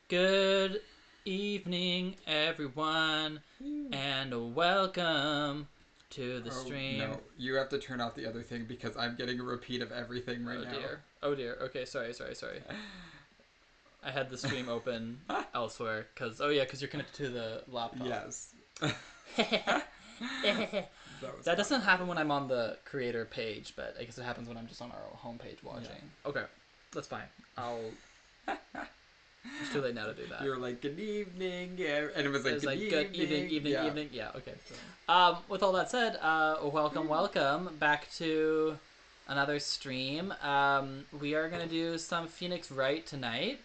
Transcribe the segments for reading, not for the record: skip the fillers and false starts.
Good evening, everyone, and welcome to the stream. No, you have to turn off the other thing because I'm getting a repeat of everything right now. Oh dear. Okay, sorry. I had the stream open elsewhere because you're connected to the laptop. Yes. That doesn't happen when I'm on the creator page, but I guess it happens when I'm just on our homepage watching. Yeah. Okay, that's fine. It's too late now to do that. You were like, good evening, and it was like, good evening. Yeah, okay. With all that said, welcome back to another stream. We are going to do some Phoenix Wright tonight.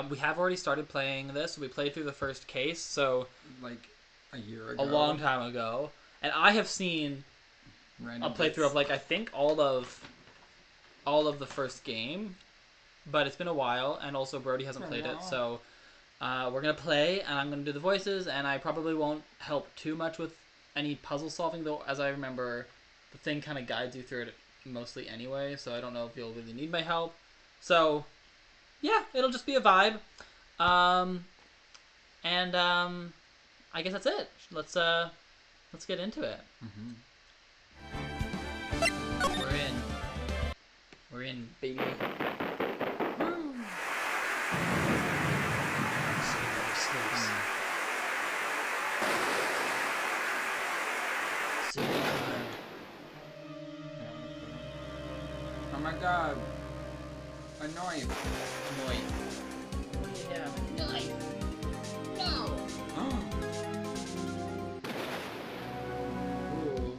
We have already started playing this. We played through the first case, so... Like, a year ago. A long time ago. And I have seen a playthrough of, I think all of the first game. But it's been a while, and also Brodie hasn't played it, so we're going to play, and I'm going to do the voices, and I probably won't help too much with any puzzle solving, though, as I remember, the thing kind of guides you through it mostly anyway, so I don't know if you'll really need my help. So, yeah, it'll just be a vibe. I guess that's it. Let's get into it. Mm-hmm. We're in, baby. Oh my god. A knife. Yeah, knife. No. Oh. Ooh.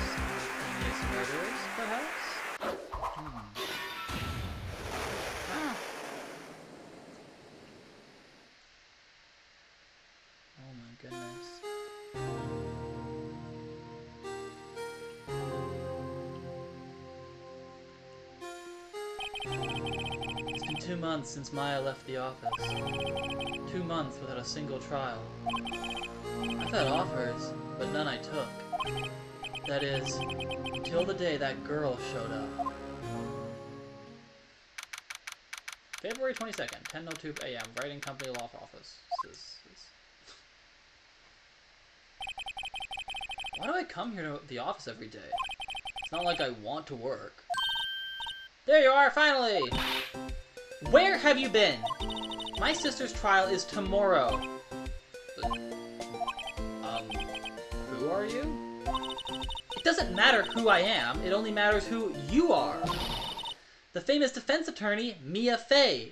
Simultaneous murders, perhaps? Oh my goodness. It's been 2 months since Maya left the office. 2 months without a single trial. I've had offers, but none I took. That is, till the day that girl showed up. February 22nd, 10:02 a.m. Writing Company Law Office. Why do I come here to the office every day? It's not like I want to work. There you are, finally! Where have you been? My sister's trial is tomorrow. Who are you? It doesn't matter who I am, it only matters who you are. The famous defense attorney, Mia Fey.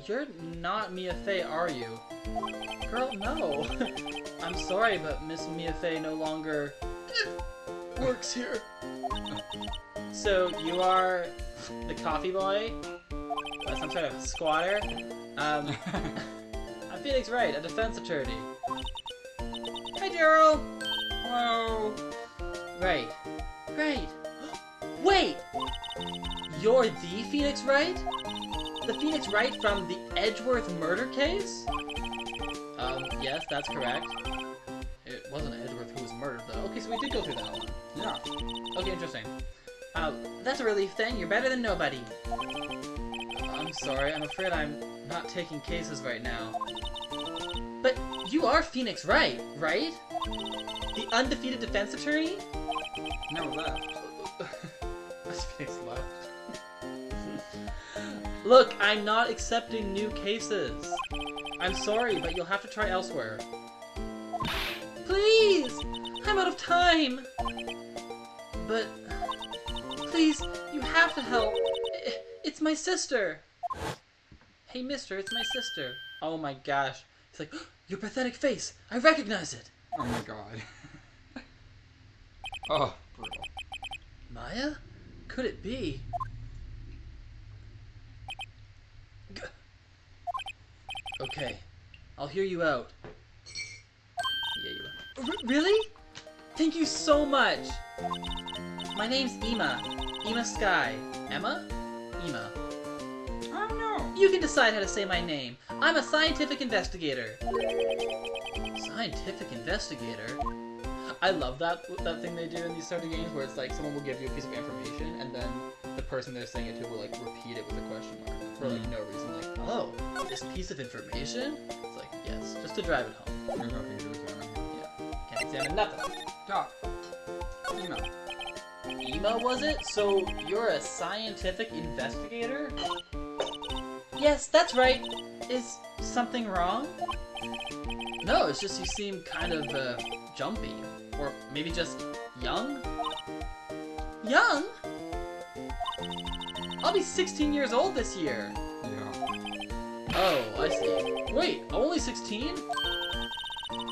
You're not Mia Fey, are you? Girl, no. I'm sorry, but Miss Mia Fey no longer works here. So, you are the coffee boy? Some sort of squatter? I'm Phoenix Wright, a defense attorney. Hi, Gerald! Hello! Right. Wait! You're the Phoenix Wright? The Phoenix Wright from the Edgeworth murder case? Yes, that's correct. It wasn't Edgeworth who was murdered, though. Okay, so we did go through that one. Yeah. Okay, interesting. That's a relief then. You're better than nobody. I'm sorry. I'm afraid I'm not taking cases right now. But you are Phoenix Wright, right? The undefeated defense attorney? No, left. That's Phoenix left. Look, I'm not accepting new cases. I'm sorry, but you'll have to try elsewhere. Please! I'm out of time! But... Please, you have to help. It's my sister! Hey, mister, it's my sister. Oh my gosh. He's like, your pathetic face! I recognize it! Oh my god. Oh, brutal. Maya? Could it be? Okay, I'll hear you out. Yeah, you are. Really? Thank you so much! My name's Ema. Ema Sky. Emma? Ema. I don't know. You can decide how to say my name. I'm a scientific investigator. Scientific investigator? I love that thing they do in these sort of games where it's like someone will give you a piece of information and then the person they're saying it to will like repeat it with a question mark for like no reason. Like, oh, this piece of information? It's like, yes, just to drive it home. There's nothing to examine. Yeah, can't examine nothing. Talk. Email. Email, was it? So you're a scientific investigator? Yes, that's right. Is something wrong? No, it's just you seem kind of jumpy. Or maybe just young? Young? I'll be 16 years old this year. Yeah. Oh, I see. Wait, I'm only 16?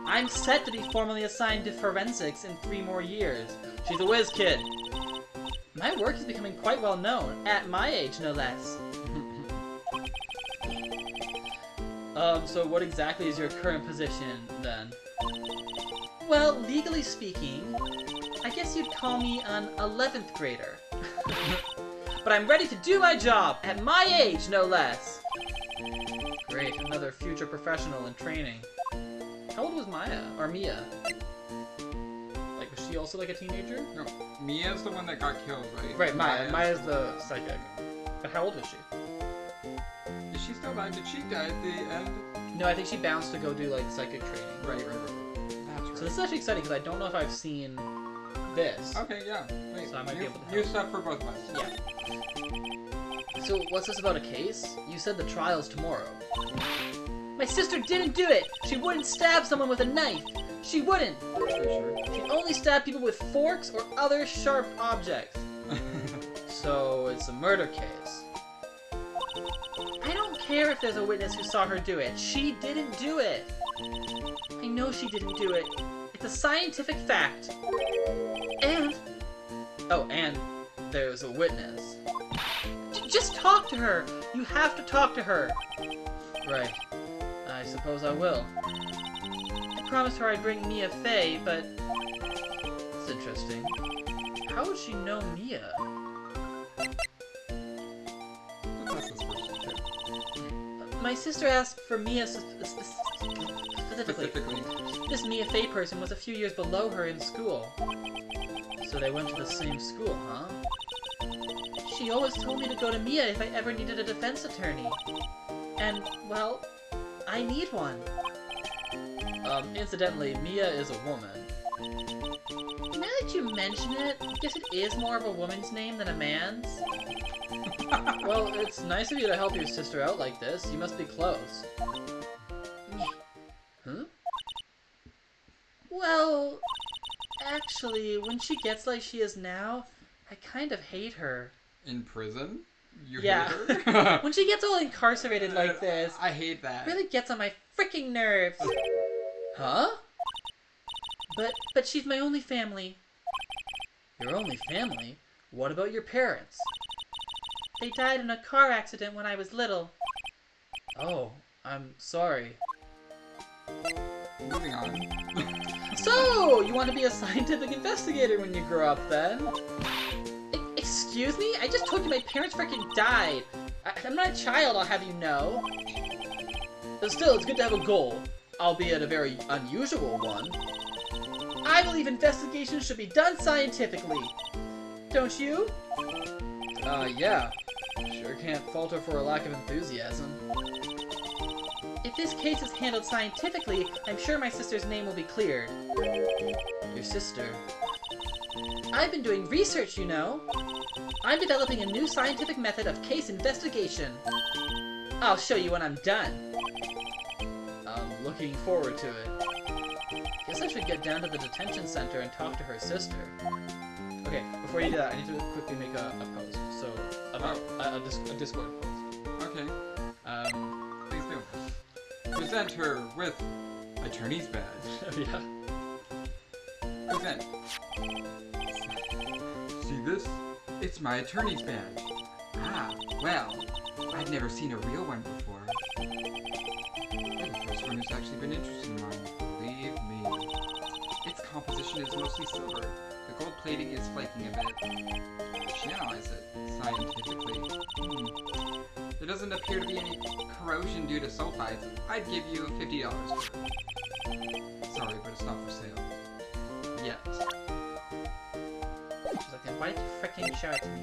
I'm set to be formally assigned to forensics in 3 more years. She's a whiz kid. My work is becoming quite well known, at my age no less. So what exactly is your current position, then? Well, legally speaking, I guess you'd call me an 11th grader. But I'm ready to do my job, at my age no less. Great, another future professional in training. How old was Mia? Like, was she also like a teenager? No, Mia's the one that got killed, right? Right, Maya's the psychic. But how old was she? Is she still alive? Did she die at the end? No, I think she bounced to go do like psychic training. Right. That's right. So this is actually exciting because I don't know if I've seen this. Okay, yeah. Wait, So I might be able to help. new stuff for both of us. Yeah. So what's this about a case? You said the trial's tomorrow. My sister didn't do it! She wouldn't stab someone with a knife! She wouldn't! Sure. She only stabbed people with forks or other sharp objects. So it's a murder case. I don't care if there's a witness who saw her do it. She didn't do it. I know she didn't do it. It's a scientific fact. And there's a witness. Just talk to her. You have to talk to her. Right. I suppose I will. I promised her I'd bring Mia Fey, but it's interesting. How would she know Mia? My sister asked for Mia specifically. This Mia Fey person was a few years below her in school. So they went to the same school, huh? She always told me to go to Mia if I ever needed a defense attorney. And, well, I need one. Incidentally, Mia is a woman. Now that you mention it, I guess it is more of a woman's name than a man's. Well, it's nice of you to help your sister out like this. You must be close. Huh? Well, actually, when she gets like she is now, I kind of hate her. In prison? You hate her? When she gets all incarcerated like this, I hate that. It really gets on my freaking nerves. Huh? But she's my only family. Your only family? What about your parents? They died in a car accident when I was little. Oh, I'm sorry. Moving on. So, you want to be a scientific investigator when you grow up, then? Excuse me? I just told you my parents freaking died. I'm not a child, I'll have you know. But still, it's good to have a goal, albeit a very unusual one. I believe investigations should be done scientifically. Don't you? Yeah. Sure can't falter for a lack of enthusiasm. If this case is handled scientifically, I'm sure my sister's name will be cleared. Your sister? I've been doing research, you know. I'm developing a new scientific method of case investigation. I'll show you when I'm done. I'm looking forward to it. Guess I should get down to the detention center and talk to her sister. Okay, before you do that, I need to quickly make a post. So, a Discord post. Okay. Please do. Present her with attorney's badge. Yeah. Present. See this? It's my attorney's badge. Ah, well, I've never seen a real one before. You're the first one who's actually been interested in mine, believe me. Its composition is mostly silver. The gold plating is flaking a bit. She analyzed it scientifically. There doesn't appear to be any corrosion due to sulfides. I'd give you $50 for it. Sorry, but it's not for sale. yet. She's like, then why did you freaking show it to me?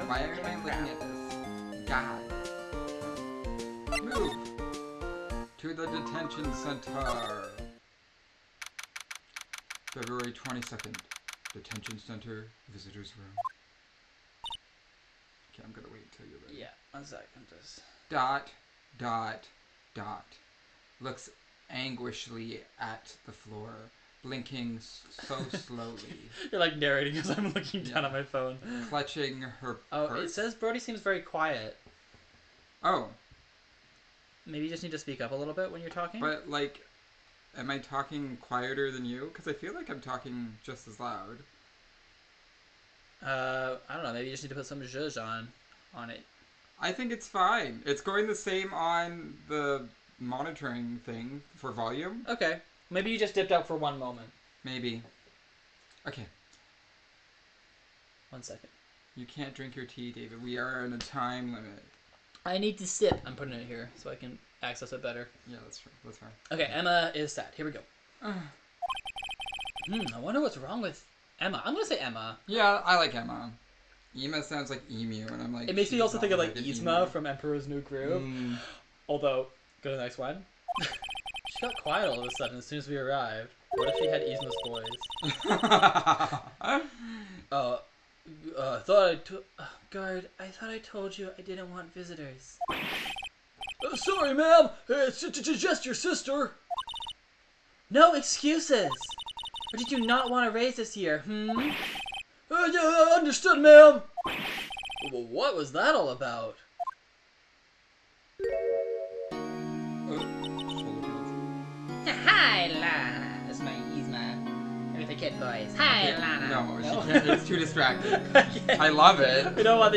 Why am I looking at this? God. Move! To the detention center! February 22nd. Detention center, visitors room. Okay, I'm gonna wait until you're ready. Yeah, 1 second. Just... Dot, dot, dot. Looks anguishedly at the floor, blinking so slowly. You're like narrating as I'm looking down at my phone. Clutching her purse. It says Brodie seems very quiet. Oh. Maybe you just need to speak up a little bit when you're talking? But, like, am I talking quieter than you? Because I feel like I'm talking just as loud. I don't know. Maybe you just need to put some zhuzh on it. I think it's fine. It's going the same on the monitoring thing for volume. Okay. Maybe you just dipped out for one moment. Maybe. Okay. 1 second. You can't drink your tea, David. We are in a time limit. I need to sip. I'm putting it here so I can access it better. Yeah, that's true. That's fine. Okay, Emma is sad. Here we go. I wonder what's wrong with Emma. I'm going to say Emma. Yeah, I like Emma. Ema sounds like emu, and I'm like... It makes me also think of, like, Yzma from Emperor's New Groove. Although, go to the next one. She got quiet all of a sudden as soon as we arrived. What if she had Yzma's voice? Guard, I thought I told you I didn't want visitors. Sorry, ma'am. It's just your sister. No excuses. Or did you not want to raise us here, yeah, understood, ma'am. Well, what was that all about? Hi, Lana. That's my Yzma. With a kid voice. Hi, Lana. No, she can't. It's too distracting. I love it. You know what?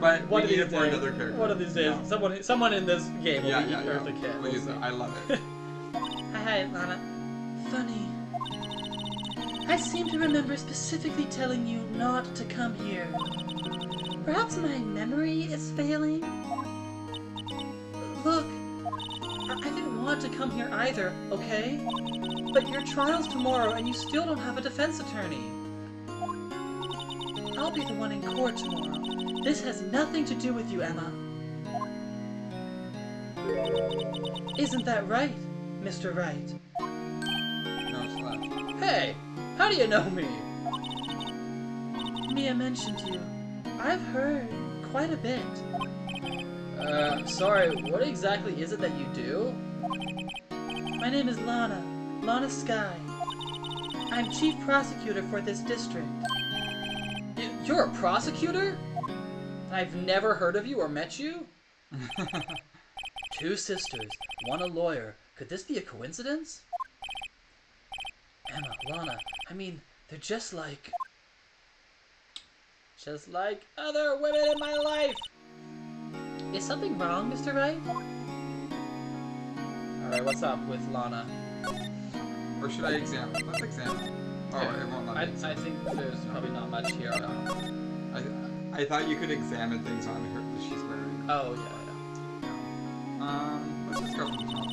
But we need it for another character. One of these days, someone in this game will be Eartha Kitt. Please, I love it. Hi, Lana. Funny. I seem to remember specifically telling you not to come here. Perhaps my memory is failing? Look, I didn't want to come here either, okay? But your trial's tomorrow and you still don't have a defense attorney. I'll be the one in court tomorrow. This has nothing to do with you, Emma. Isn't that right, Mr. Wright? No, it's left. Hey! How do you know me? Mia mentioned you. I've heard quite a bit. I'm sorry, what exactly is it that you do? My name is Lana. Lana Sky. I'm chief prosecutor for this district. You're a prosecutor? I've never heard of you or met you? 2 sisters, one a lawyer. Could this be a coincidence? Emma, Lana, I mean, they're just like other women in my life. Is something wrong, Mr. Wright? Alright, what's up with Lana? Or should I examine? Let's examine. Oh, it won't let me. I think there's probably not much here. I thought you could examine things on her that she's wearing. Oh, yeah. Let's just go from the top.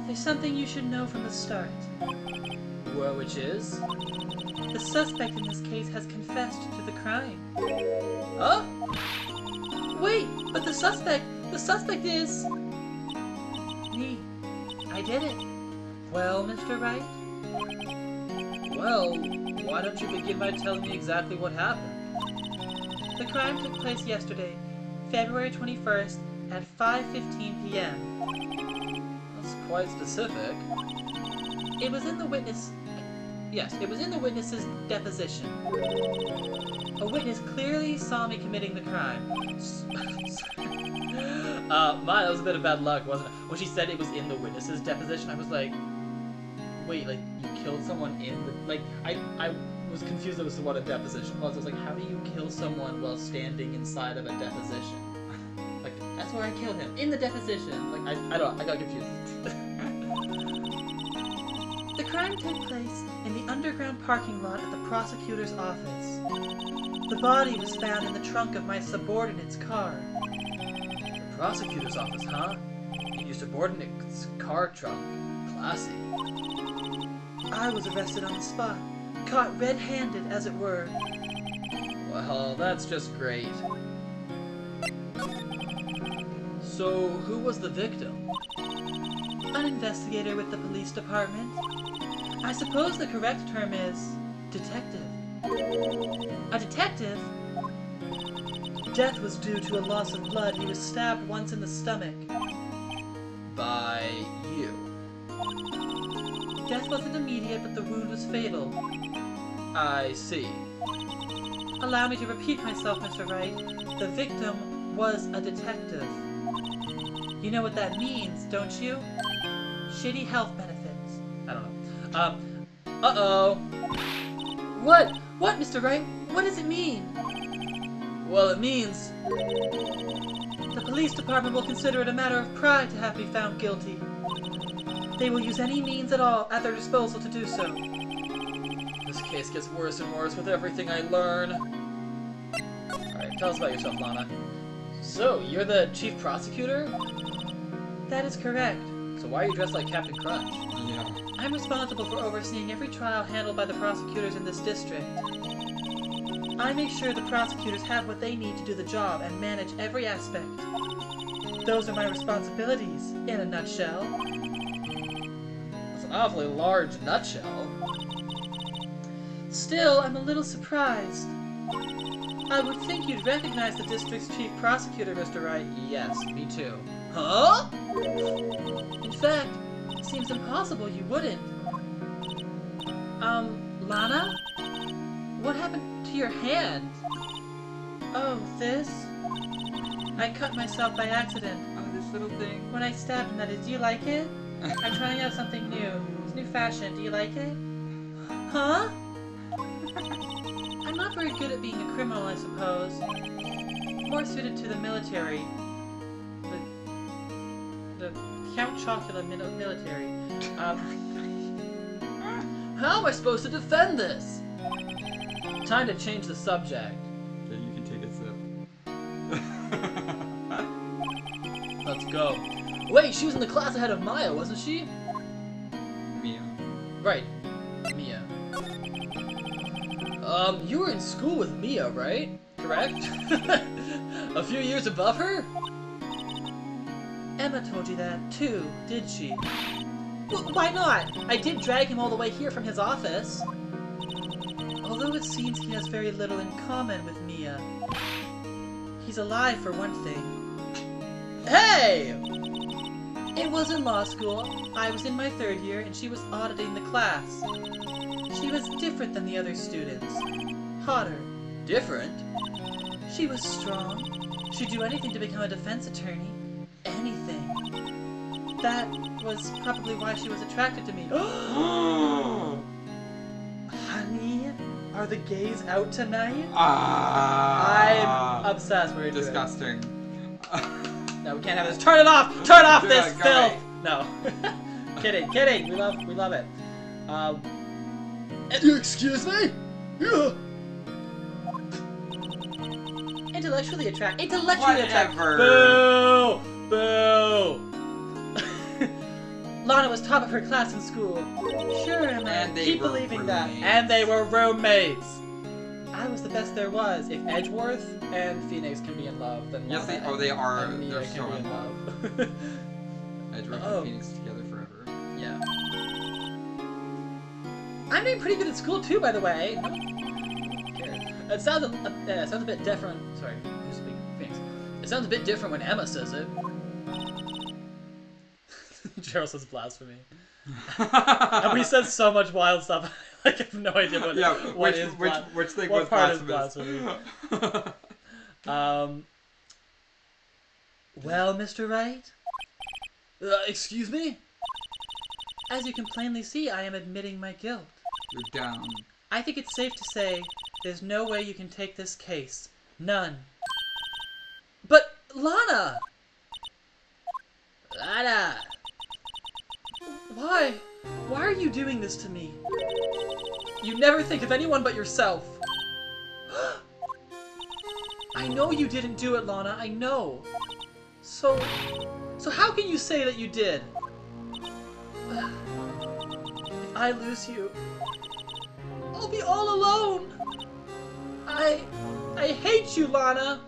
There's something you should know from the start. Well, which is? The suspect in this case has confessed to the crime. Huh? Wait, but the suspect is... me. I did it. Well, Mr. Wright? Well, why don't you begin by telling me exactly what happened? The crime took place yesterday, February 21st at 5:15 p.m. That's quite specific. It was in the witness... Yes, it was in the witness's deposition. A witness clearly saw me committing the crime. That was a bit of bad luck, wasn't it? When she said it was in the witness's deposition, I was like, wait, like, you killed someone in the... Like, I was confused as to what a deposition was. I was like, how do you kill someone while standing inside of a deposition? Like, that's where I killed him. In the deposition. Like, I don't know, I got confused. The crime took place in the underground parking lot at the prosecutor's office. The body was found in the trunk of my subordinate's car. The prosecutor's office, huh? In your subordinate's car trunk. Classy. I was arrested on the spot, caught red-handed, as it were. Well, that's just great. So, who was the victim? An investigator with the police department. I suppose the correct term is detective. A detective? Death was due to a loss of blood. He was stabbed once in the stomach. By you. Death wasn't immediate, but the wound was fatal. I see. Allow me to repeat myself, Mr. Wright. The victim was a detective. You know what that means, don't you? Shitty health benefits. I don't know. Uh-oh. What? What, Mr. Wright? What does it mean? Well, it means... The police department will consider it a matter of pride to have me found guilty. They will use any means at all at their disposal to do so. This case gets worse and worse with everything I learn. Alright, tell us about yourself, Lana. So, you're the chief prosecutor? That is correct. So why are you dressed like Captain Crunch? Yeah. I'm responsible for overseeing every trial handled by the prosecutors in this district. I make sure the prosecutors have what they need to do the job and manage every aspect. Those are my responsibilities, in a nutshell. That's an awfully large nutshell. Still, I'm a little surprised. I would think you'd recognize the district's chief prosecutor, Mr. Wright. Yes, me too. Huh? In fact, it seems impossible you wouldn't. Lana? What happened to your hand? Oh, this? I cut myself by accident. Oh, this little thing. When I stabbed him, that is. Do you like it? I'm trying out something new. It's new fashion. Do you like it? Huh? I'm not very good at being a criminal, I suppose. More suited to the military. The Count Chocula military. How am I supposed to defend this? Time to change the subject. Okay, you can take a sip. Let's go. Wait, she was in the class ahead of Maya, wasn't she? Mia. Right. Mia. You were in school with Mia, right? Correct? A few years above her? Emma told you that, too, did she? Well, why not? I did drag him all the way here from his office. Although it seems he has very little in common with Mia. He's alive, for one thing. Hey! It was in law school. I was in my 3rd year, and she was auditing the class. She was different than the other students. Hotter. Different? She was strong. She'd do anything to become a defense attorney. Anything. That was probably why she was attracted to me. Honey, are the gays out tonight? I'm obsessed. We're into disgusting. No, we can't have this. Turn it off! Turn off this Go filth! away. No. Kidding. We love it. Excuse me? Yeah. Intellectually attracted. Whatever. Boo! Boo! Lana was top of her class in school. Sure, Emma. And they Keep were believing that. roommates. And they were roommates. I was the best there was. If Edgeworth and Phoenix can be in love, then Yes, Lana they are. and Mia They're can so be in love. Edgeworth Oh. and Phoenix together forever. Yeah. I'm doing pretty good at school too, by the way. No one cares. It sounds a bit different. Sorry, who's speaking? Phoenix. It sounds a bit different when Emma says it. Gerald says blasphemy. And we said so much wild stuff. I have no idea what which thing was part is blasphemous? blasphemy. Well, Mr. Wright? Excuse me? As you can plainly see, I am admitting my guilt. You're down. I think it's safe to say there's no way you can take this case. None. But, Lana! Lana! Why? Why are you doing this to me? You never think of anyone but yourself. I know you didn't do it, Lana. I know. So how can you say that you did? If I lose you, I'll be all alone. I hate you, Lana.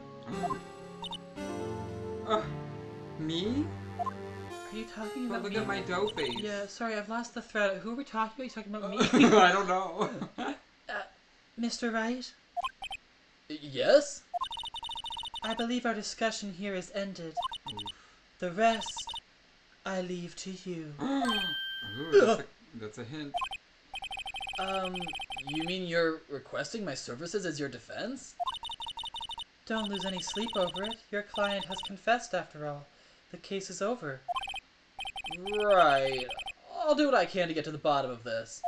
Me? Are you talking about Look me? at my dough face. Yeah, sorry, I've lost the thread. Who are we talking about? Are you talking about me? I don't know. Mr. Wright? Yes? I believe our discussion here is ended. The rest, I leave to you. Ooh, that's a hint. You mean you're requesting my services as your defense? Don't lose any sleep over it. Your client has confessed after all. The case is over. Right. I'll do what I can to get to the bottom of this.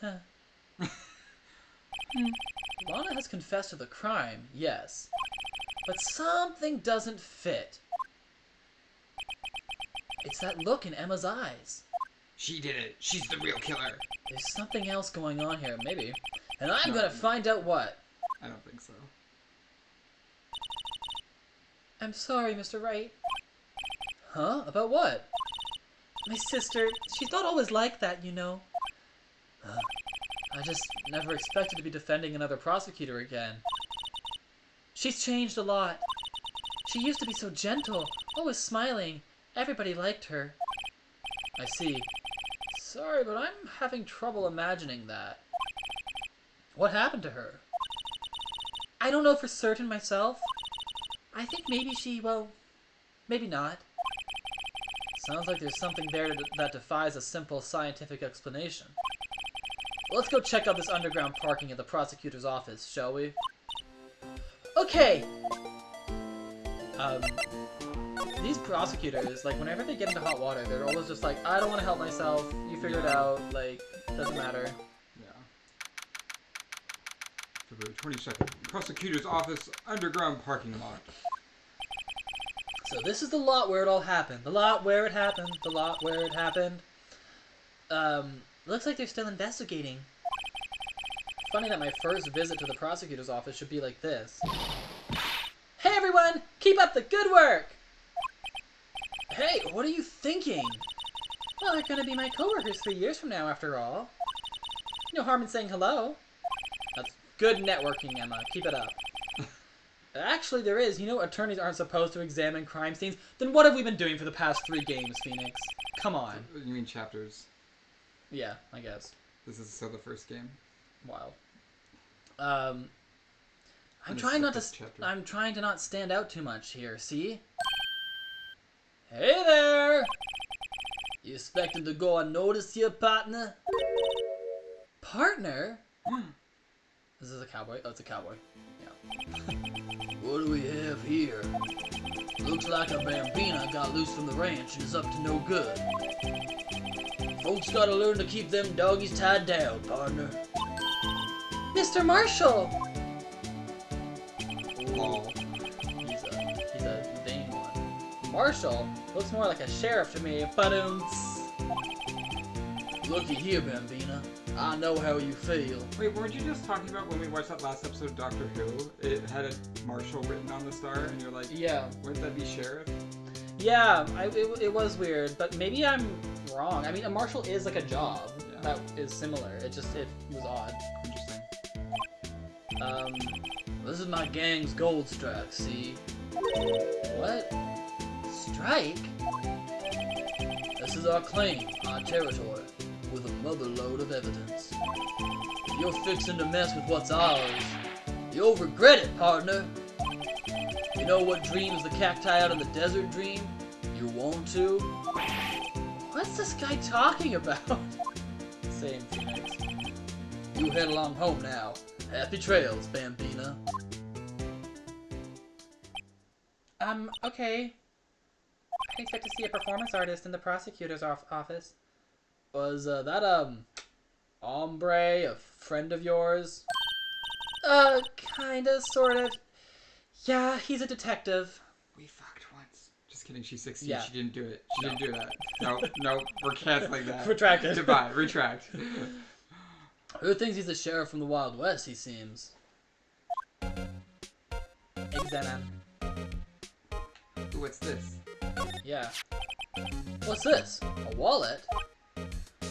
Huh. Lana has confessed to the crime, yes. But something doesn't fit. It's that look in Emma's eyes. She did it. She's the real killer. There's something else going on here, maybe. And I'm gonna find out what. I don't think so. I'm sorry, Mr. Wright. Huh? About what? My sister, she's not always like that, you know. I just never expected to be defending another prosecutor again. She's changed a lot. She used to be so gentle, always smiling. Everybody liked her. I see. Sorry, but I'm having trouble imagining that. What happened to her? I don't know for certain myself. I think maybe well, maybe not. Sounds like there's something there that defies a simple scientific explanation. Let's go check out this underground parking at the prosecutor's office, shall we? Okay. These prosecutors, like, whenever they get into hot water, they're always just like, I don't want to help myself, you figure it out, like, doesn't matter. Yeah. February 22nd. Prosecutor's office, underground parking lot. So this is the lot where it all happened. The lot where it happened. The lot where it happened. Looks like they're still investigating. Funny that my first visit to the prosecutor's office should be like this. Hey everyone! Keep up the good work! Hey, what are you thinking? Well, they're gonna be my coworkers 3 years from now, after all. No harm in saying hello. That's good networking, Emma. Keep it up. Actually, there is. You know attorneys aren't supposed to examine crime scenes? Then what have we been doing for the past 3 games, Phoenix? Come on. You mean chapters? Yeah, I guess. This is still the first game. Wow. I'm trying to not stand out too much here, see? Hey there! You expecting to go unnoticed here, partner? Partner? This is a cowboy? Oh, it's a cowboy. Yeah. What do we have here? Looks like a bambina got loose from the ranch and is up to no good. Folks gotta learn to keep them doggies tied down, partner. Mr. Marshall! Lol. He's a vain one. Marshall looks more like a sheriff to me. Ba-dum-ts. Looky here, bambina. I know how you feel. Wait, weren't you just talking about when we watched that last episode of Doctor Who? It had a Marshall written on the star, and you're like, yeah. Wouldn't that be sheriff? Yeah, it was weird, but maybe I'm wrong. I mean, a marshal is like a job that is similar. It was odd. Interesting. This is my gang's gold strike, see? What? Strike? This is our claim, our territory, with a mother load of evidence. If you're fixing to mess with what's ours, you'll regret it, partner. You know what dreams the cacti out in the desert dream? You want to? What's this guy talking about? Same, Phoenix. You head along home now. Happy trails, Bambina. Okay. I expect to see a performance artist in the prosecutor's office. Was that hombre a friend of yours? Kinda, sort of. Yeah, he's a detective. We fucked once. Just kidding, she's 16. Yeah. She didn't do it. She didn't do that. No, we're canceling that. Retracted. Goodbye, retract. Who thinks he's the sheriff from the Wild West, he seems. Examine. What's this? Yeah. What's this? A wallet?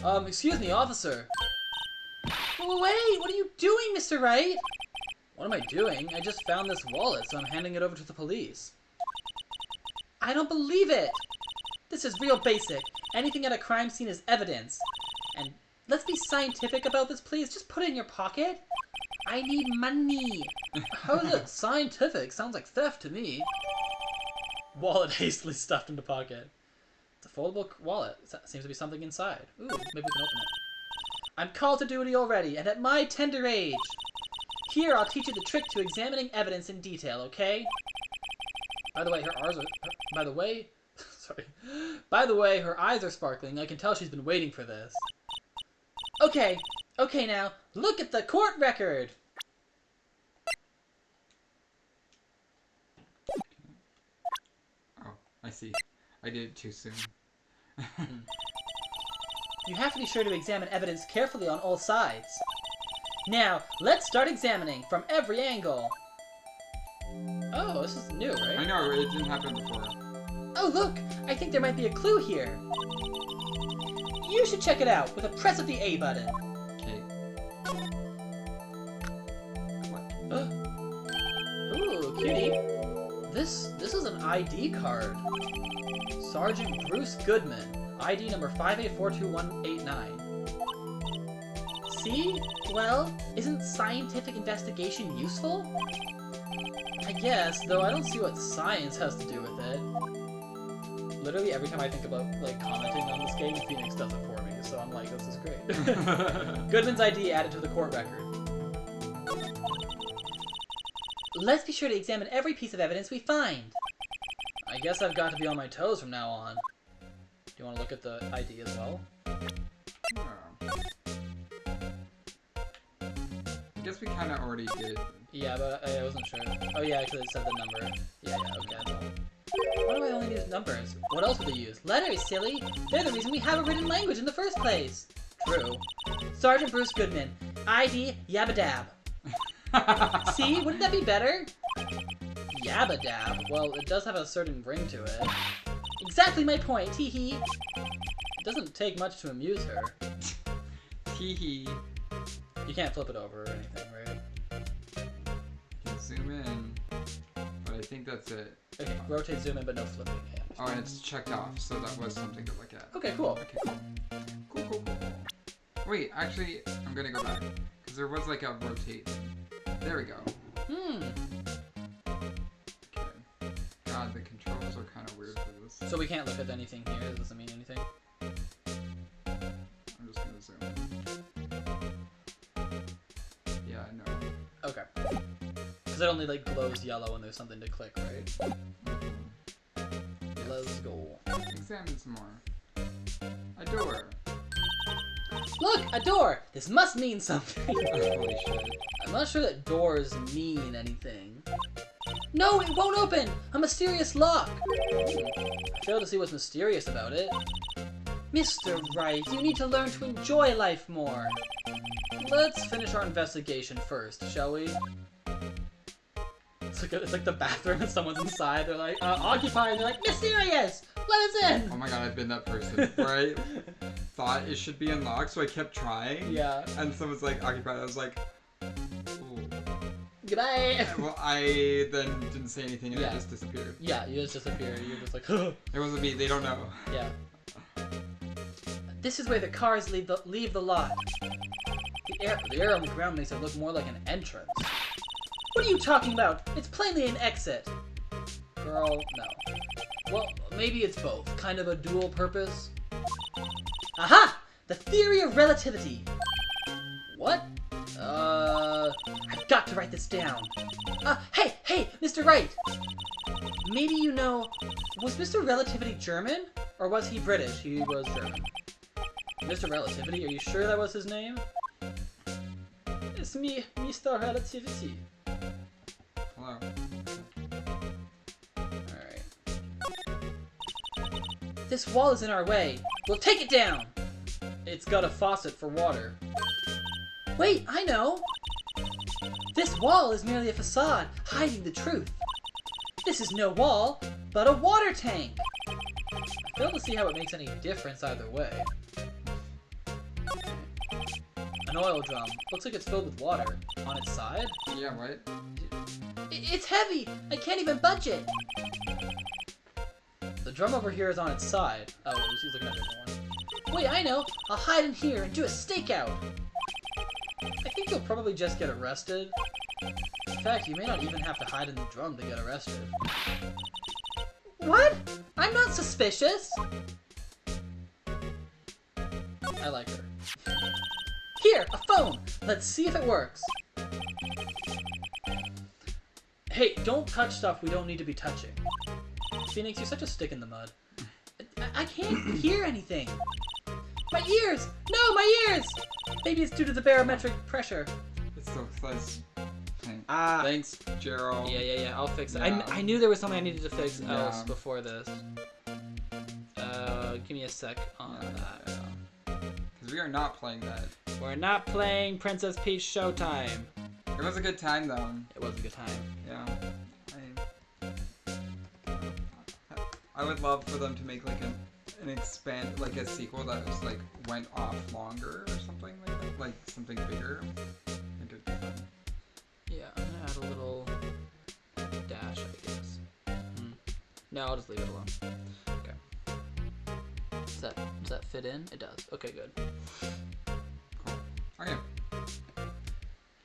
Excuse me, officer. Wait, what are you doing, Mr. Wright? What am I doing? I just found this wallet, so I'm handing it over to the police. I don't believe it. This is real basic. Anything at a crime scene is evidence. And let's be scientific about this, please. Just put it in your pocket. I need money. How is it scientific? Sounds like theft to me. Wallet hastily stuffed into pocket. It's a foldable wallet. Seems to be something inside. Ooh, maybe we can open it. I'm called to duty already, and at my tender age. Here, I'll teach you the trick to examining evidence in detail, okay? By the way, By the way, her eyes are sparkling. I can tell she's been waiting for this. Okay now, look at the court record! Oh, I see. I did it too soon. You have to be sure to examine evidence carefully on all sides. Now, let's start examining from every angle. Oh, this is new, right? I know, it didn't happen before. Oh, look! I think there might be a clue here. You should check it out with a press of the A button. Okay. What? Ooh, cutie. This is an ID card. Sergeant Bruce Goodman. ID number 58421189. See? Well, isn't scientific investigation useful? I guess, though I don't see what science has to do with it. Literally every time I think about commenting on this game, Phoenix does it for me, so I'm like, this is great. Goodman's ID added to the court record. Let's be sure to examine every piece of evidence we find. I guess I've got to be on my toes from now on. Do you want to look at the ID as well? Oh. I guess we kind of already did. Yeah, but I wasn't sure. Oh yeah, because it said the number. Yeah, okay, that's all. Why do I only use numbers? What else would they use? Letters, silly! They're the reason we have a written language in the first place! True. Sergeant Bruce Goodman, ID Yabba Dab. See? Wouldn't that be better? Yabba Dab? Well, it does have a certain ring to it. Exactly my point, hee hee. It doesn't take much to amuse her. Hee hee. You can't flip it over or anything, right? You can zoom in, but I think that's it. Okay, rotate, zoom in, but no flipping. Yeah. Oh, and it's checked off, so that was something to look at. Okay, cool. Okay, cool. Cool. Wait, actually, I'm gonna go back, because there was like a rotate thing. There we go. Okay. God, the controls are kind of weird for this. So we can't look at anything here? This doesn't mean anything? I'm just gonna zoom in. Yeah, I know. Okay. Because it only glows yellow when there's something to click, right? Let's go. Examine some more. A door. Look, a door! This must mean something. Holy shit. I'm not sure that doors mean anything. No, it won't open! A mysterious lock! I fail to see what's mysterious about it. Mr. Wright, you need to learn to enjoy life more. Let's finish our investigation first, shall we? It's like the bathroom and someone's inside. They're like, occupied. They're like, mysterious! Let us in! Oh my god, I've been that person where I thought it should be unlocked, so I kept trying. Yeah. And someone's like, occupied. I was like, ooh. Goodbye! Well, I then didn't say anything and it just disappeared. Yeah, you just disappear. You're just like, It wasn't me. They don't know. Yeah. This is where the cars leave the lot. The air on the ground makes it look more like an entrance. What are you talking about? It's plainly an exit. Girl, no. Well, maybe it's both. Kind of a dual purpose. Aha! The theory of relativity. What? I've got to write this down. Hey, Mr. Wright! Maybe you know, was Mr. Relativity German? Or was he British? He was German. Mr. Relativity? Are you sure that was his name? It's me, Mr. Relativity. Hello. Alright. This wall is in our way. We'll take it down! It's got a faucet for water. Wait, I know! This wall is merely a facade, hiding the truth. This is no wall, but a water tank! I fail to see how it makes any difference either way. An oil drum. Looks like it's filled with water. On its side? Yeah, right? It's heavy! I can't even budge it! The drum over here is on its side. Oh, he's looking at a different one. Wait, I know! I'll hide in here and do a stakeout! I think you'll probably just get arrested. In fact, you may not even have to hide in the drum to get arrested. What? I'm not suspicious! I like her. Here, a phone! Let's see if it works. Hey, don't touch stuff we don't need to be touching. Phoenix, you're such a stick in the mud. I can't hear anything. My ears! No, my ears! Maybe it's due to the barometric pressure. It's so close. Ah. Thanks, Gerald. Yeah, I'll fix it. Yeah. I knew there was something I needed to fix else Yeah. before this. Give me a sec on that. Because we are not playing that. We're not playing Princess Peach Showtime. It was a good time, though. It was a good time. Yeah. I would love for them to make like an a sequel that was like went off longer or something like that, like something bigger. I think it'd be fun. Yeah, I'm gonna add a little dash, I guess. No, I'll just leave it alone. Okay. Does that fit in? It does. Okay, good. Cool. Okay.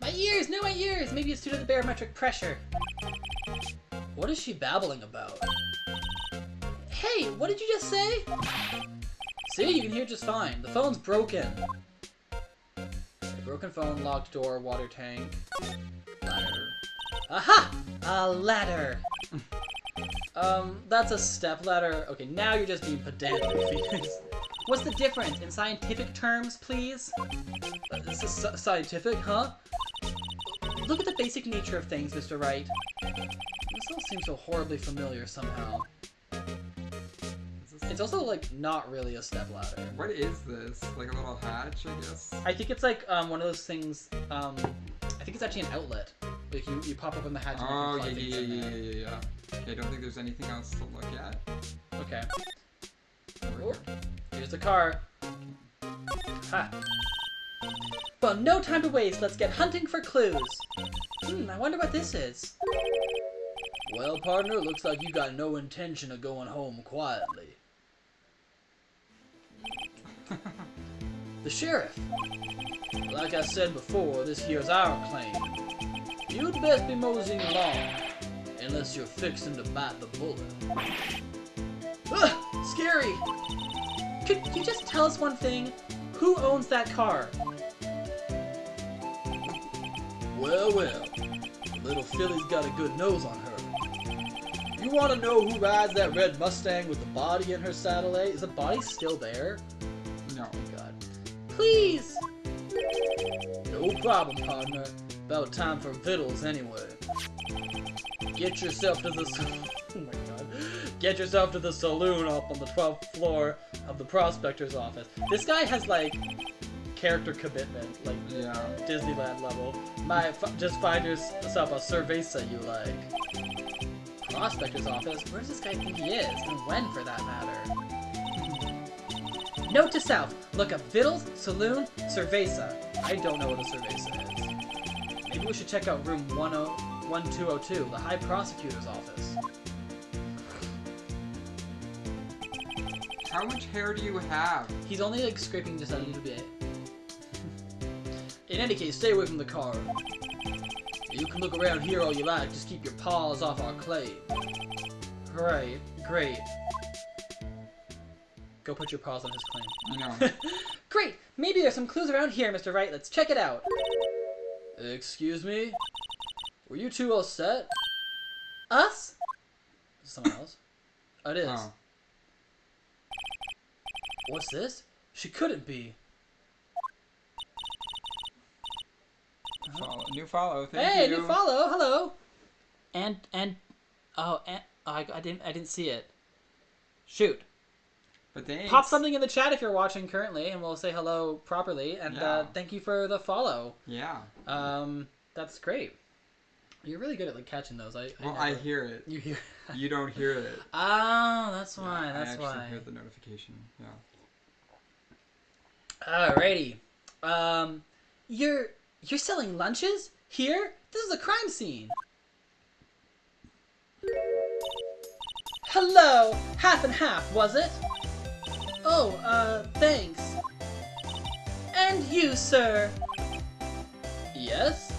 My ears! No, my ears! Maybe it's due to the barometric pressure. What is she babbling about? Hey, what did you just say? See, you can hear just fine. The phone's broken. Okay, broken phone, locked door, water tank, ladder. Aha! A ladder. That's a step ladder. Okay, now you're just being pedantic, Phoenix. What's the difference in scientific terms, please? This is scientific, huh? Look at the basic nature of things, Mr. Wright. This all seems so horribly familiar somehow. It's also, like, not really a step ladder. What is this? Like a little hatch, I guess? I think it's like one of those things, I think it's actually an outlet. Like, you pop up in the hatch and Oh, you can plug things in there. yeah. Okay, I don't think there's anything else to look at. Okay. Over Oh, here. here's the car. Ha! Well, no time to waste. Let's get hunting for clues. I wonder what this is. Well, partner, looks like you got no intention of going home quietly. The sheriff. Like I said before, this here's our claim. You'd best be moseying along, unless you're fixing to bite the bullet. Ugh, scary. Could you just tell us one thing? Who owns that car? Well, the little filly's got a good nose on her. You want to know who rides that red Mustang with the body in her saddle, eh? Is the body still there? No. Oh, God. Please. No problem, partner. About time for victuals anyway. Get yourself to the oh my God. Get yourself to the saloon up on the 12th floor of the prospector's office. This guy has like character commitment, like Yeah. Disneyland level. Just find yourself a cerveza you like. Prospector's office? Where does this guy think he is? And when, for that matter? Note to self. Look up Vittles, Saloon, Cerveza. I don't know what a cerveza is. Maybe we should check out room 1202, the High Prosecutor's office. How much hair do you have? He's only like scraping just a little bit. In any case, stay away from the car. You can look around here all you like, just keep your paws off our claim. Right, great. Go put your paws on his claim. I know. Great. Maybe there's some clues around here, Mr. Wright. Let's check it out. Excuse me? Were you two all set? Us? Is it someone else? Oh, it is. Oh. What's this? She couldn't be. New follow. Thank Hey, you. new follow. Hello. Oh, I didn't see it. Shoot. But thanks. Pop something in the chat if you're watching currently, and we'll say hello properly. And Yeah. thank you for the follow. Yeah. That's great. You're really good at like catching those. I I hear it. You hear? You don't hear it. Oh, that's why. Yeah, That's I actually why. hear the notification. Yeah. Alrighty. You're selling lunches? Here? This is a crime scene. Hello! Half and half, was it? Oh, thanks. And you, sir? Yes?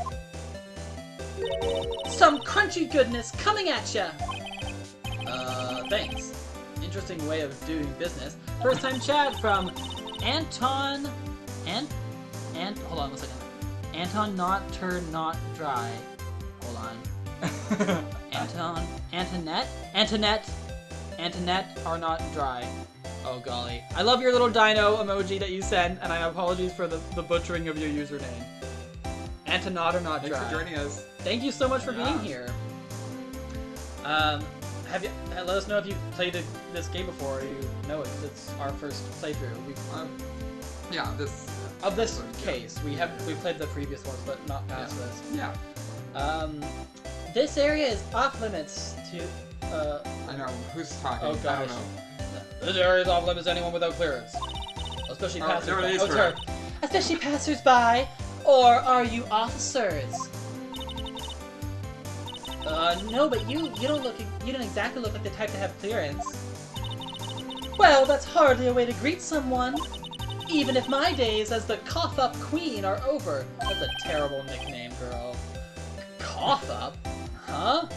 Some crunchy goodness coming at ya! Thanks. Interesting way of doing business. First time Chad from Anton... hold on one second. Anton not turn not dry. Hold on. Antoinette are not dry. Oh golly. I love your little dino emoji that you send, and I apologize for the butchering of your username. Antoinette are not dry. Thanks for joining us. Thank you so much for being here. Have you let us know if you've played this game before or you know it, 'cause it's our first playthrough. Yeah, this case. We played the previous ones, but not past this. Yeah. This area is off limits to I know, who's talking? Oh I don't gosh. know. This area is off limits to anyone without clearance. Especially there it is, passers-by. right. Especially passers-by, or are you officers? No, but you don't exactly look like the type to have clearance. Well, that's hardly a way to greet someone. Even if my days as the cough-up queen are over. That's a terrible nickname, girl. Cough-up? Huh?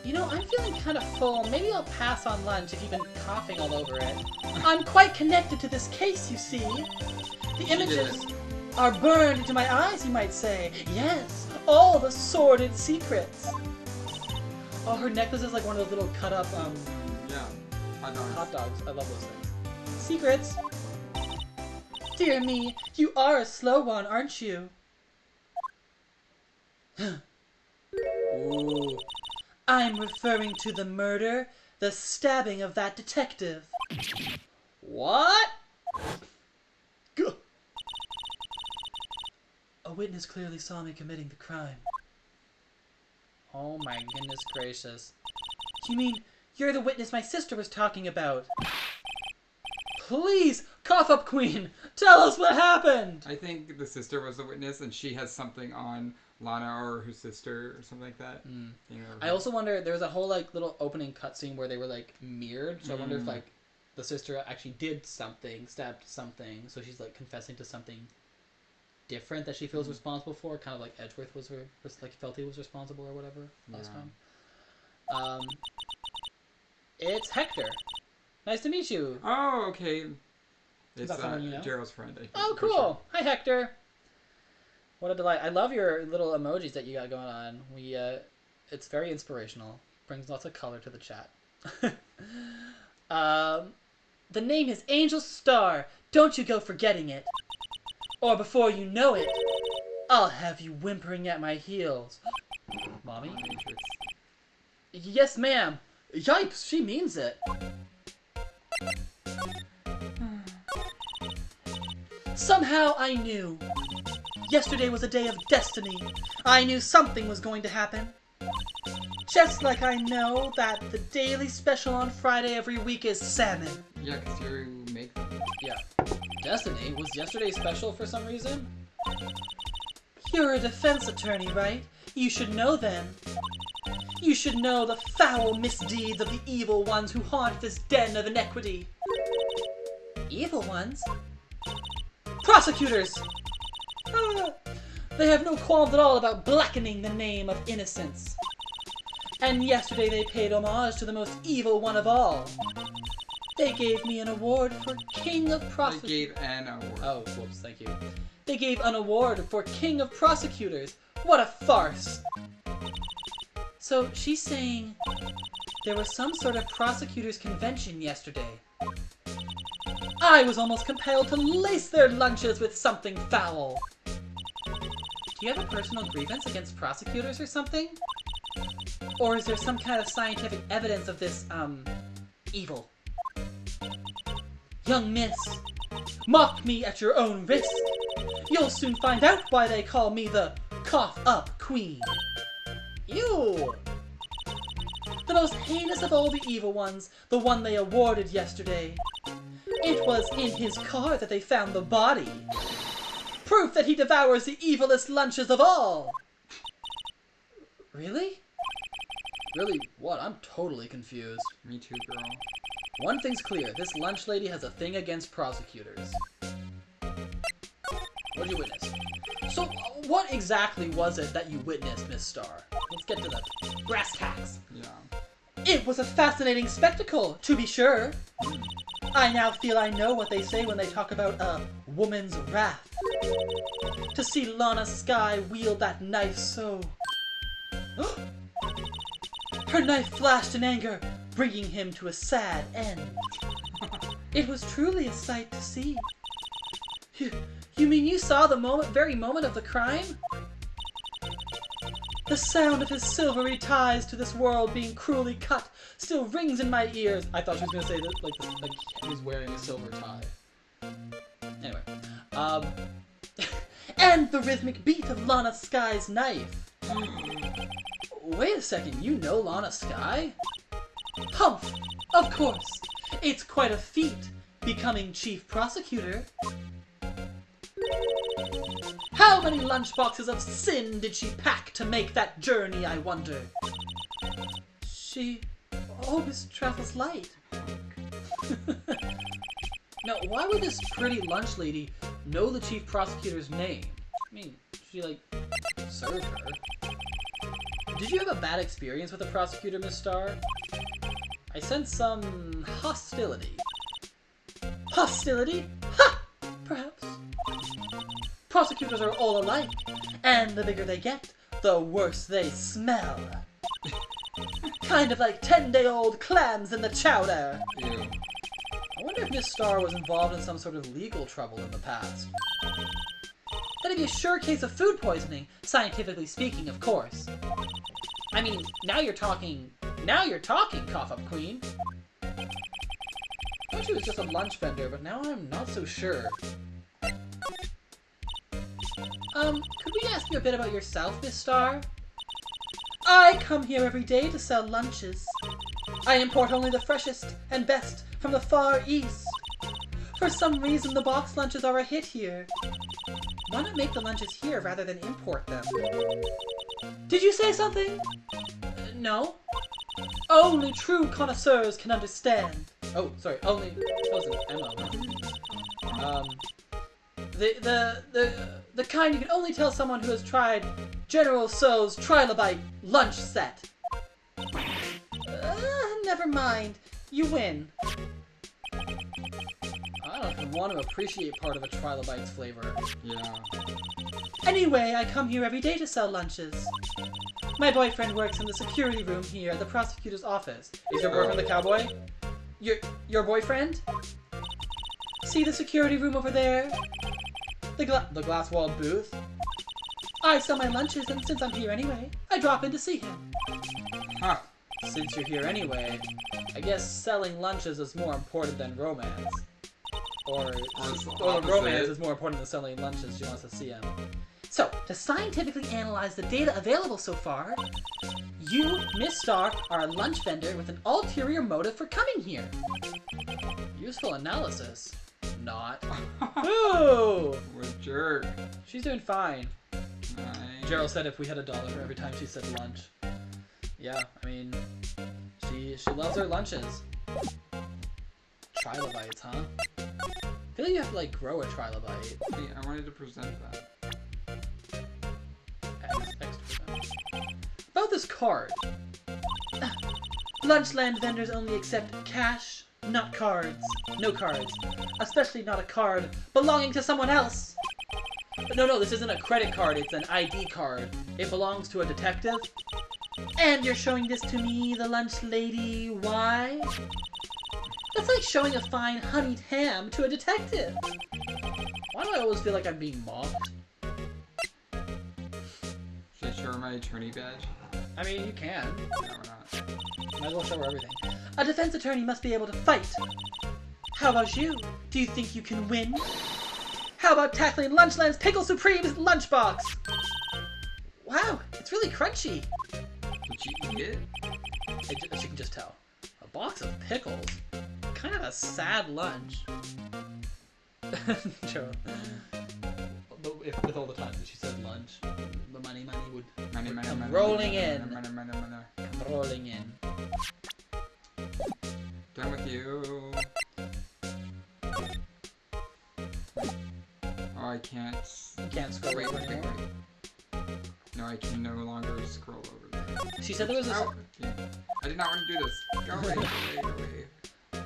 You know, I'm feeling kind of full. Maybe I'll pass on lunch if you've been coughing all over it. I'm quite connected to this case, you see. The images are burned into my eyes, you might say. Yes, all the sordid secrets. Oh, her necklace is like one of those little cut-up, yeah, hot dogs. I love those things. Secrets. Dear me, you are a slow one, aren't you? Ooh. I'm referring to the murder, the stabbing of that detective. What? Gah. A witness clearly saw me committing the crime. Oh my goodness gracious. You mean you're the witness my sister was talking about? Please, cough up queen, tell us what happened! I think the sister was the witness and she has something on Lana or her sister or something like that. You know, I also wonder, there was a whole like little opening cutscene where they were like mirrored, so I wonder if like the sister actually did something, stabbed something, so she's like confessing to something different that she feels responsible for, kind of like Edgeworth was like felt he was responsible or whatever last time. It's Hector. Nice to meet you. Oh, okay. It's someone you know? Gerald's friend, I think. Oh, cool. Sure. Hi, Hector. What a delight. I love your little emojis that you got going on. It's very inspirational. Brings lots of color to the chat. The name is Angel Star. Don't you go forgetting it. Or before you know it, I'll have you whimpering at my heels. Mommy? Yes, ma'am. Yipes, she means it. Somehow I knew. Yesterday was a day of destiny. I knew something was going to happen. Just like I know that the daily special on Friday every week is salmon. Yeah, because you make them. Yeah. Destiny? Was yesterday special for some reason? You're a defense attorney, right? You should know then. You should know the foul misdeeds of the evil ones who haunt this den of inequity. Evil ones? Prosecutors! They have no qualms at all about blackening the name of innocence. And yesterday they paid homage to the most evil one of all. They gave me an award for King of Prosecutors. They gave an award. Oh, whoops, thank you. They gave an award for King of Prosecutors. What a farce! So she's saying there was some sort of prosecutors' convention yesterday. I was almost compelled to lace their lunches with something foul. Do you have a personal grievance against prosecutors or something? Or is there some kind of scientific evidence of this, evil? Young miss, mock me at your own risk. You'll soon find out why they call me the cough-up queen. Ew! The most heinous of all the evil ones, the one they awarded yesterday. It was in his car that they found the body. proof that he devours the evilest lunches of all. Really? Really? What? I'm totally confused. Me too, girl. One thing's clear. This lunch lady has a thing against prosecutors. What did you witness? So, what exactly was it that you witnessed, Miss Starr? Let's get to the brass tacks. Yeah. It was a fascinating spectacle, to be sure. I now feel I know what they say when they talk about a woman's wrath. To see Lana Skye wield that knife so... Her knife flashed in anger, bringing him to a sad end. It was truly a sight to see. You mean you saw the very moment of the crime? The sound of his silvery ties to this world being cruelly cut still rings in my ears. I thought she was going to say that, like he was wearing a silver tie. Anyway. And the rhythmic beat of Lana Skye's knife. Wait a second, you know Lana Skye? Humph! Of course. It's quite a feat, becoming chief prosecutor. How many lunchboxes of sin did she pack to make that journey, I wonder? She always travels light. Now, why would this pretty lunch lady know the chief prosecutor's name? I mean, she, like, served her. Did you have a bad experience with the prosecutor, Miss Starr? I sense some hostility. Hostility? Ha! Perhaps. Prosecutors are all alike, and the bigger they get, the worse they smell. Kind of like 10-day-old clams in the chowder. Ew. I wonder if Miss Starr was involved in some sort of legal trouble in the past. That'd be a sure case of food poisoning, scientifically speaking, of course. I mean, now you're talking, Cough Up Queen. I thought she was just a lunch vendor, but now I'm not so sure. Could we ask you a bit about yourself, Miss Starr? I come here every day to sell lunches. I import only the freshest and best from the Far East. For some reason, the box lunches are a hit here. Why not make the lunches here rather than import them? Did you say something? No. Only true connoisseurs can understand. Oh, sorry, only... That was an Emma. The kind you can only tell someone who has tried General Tso's Trilobite lunch set. Never mind. You win. I don't want to appreciate part of a Trilobite's flavor. Yeah. Anyway, I come here every day to sell lunches. My boyfriend works in the security room here at the prosecutor's office. Is your boyfriend the cowboy? Your boyfriend? See the security room over there? The glass-walled booth? I sell my lunches, and since I'm here anyway, I drop in to see him. Huh. Since you're here anyway, I guess selling lunches is more important than romance. Or romance is more important than selling lunches. She wants to see him. So, to scientifically analyze the data available so far, you, Miss Starr, are a lunch vendor with an ulterior motive for coming here. Useful analysis. Not. Ooh! What a jerk. She's doing fine. Nice. Gerald said if we had $1 for every time she said lunch. Yeah, I mean, she loves her lunches. Trilobites, huh? I feel like you have to, like, grow a trilobite. Hey, I wanted to present that. About this card. Lunchland vendors only accept cash, not cards. No cards. Especially not a card belonging to someone else. No, this isn't a credit card, it's an ID card. It belongs to a detective. And you're showing this to me, the lunch lady, why? That's like showing a fine honeyed ham to a detective. Why do I always feel like I'm being mocked? Should I show her my attorney badge? I mean, you can. No, we're not. Might as well show her everything. A defense attorney must be able to fight. How about you? Do you think you can win? How about tackling Lunchland's Pickle Supreme's lunchbox? Wow, it's really crunchy. Did you eat it? As you can just tell. A box of pickles. Kind of a sad lunch. Sure. If with all the times that she said lunch, the money would come rolling in. Come rolling in. Done with you. Oh, I can't. You can't scroll Wait. over anymore. No, I can no longer scroll over there. She said there was a. Oh, yeah. I did not want to do this. Go away.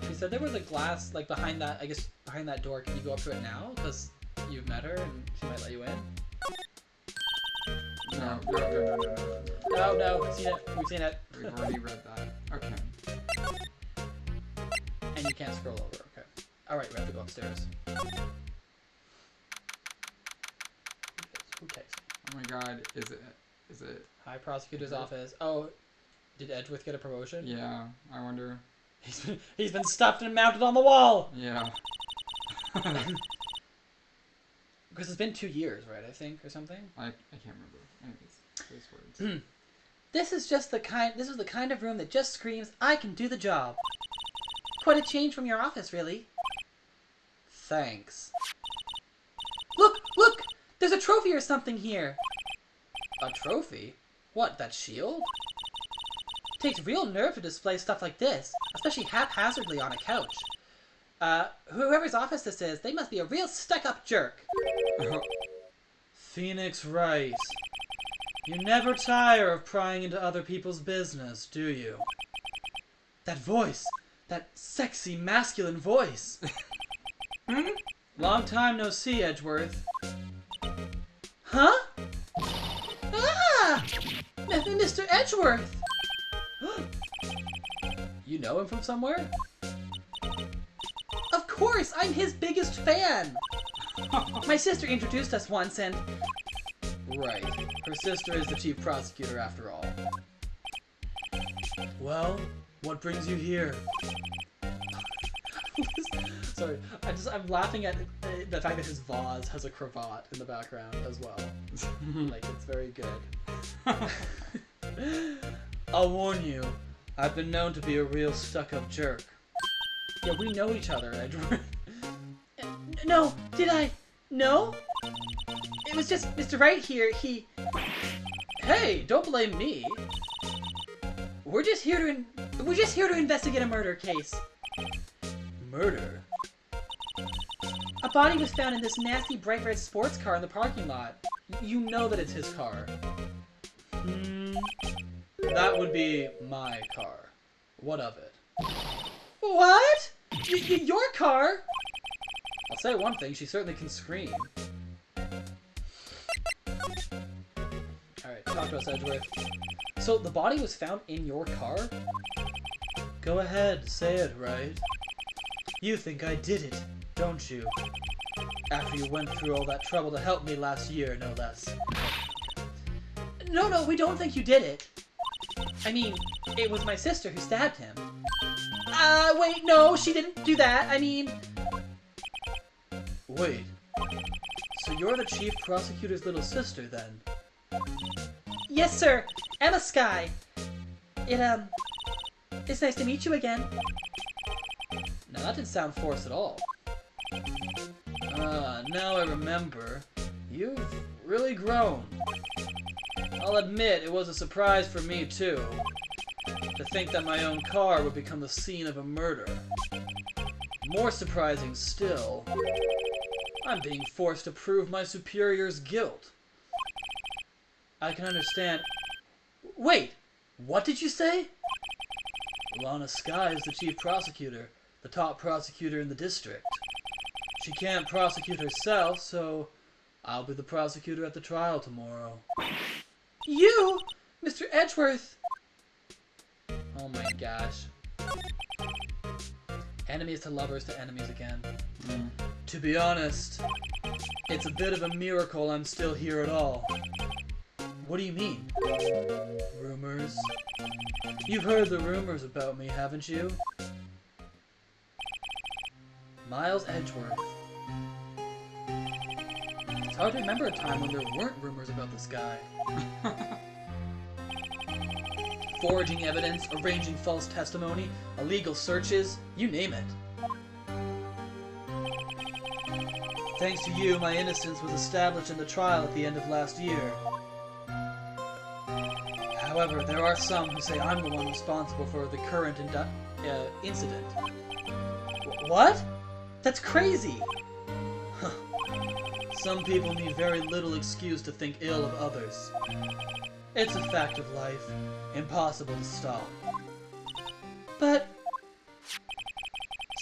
She said there was a glass like behind that. I guess behind that door. Can you go up to it now? Because you've met her and she might let you in. No. No. We've seen it. We've seen it. We've already read that. Okay. And you can't scroll over. Okay. All right. We have to go upstairs. Who takes? Oh my God. Is it? High prosecutor's office. Oh, did Edgeworth get a promotion? Yeah. I wonder. He's been stuffed and mounted on the wall. Yeah. Because it's been 2 years, right? I think, or something. I can't remember. Anyways, those words. This is the kind of room that just screams, I can do the job. Quite a change from your office, really. Thanks. Look! There's a trophy or something here. A trophy? What, that shield? Takes real nerve to display stuff like this, especially haphazardly on a couch. Whoever's office this is, they must be a real stuck-up jerk. Phoenix Wright. You never tire of prying into other people's business, do you? That voice! That sexy, masculine voice! Long time no see, Edgeworth. Huh? Ah! Mr. Edgeworth! You know him from somewhere? Of course! I'm his biggest fan! My sister introduced us once and... Right. Her sister is the chief prosecutor after all. Well, what brings you here? Sorry, I'm laughing at the fact that his vase has a cravat in the background as well. Like, it's very good. I'll warn you, I've been known to be a real stuck-up jerk. Yeah, we know each other, Edward. No, did I? No? It was just Mr. Wright here, he... Hey, don't blame me. We're just here to investigate a murder case. Murder? A body was found in this nasty bright red sports car in the parking lot. You know that it's his car. That would be my car. What of it? What? Your car? I'll say one thing, she certainly can scream. Alright, talk to us, Edgeworth. So, the body was found in your car? Go ahead, say it, Wright. You think I did it, don't you? After you went through all that trouble to help me last year, no less. No, we don't think you did it. I mean, it was my sister who stabbed him. Wait, no, she didn't do that. I mean... Wait. So you're the chief prosecutor's little sister, then? Yes, sir. Emma Skye. It's nice to meet you again. Now, that didn't sound forced at all. Now I remember. You've really grown. I'll admit, it was a surprise for me, too. To think that my own car would become the scene of a murder. More surprising still, I'm being forced to prove my superior's guilt. I can understand... Wait! What did you say? Lana Skye is the chief prosecutor, the top prosecutor in the district. She can't prosecute herself, so I'll be the prosecutor at the trial tomorrow. You? Mr. Edgeworth? Oh my gosh. Enemies to lovers to enemies again. To be honest, it's a bit of a miracle I'm still here at all. What do you mean? Rumors? You've heard the rumors about me, haven't you? Miles Edgeworth. It's hard to remember a time when there weren't rumors about this guy. Forging evidence, arranging false testimony, illegal searches, you name it. Thanks to you, my innocence was established in the trial at the end of last year. However, there are some who say I'm the one responsible for the current incident. What? That's crazy! Some people need very little excuse to think ill of others. It's a fact of life, impossible to stop. But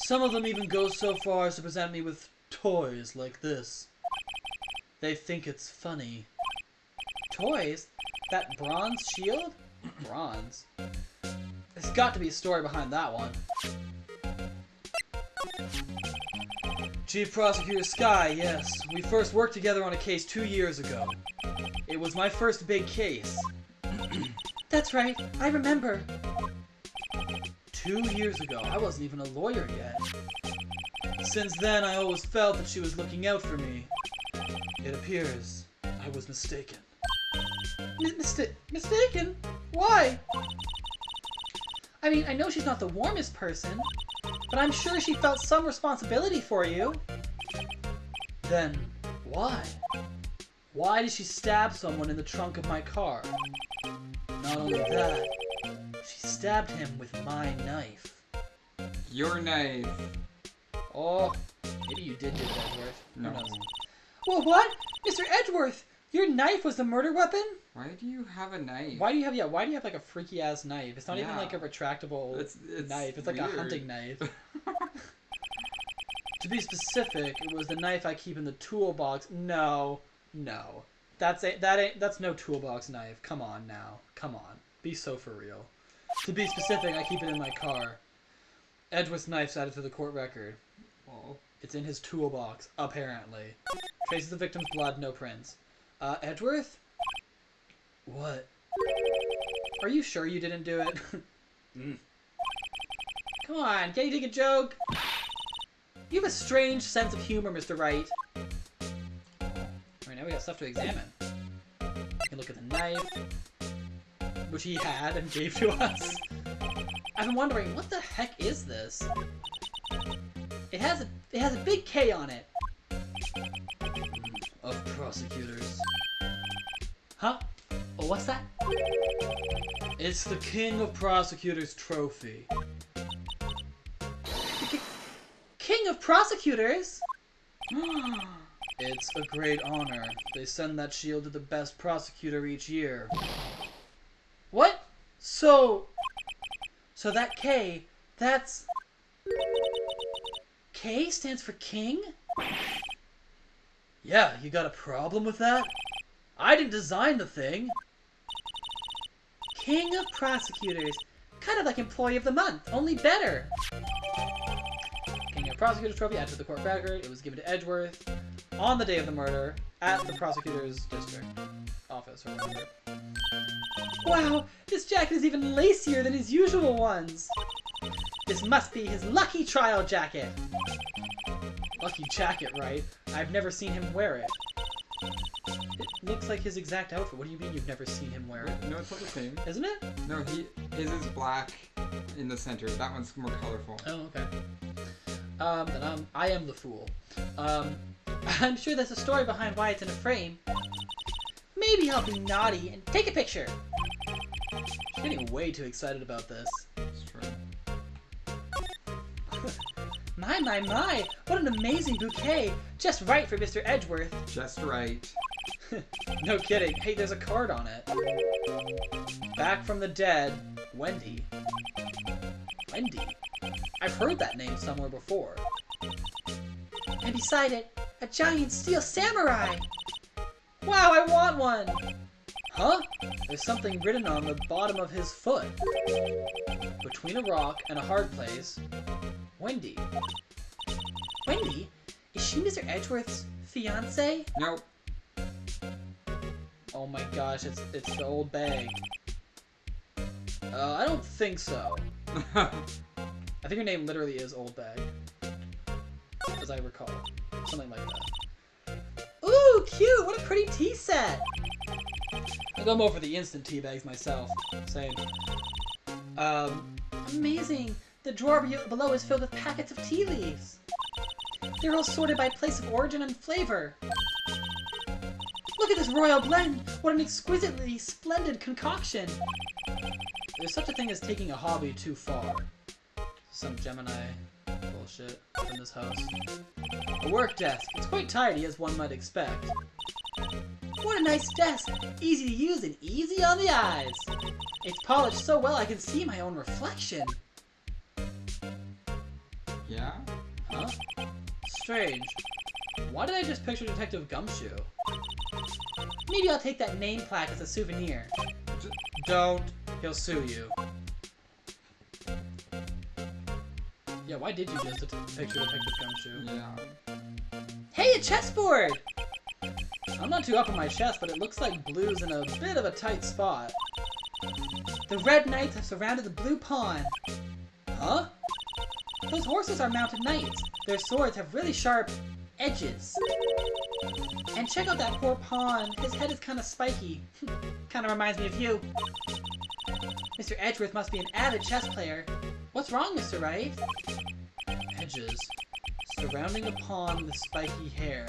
some of them even go so far as to present me with toys like this. They think it's funny. Toys? That bronze shield? Bronze? There's got to be a story behind that one. Chief Prosecutor Sky, yes. We first worked together on a case 2 years ago. It was my first big case. That's right, I remember. 2 years ago. I wasn't even a lawyer yet. Since then, I always felt that she was looking out for me. It appears I was mistaken. Mistaken? Why? I mean, I know she's not the warmest person, but I'm sure she felt some responsibility for you. Then, why? Why did she stab someone in the trunk of my car? Not only that, she stabbed him with my knife. Your knife. Oh, maybe you did it, Edgeworth. No. Who knows? Well, what? Mr. Edgeworth, your knife was the murder weapon? Why do you have a knife? Why do you have like a freaky ass knife? It's not even like a retractable knife. It's like a hunting knife. To be specific, it was the knife I keep in the toolbox. No. That's no toolbox knife. Come on now. Come on. Be so for real. To be specific, I keep it in my car. Edgeworth's knife's added to the court record. Oh. It's in his toolbox, apparently. Traces the victim's blood, no prints. Edgeworth? What? Are you sure you didn't do it? Come on, can you take a joke? You have a strange sense of humor, Mr. Wright. Alright, now we got stuff to examine. We can look at the knife, which he had and gave to us. I've been wondering, what the heck is this? It has a big K on it. Of prosecutors. Huh? Oh, what's that? It's the King of Prosecutors trophy. King of Prosecutors? It's a great honor. They send that shield to the best prosecutor each year. What? So that K, that's... K stands for king? Yeah, you got a problem with that? I didn't design the thing. King of Prosecutors. Kind of like Employee of the Month, only better. King of Prosecutors trophy added to the court record. It was given to Edgeworth on the day of the murder at the prosecutor's district office or whatever. Wow, this jacket is even lacier than his usual ones. This must be his lucky trial jacket. Lucky jacket, right? I've never seen him wear it. It looks like his exact outfit. What do you mean you've never seen him wear it? No, it's not the same. Isn't it? No, his is black in the center. That one's more colorful. Oh, okay. Then I am the fool. I'm sure there's a story behind why it's in a frame. Maybe I'll be naughty and take a picture. She's getting way too excited about this. It's true. My, what an amazing bouquet. Just right for Mr. Edgeworth. Just right. No kidding. Hey, there's a card on it. Back from the dead, Wendy. Wendy? I've heard that name somewhere before. And beside it, a giant steel samurai. Wow, I want one. Huh? There's something written on the bottom of his foot. Between a rock and a hard place, Wendy. Wendy? Is she Mr. Edgeworth's fiancée? Nope. Oh my gosh, it's the old bag. I don't think so. I think her name literally is Old Bag. As I recall. Something like that. Ooh, cute! What a pretty tea set! I go more for the instant tea bags myself. Same. Amazing! The drawer below is filled with packets of tea leaves. They're all sorted by place of origin and flavor. Look at this royal blend! What an exquisitely splendid concoction! There's such a thing as taking a hobby too far. Some Gemini bullshit in this house. A work desk. It's quite tidy, as one might expect. What a nice desk! Easy to use and easy on the eyes! It's polished so well I can see my own reflection. Yeah? Huh? Strange. Why did I just picture Detective Gumshoe? Maybe I'll take that name plaque as a souvenir. Don't. He'll sue you. Yeah, why did you just picture Detective Gumshoe? Yeah. Hey, a chessboard! I'm not too up on my chest, but it looks like Blue's in a bit of a tight spot. The red knights have surrounded the blue pawn. Huh? Those horses are mounted knights. Their swords have really sharp edges. And check out that poor pawn. His head is kind of spiky. Kind of reminds me of you. Mr. Edgeworth must be an avid chess player. What's wrong, Mr. Wright? Edges. Surrounding a pawn with spiky hair.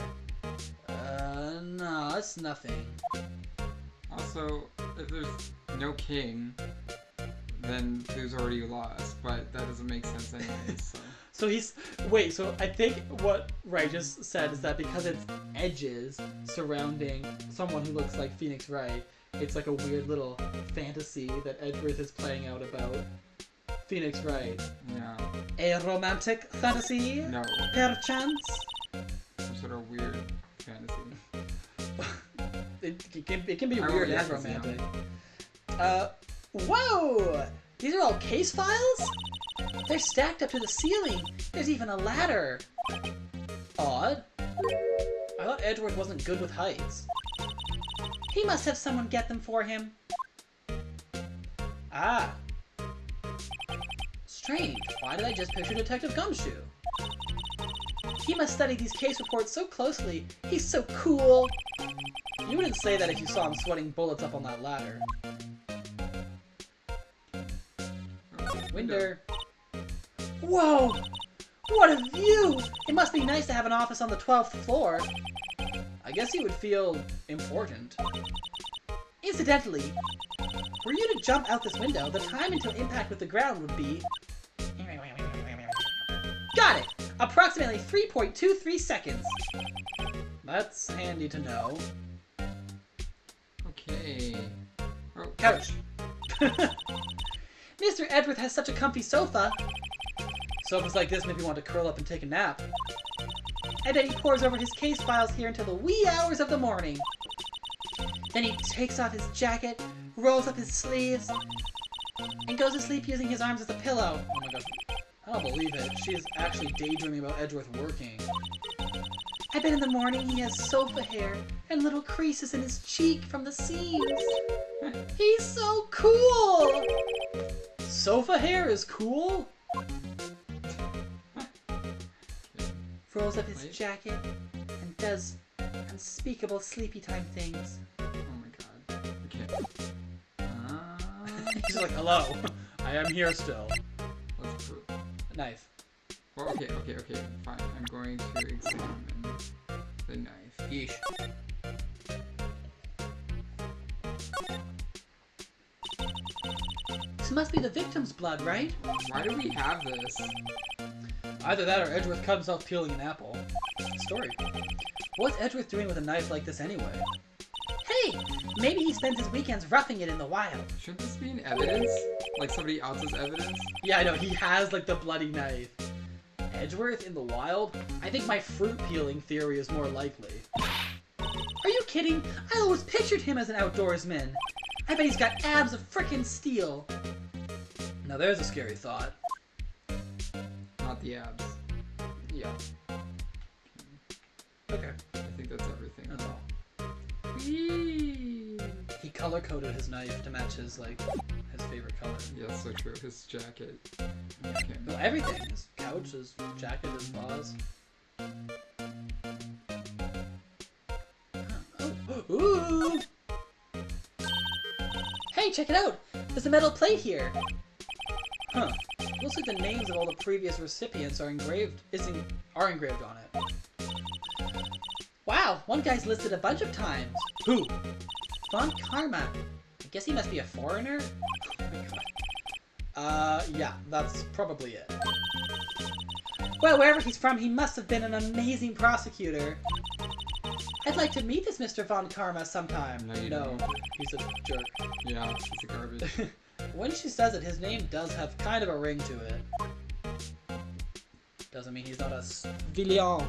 No, it's nothing. Also, if there's no king, then Blue's already lost, but that doesn't make sense anyways, so. So he's... Wait, so I think what Wright just said is that because it's edges surrounding someone who looks like Phoenix Wright, it's like a weird little fantasy that Edgeworth is playing out about Phoenix Wright. Yeah. A romantic fantasy? No. Perchance? Some sort of weird fantasy. It can be I weird don't and know, yeah. romantic. Whoa! These are all case files? They're stacked up to the ceiling. There's even a ladder. Odd. I thought Edgeworth wasn't good with heights. He must have someone get them for him. Ah. Strange. Why did I just picture Detective Gumshoe? He must study these case reports so closely. He's so cool. You wouldn't say that if you saw him sweating bullets up on that ladder. Winder. Whoa! What a view! It must be nice to have an office on the 12th floor. I guess he would feel important. Incidentally, were you to jump out this window, the time until impact with the ground would be... Got it! Approximately 3.23 seconds. That's handy to know. Okay. Oh, Couch. Mr. Edgeworth has such a comfy sofa. Sofas like this make me want to curl up and take a nap. I bet he pores over his case files here until the wee hours of the morning. Then he takes off his jacket, rolls up his sleeves, and goes to sleep using his arms as a pillow. Oh my god. I don't believe it. She is actually daydreaming about Edgeworth working. I bet in the morning he has sofa hair and little creases in his cheek from the seams. He's so cool! Sofa hair is cool? Rolls up his jacket and does unspeakable sleepy time things. Oh my god. Okay. He's like, hello. I am here still. Let's prove. Knife. Well, okay, fine. I'm going to examine the knife. Yeesh. This must be the victim's blood, right? Why do we have this? Either that or Edgeworth cut himself peeling an apple. Story. What's Edgeworth doing with a knife like this anyway? Hey! Maybe he spends his weekends roughing it in the wild. Shouldn't this be in evidence? Like somebody else's evidence? Yeah, I know. He has, like, the bloody knife. Edgeworth in the wild? I think my fruit peeling theory is more likely. Are you kidding? I always pictured him as an outdoorsman. I bet he's got abs of frickin' steel. Now there's a scary thought. Not the abs. Yeah. Okay. I think that's everything. That's all. He color-coded his knife to match his, like, his favorite color. Yeah, so true. His jacket. Okay. Well, everything. His couch, his jacket, his vase. Oh. Ooh! Hey, check it out! There's a metal plate here. Huh. Looks like the names of all the previous recipients are engraved on it. Wow, one guy's listed a bunch of times. Who? Von Karma. I guess he must be a foreigner? Oh my god. Yeah, that's probably it. Well, wherever he's from, he must have been an amazing prosecutor. I'd like to meet this Mr. Von Karma sometime. No, you don't. He's a jerk. Yeah, he's a garbage. When she says it, his name does have kind of a ring to it. Doesn't mean he's not a villain. Wow.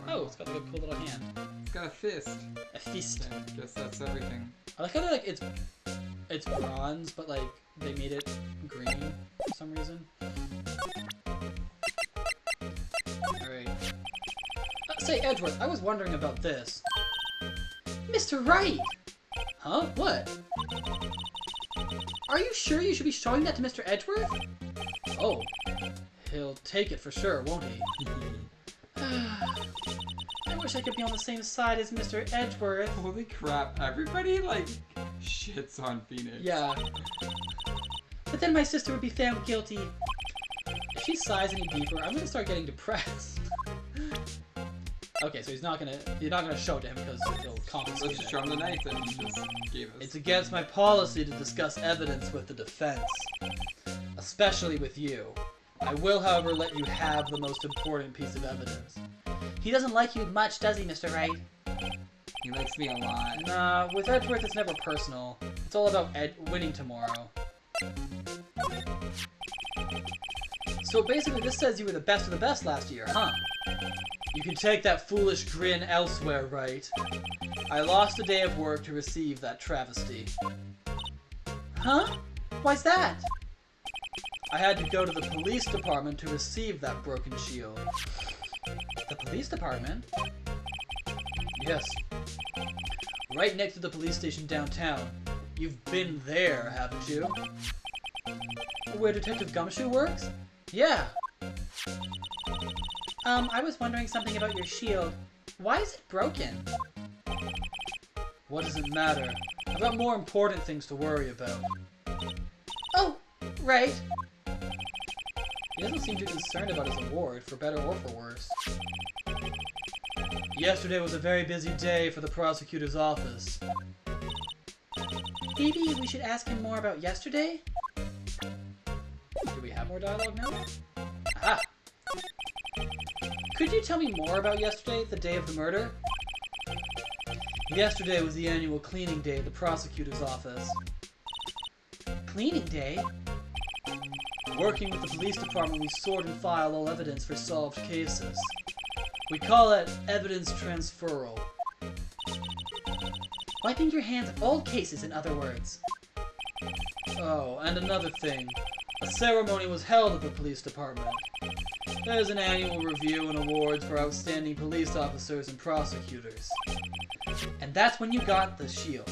Oh, it's got like a cool little hand. It's got a fist. A fist. Yeah, I guess that's everything. I like how they're like it's bronze, but like they made it green for some reason. Alright. Say, Edgeworth, I was wondering about this. Mr. Wright! Huh? What? Are you sure you should be showing that to Mr. Edgeworth? Oh. He'll take it for sure, won't he? I wish I could be on the same side as Mr. Edgeworth. Holy crap, everybody, like, shits on Phoenix. Yeah. But then my sister would be found guilty. If she sighs any deeper, I'm gonna start getting depressed. Okay, so you're not gonna show it to him because he'll confiscate Let's just show him the knife that he just gave us. It's against my policy to discuss evidence with the defense, especially with you. I will, however, let you have the most important piece of evidence. He doesn't like you much, does he, Mr. Wright? He likes me a lot. Nah, with Edgeworth it's never personal. It's all about winning tomorrow. So basically this says you were the best of the best last year, huh? You can take that foolish grin elsewhere, Wright. I lost a day of work to receive that travesty. Huh? Why's that? I had to go to the police department to receive that broken shield. The police department? Yes. Right next to the police station downtown. You've been there, haven't you? Where Detective Gumshoe works? Yeah. I was wondering something about your shield. Why is it broken? What does it matter? I've got more important things to worry about. Oh, right. He doesn't seem too concerned about his award, for better or for worse. Yesterday was a very busy day for the prosecutor's office. Maybe we should ask him more about yesterday? Do we have more dialogue now? Aha! Could you tell me more about yesterday, the day of the murder? Yesterday was the annual cleaning day at the prosecutor's office. Cleaning day? Working with the police department, we sort and file all evidence for solved cases. We call it evidence transferal. Wiping your hands of old cases, in other words. Oh, and another thing. A ceremony was held at the police department. There's an annual review and awards for outstanding police officers and prosecutors. And that's when you got the shield.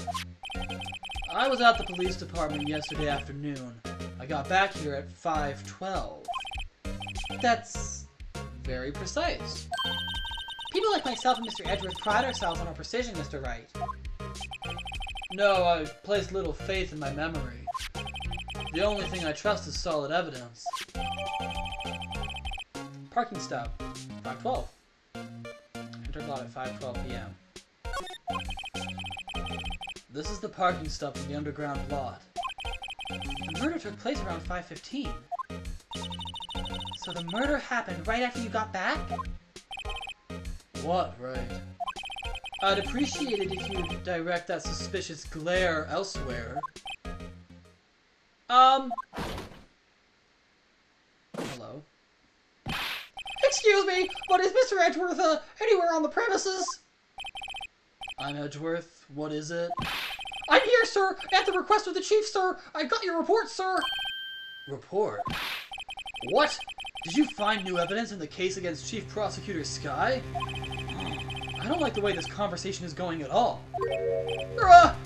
I was at the police department yesterday afternoon. I got back here at 5:12. That's very precise. People like myself and Mr. Edgeworth pride ourselves on our precision, Mr. Wright. No, I place little faith in my memory. The only thing I trust is solid evidence. Parking stop, 5:12. Enter lot at 5:12 p.m. This is the parking stop in the underground lot. The murder took place around 5:15. So the murder happened right after you got back? What, right? I'd appreciate it if you'd direct that suspicious glare elsewhere. Hello? Excuse me, but is Mr. Edgeworth, anywhere on the premises? I'm Edgeworth. What is it? I'm here, sir, at the request of the chief, sir. I got your report, sir. Report? What? Did you find new evidence in the case against Chief Prosecutor Skye? I don't like the way this conversation is going at all.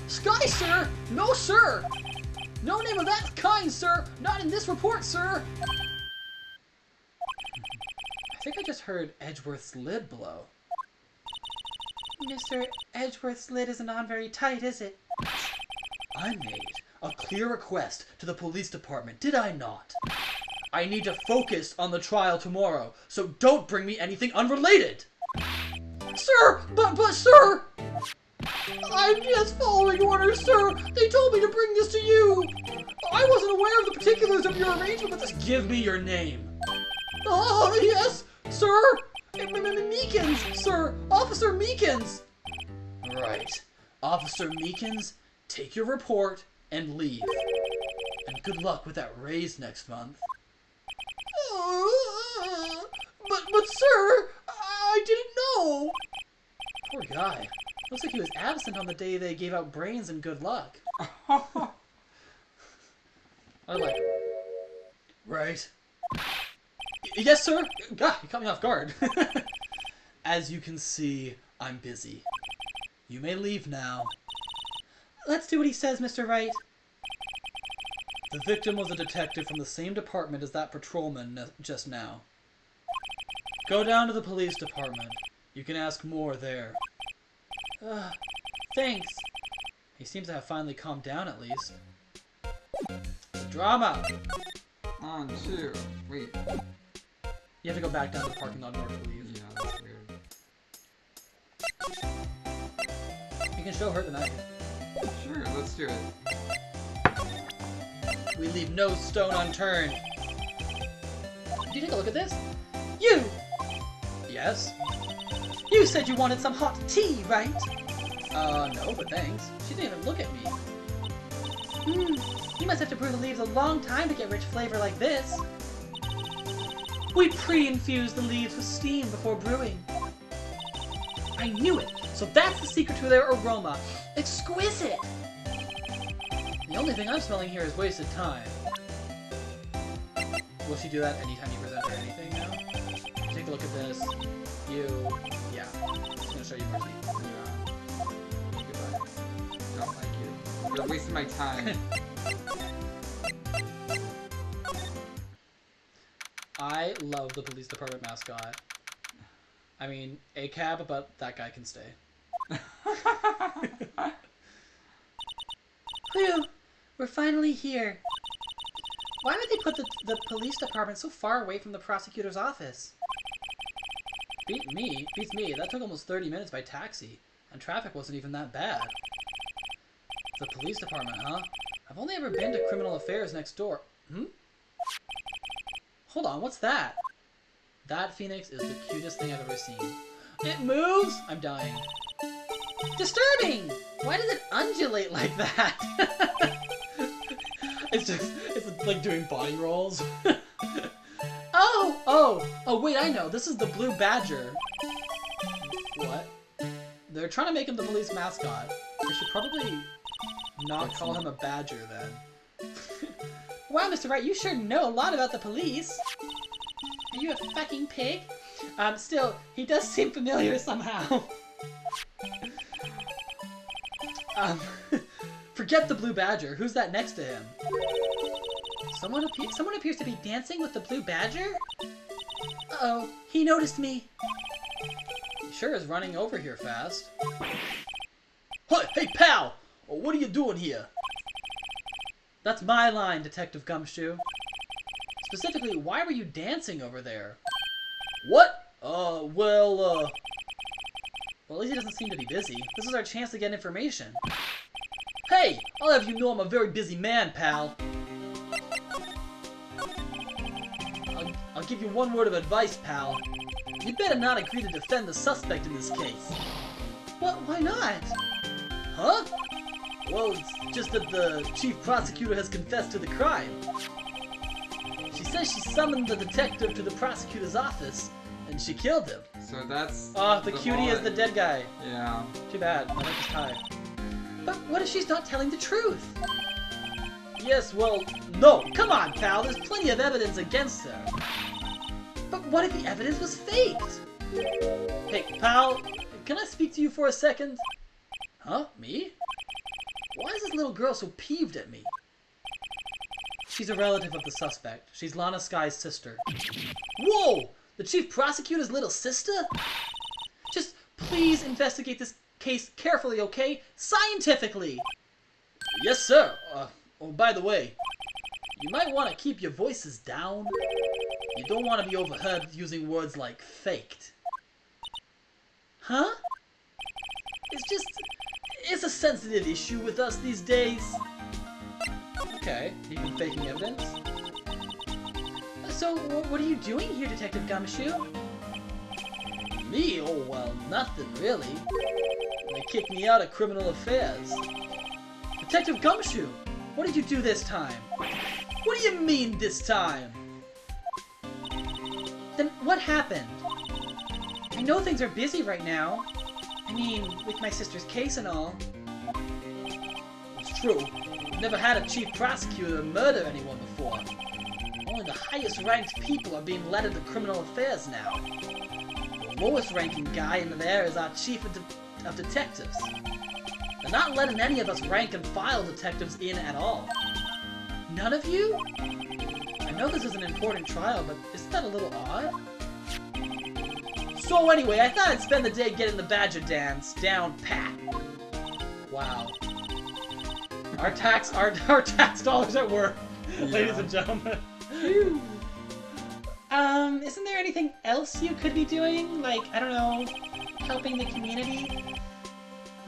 Skye, sir! No, sir! No name of that kind, sir! Not in this report, sir! I think I just heard Edgeworth's lid blow. Mr. Edgeworth's lid isn't on very tight, is it? I made a clear request to the police department, did I not? I need to focus on the trial tomorrow, so don't bring me anything unrelated. Sir, but sir! I'm just following orders, sir. They told me to bring this to you. I wasn't aware of the particulars of your arrangement, but just give me your name. Oh, yes, sir. Meekins, sir. Officer Meekins. Right. Officer Meekins, take your report and leave. And good luck with that raise next month. But sir, I didn't know. Poor guy. Looks like he was absent on the day they gave out brains and good luck. I like it. Right. Yes, sir. God, you caught me off guard. As you can see, I'm busy. You may leave now. Let's do what he says, Mr. Wright. The victim was a detective from the same department as that patrolman just now. Go down to the police department. You can ask more there. Thanks. He seems to have finally calmed down at least. Drama! On to... Wait. You have to go back down to the parking lot in order to leave. Yeah, that's weird. You can show her the knife. Sure, let's do it. We leave no stone unturned. Did you take a look at this? You! Yes? You said you wanted some hot tea, right? No, but thanks. She didn't even look at me. You must have to brew the leaves a long time to get rich flavor like this. We pre-infuse the leaves with steam before brewing. I knew it! So that's the secret to their aroma. Exquisite! The only thing I'm smelling here is wasted time. Will she do that anytime you present her anything now? Take a look at this. You... Yeah. She's gonna show you more teeth. Yeah. Goodbye. Don't like you. You're wasting my time. I love the police department mascot. I mean, a cab, but that guy can stay. Phew, we're finally here. Why would they put the police department so far away from the prosecutor's office? Beats me. That took almost 30 minutes by taxi, and traffic wasn't even that bad. The police department, huh? I've only ever been to criminal affairs next door. Hold on, what's that? That phoenix is the cutest thing I've ever seen. It moves! I'm dying. Disturbing! Why does it undulate like that? it's like doing body rolls. Oh, wait, I know. This is the blue badger. What? They're trying to make him the police mascot. They should probably not call him a badger then. Wow, Mr. Wright, you sure know a lot about the police. Are you a fucking pig? Still, he does seem familiar somehow. Forget the blue badger. Who's that next to him? Someone appears to be dancing with the blue badger? Uh-oh, he noticed me. He sure is running over here fast. Hey, pal! What are you doing here? That's my line, Detective Gumshoe. Specifically, why were you dancing over there? What? Well, at least he doesn't seem to be busy. This is our chance to get information. Hey! I'll have you know I'm a very busy man, pal. I'll give you one word of advice, pal. You better not agree to defend the suspect in this case. What? Why not? Huh? Well, it's just that the chief prosecutor has confessed to the crime. She says she summoned the detective to the prosecutor's office, and she killed him. So that's... the cutie is the dead guy. Yeah. Too bad. I like his tie. But what if she's not telling the truth? Yes, well, no. Come on, pal. There's plenty of evidence against her. But what if the evidence was faked? Hey, pal, can I speak to you for a second? Huh? Me? Why is this little girl so peeved at me? She's a relative of the suspect. She's Lana Sky's sister. Whoa! The chief prosecutor's little sister? Just please investigate this case carefully, okay? Scientifically! Yes, sir. Oh, by the way, You might want to keep your voices down. You don't want to be overheard using words like faked. Huh? It's a sensitive issue with us these days. Okay, you've been faking evidence? So, what are you doing here, Detective Gumshoe? Me? Oh, well, nothing really. They kicked me out of criminal affairs. Detective Gumshoe, what did you do this time? What do you mean, this time? Then what happened? I know things are busy right now. I mean, with my sister's case and all. It's true. I've never had a chief prosecutor murder anyone before. Only the highest ranked people are being led into criminal affairs now. The lowest ranking guy in there is our chief of detectives. They're not letting any of us rank and file detectives in at all. None of you? I know this is an important trial, but isn't that a little odd? So anyway, I thought I'd spend the day getting the Badger dance down pat. Wow. Our tax dollars at work, ladies and gentlemen. Isn't there anything else you could be doing? Like, I don't know, helping the community?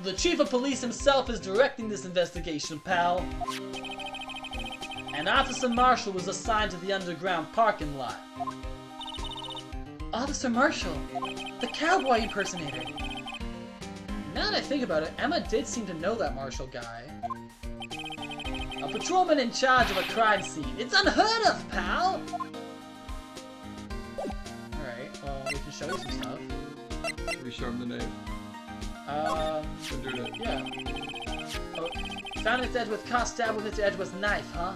The chief of police himself is directing this investigation, pal. And Officer Marshall was assigned to the underground parking lot. Officer Marshall, the cowboy impersonator. Now that I think about it, Emma did seem to know that Marshall guy. A patrolman in charge of a crime scene. It's unheard of, pal! Alright, well, we can show you some stuff. We show him the name. Yeah. Oh, found its edge with car stab with its edge with knife, huh?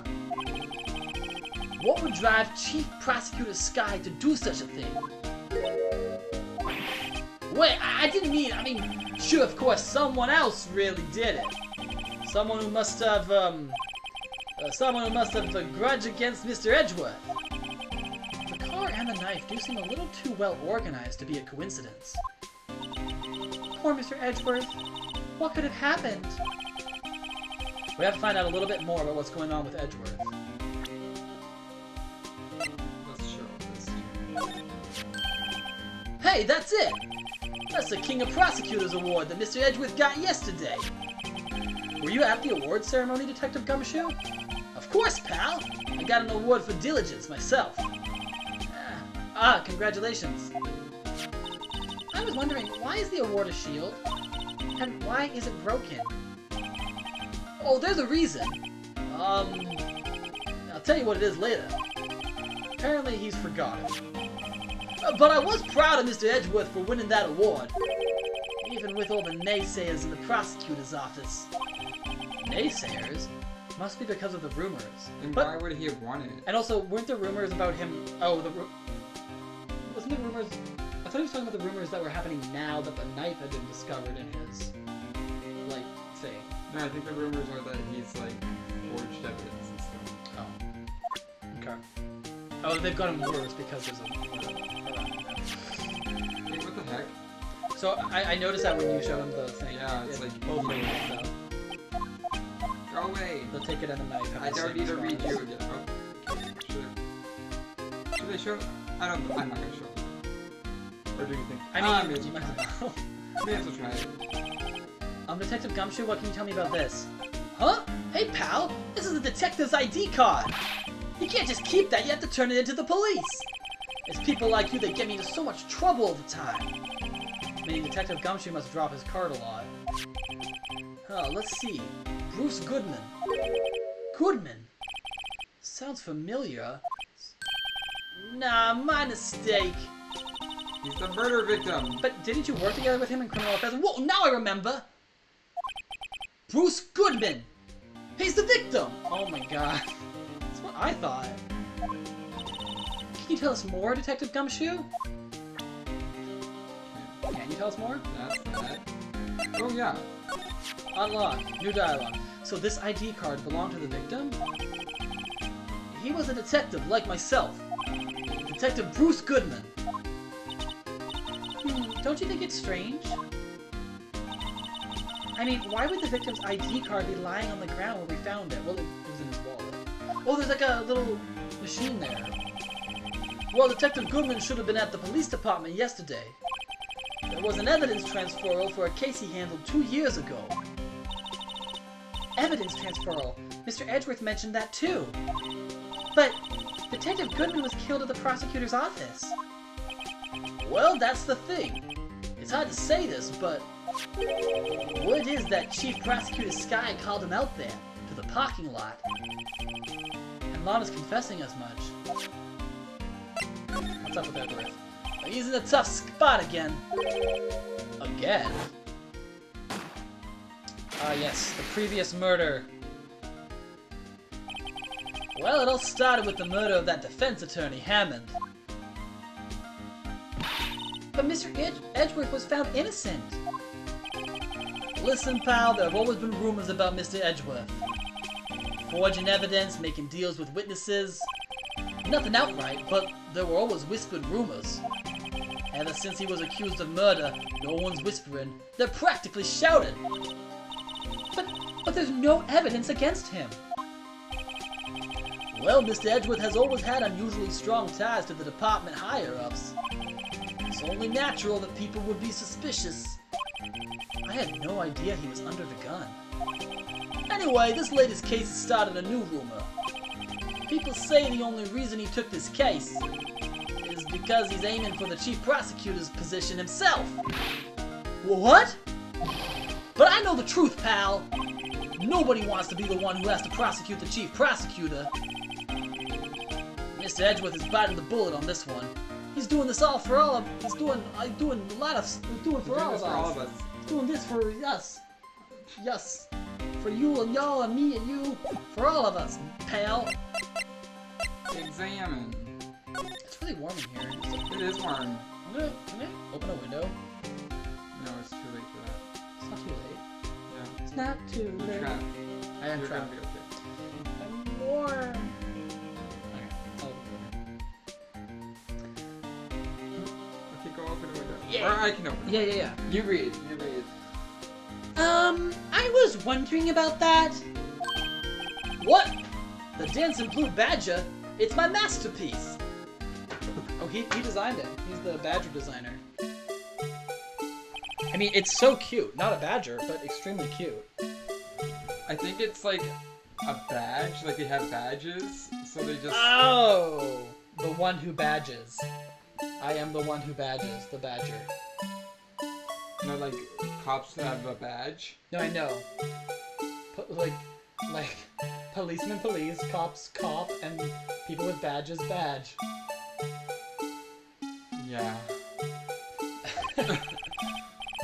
What would drive Chief Prosecutor Sky to do such a thing? Wait, I didn't mean, sure, of course, someone else really did it. Someone who must have a grudge against Mr. Edgeworth. The car and the knife do seem a little too well organized to be a coincidence. Poor Mr. Edgeworth. What could have happened? We have to find out a little bit more about what's going on with Edgeworth. Let's show this. Hey, that's it! That's the King of Prosecutors Award that Mr. Edgeworth got yesterday. Were you at the award ceremony, Detective Gumshoe? Of course, pal! I got an award for diligence myself. Congratulations. I was wondering, why is the award a shield? And why is it broken? Oh, there's a reason. I'll tell you what it is later. Apparently he's forgotten. But I was proud of Mr. Edgeworth for winning that award. Even with all the naysayers in the prosecutor's office. Naysayers? Must be because of the rumors. And why would he have won it? And also, weren't there rumors about him... Oh, wasn't there rumors... I thought he was talking about the rumors that were happening now that the knife had been discovered in his, like, thing. No, I think the rumors are that he's, like, forged evidence and stuff. Oh. Okay. Oh, they've got him worse because there's a... Wait, what the heck? So, I noticed that when you show him the thing. Yeah, it's like... both of them, so. Go away! The ticket and the knife have I the don't same need to response. read you again. Oh. Should I show? I'm not gonna show. Or do you think? Maybe you might might. as well. May as well try it. Detective Gumshoe, what can you tell me about this? Huh? Hey, pal! This is the detective's ID card! You can't just keep that, you have to turn it into the police! It's people like you that get me into so much trouble all the time. Meaning Detective Gumshoe must drop his card a lot. Let's see. Bruce Goodman. Goodman? Sounds familiar. Nah, my mistake. He's the murder victim. But didn't you work together with him in criminal affairs? Whoa, now I remember! Bruce Goodman! He's the victim! Oh my god. That's what I thought. Can you tell us more, Detective Gumshoe? Can you tell us more? That's that. Oh yeah. Unlock. New dialogue. So this ID card belonged to the victim? He was a detective like myself. Detective Bruce Goodman. Don't you think it's strange? I mean, why would the victim's ID card be lying on the ground where we found it? Well, it was in his wallet. Oh, there's like a little machine there. Well, Detective Goodman should have been at the police department yesterday. There was an evidence transferal for a case he handled 2 years ago. Evidence transferal? Mr. Edgeworth mentioned that too. But Detective Goodman was killed at the prosecutor's office. Well, that's the thing. It's hard to say this, but word is that Chief Prosecutor Sky called him out there, to the parking lot. And Lana's confessing as much. What's up with that drift? He's in a tough spot again. Again? Ah yes, the previous murder. Well, it all started with the murder of that defense attorney, Hammond. But Mr. Edgeworth was found innocent. Listen, pal, there have always been rumors about Mr. Edgeworth. Forging evidence, making deals with witnesses. Nothing outright, but there were always whispered rumors. Ever since he was accused of murder, no one's whispering. They're practically shouting. But there's no evidence against him. Well, Mr. Edgeworth has always had unusually strong ties to the department higher-ups. It's only natural that people would be suspicious. I had no idea he was under the gun. Anyway, this latest case has started a new rumor. People say the only reason he took this case is because he's aiming for the chief prosecutor's position himself. What? But I know the truth, pal. Nobody wants to be the one who has to prosecute the chief prosecutor. Mr. Edgeworth is biting the bullet on this one. He's doing this all for all of. He's doing a lot of. He's doing for all of us. He's doing this for us. Yes. For you and y'all and me and you. For all of us, pal. Examine. It's really warm in here. It is warm. Can I open a window? No, it's too late for that. It's not too late. Yeah. It's not too late. I am You're trying. gonna be okay. I'm warm. Okay, go open the window. Yeah. Or I can open it. Yeah. You read. I was wondering about that. What? The Dancing Blue Badger? It's my masterpiece. Oh, he designed it. He's the badger designer. I mean, it's so cute. Not a badger, but extremely cute. I think it's like a badge. Like they have badges, so they just. Oh! The one who badges. I am the one who badges, the badger. No, like cops have a badge. No, I know. Like policemen police, cops cop, and people with badges badge. Yeah.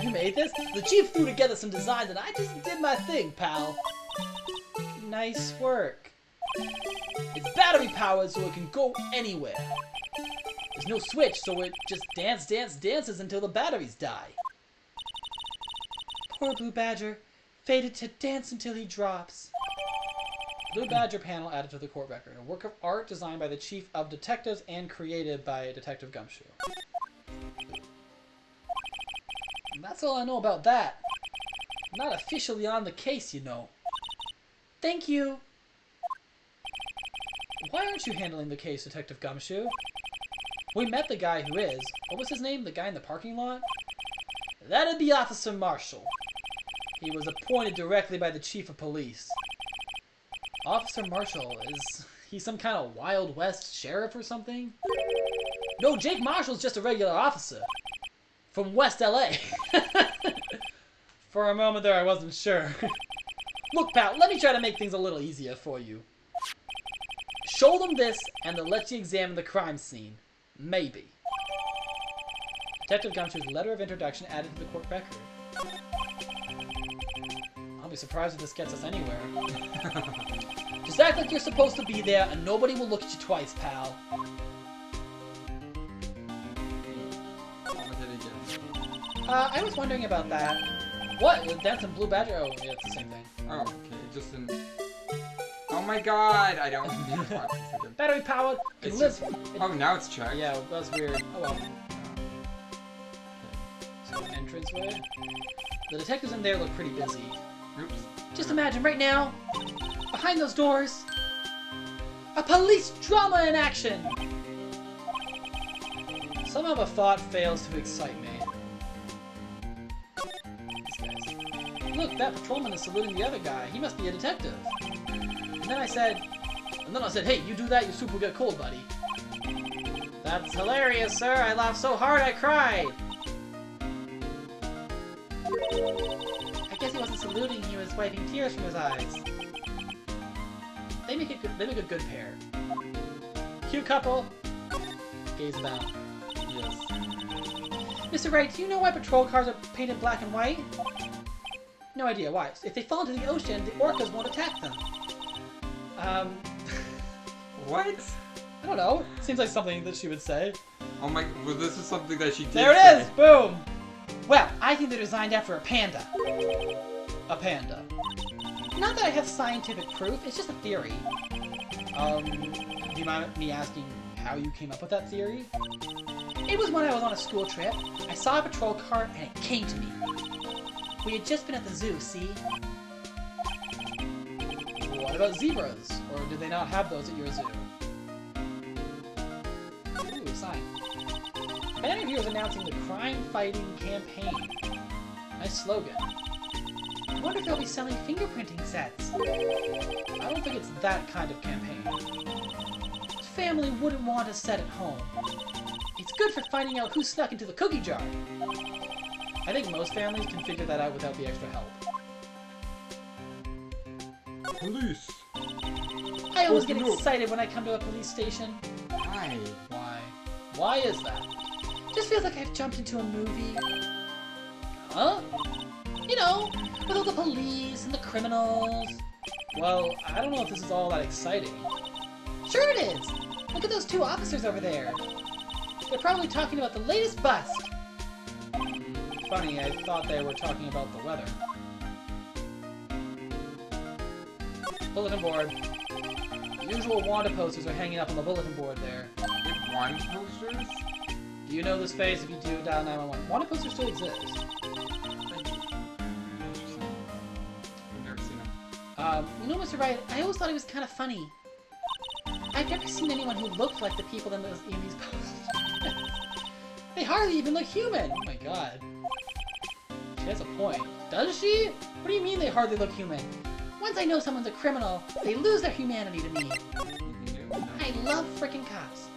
You made this? The chief threw together some designs and I just did my thing, pal. Nice work. It's battery powered so it can go anywhere. There's no switch, so it just dances until the batteries die. Poor Blue Badger, fated to dance until he drops. Blue Badger panel added to the court record. A work of art designed by the chief of detectives and created by Detective Gumshoe. And that's all I know about that. I'm not officially on the case, you know. Thank you. Why aren't you handling the case, Detective Gumshoe? We met the guy who is. What was his name? The guy in the parking lot? That'd be Officer Marshall. He was appointed directly by the chief of police. Officer Marshall, is he some kind of Wild West sheriff or something? No, Jake Marshall's just a regular officer. From West LA. For a moment there I wasn't sure. Look, pal, let me try to make things a little easier for you. Show them this and they'll let you examine the crime scene. Maybe. Detective Gumshoe's letter of introduction added to the court record. I'll be surprised if this gets us anywhere. Just act like you're supposed to be there and nobody will look at you twice, pal. I was wondering about that. What? That's in Blue Badger? Oh, yeah, it's the same thing. Oh, okay. It just didn't. Oh my god! I don't need to watch this again. Battery powered. It's just... Oh, now it's checked. Yeah, that's weird. Oh well. So, entranceway. The detectives in there look pretty busy. Oops. Just imagine right now, behind those doors, A police drama in action! Somehow the thought fails to excite me. Look, that patrolman is saluting the other guy. He must be a detective. And then I said, hey, you do that, your soup will get cold, buddy. That's hilarious, sir. I laughed so hard I cried. I guess he wasn't saluting, he was wiping tears from his eyes. They make a good pair. Cute couple. Gaze about. Yes. Mr. Wright, do you know why patrol cars are painted black and white? No idea why. If they fall into the ocean, the orcas won't attack them. What? I don't know. Seems like something that she would say. Oh my, well this is something that she did There it say. is! Boom! Well, I think they're designed after a panda. A panda. Not that I have scientific proof, it's just a theory. Do you mind me asking how you came up with that theory? It was when I was on a school trip. I saw a patrol car and it came to me. We had just been at the zoo, see? What about zebras? Or did they not have those at your zoo? Ooh, a sign. A banner here is announcing the crime-fighting campaign. Nice slogan. I wonder if they'll be selling fingerprinting sets. I don't think it's that kind of campaign. Family wouldn't want a set at home. It's good for finding out who snuck into the cookie jar. I think most families can figure that out without the extra help. Police. I always get excited when I come to a police station. Why? Why? Why is that? Just feels like I've jumped into a movie. Huh? You know, with all the police and the criminals. Well, I don't know if this is all that exciting. Sure it is! Look at those two officers over there. They're probably talking about the latest bust. Funny, I thought they were talking about the weather. Bulletin board. The usual Wanda posters are hanging up on the bulletin board there. Wanda posters? Do you know this face? If you do, dial 911. Wanda posters still exist. Interesting. I've never seen them. You know, Mr. Wright, I always thought he was kind of funny. I've never seen anyone who looked like the people in these posters. They hardly even look human! Oh my god. She has a point. Does she? What do you mean they hardly look human? Once I know someone's a criminal, they lose their humanity to me. I love frickin' cops.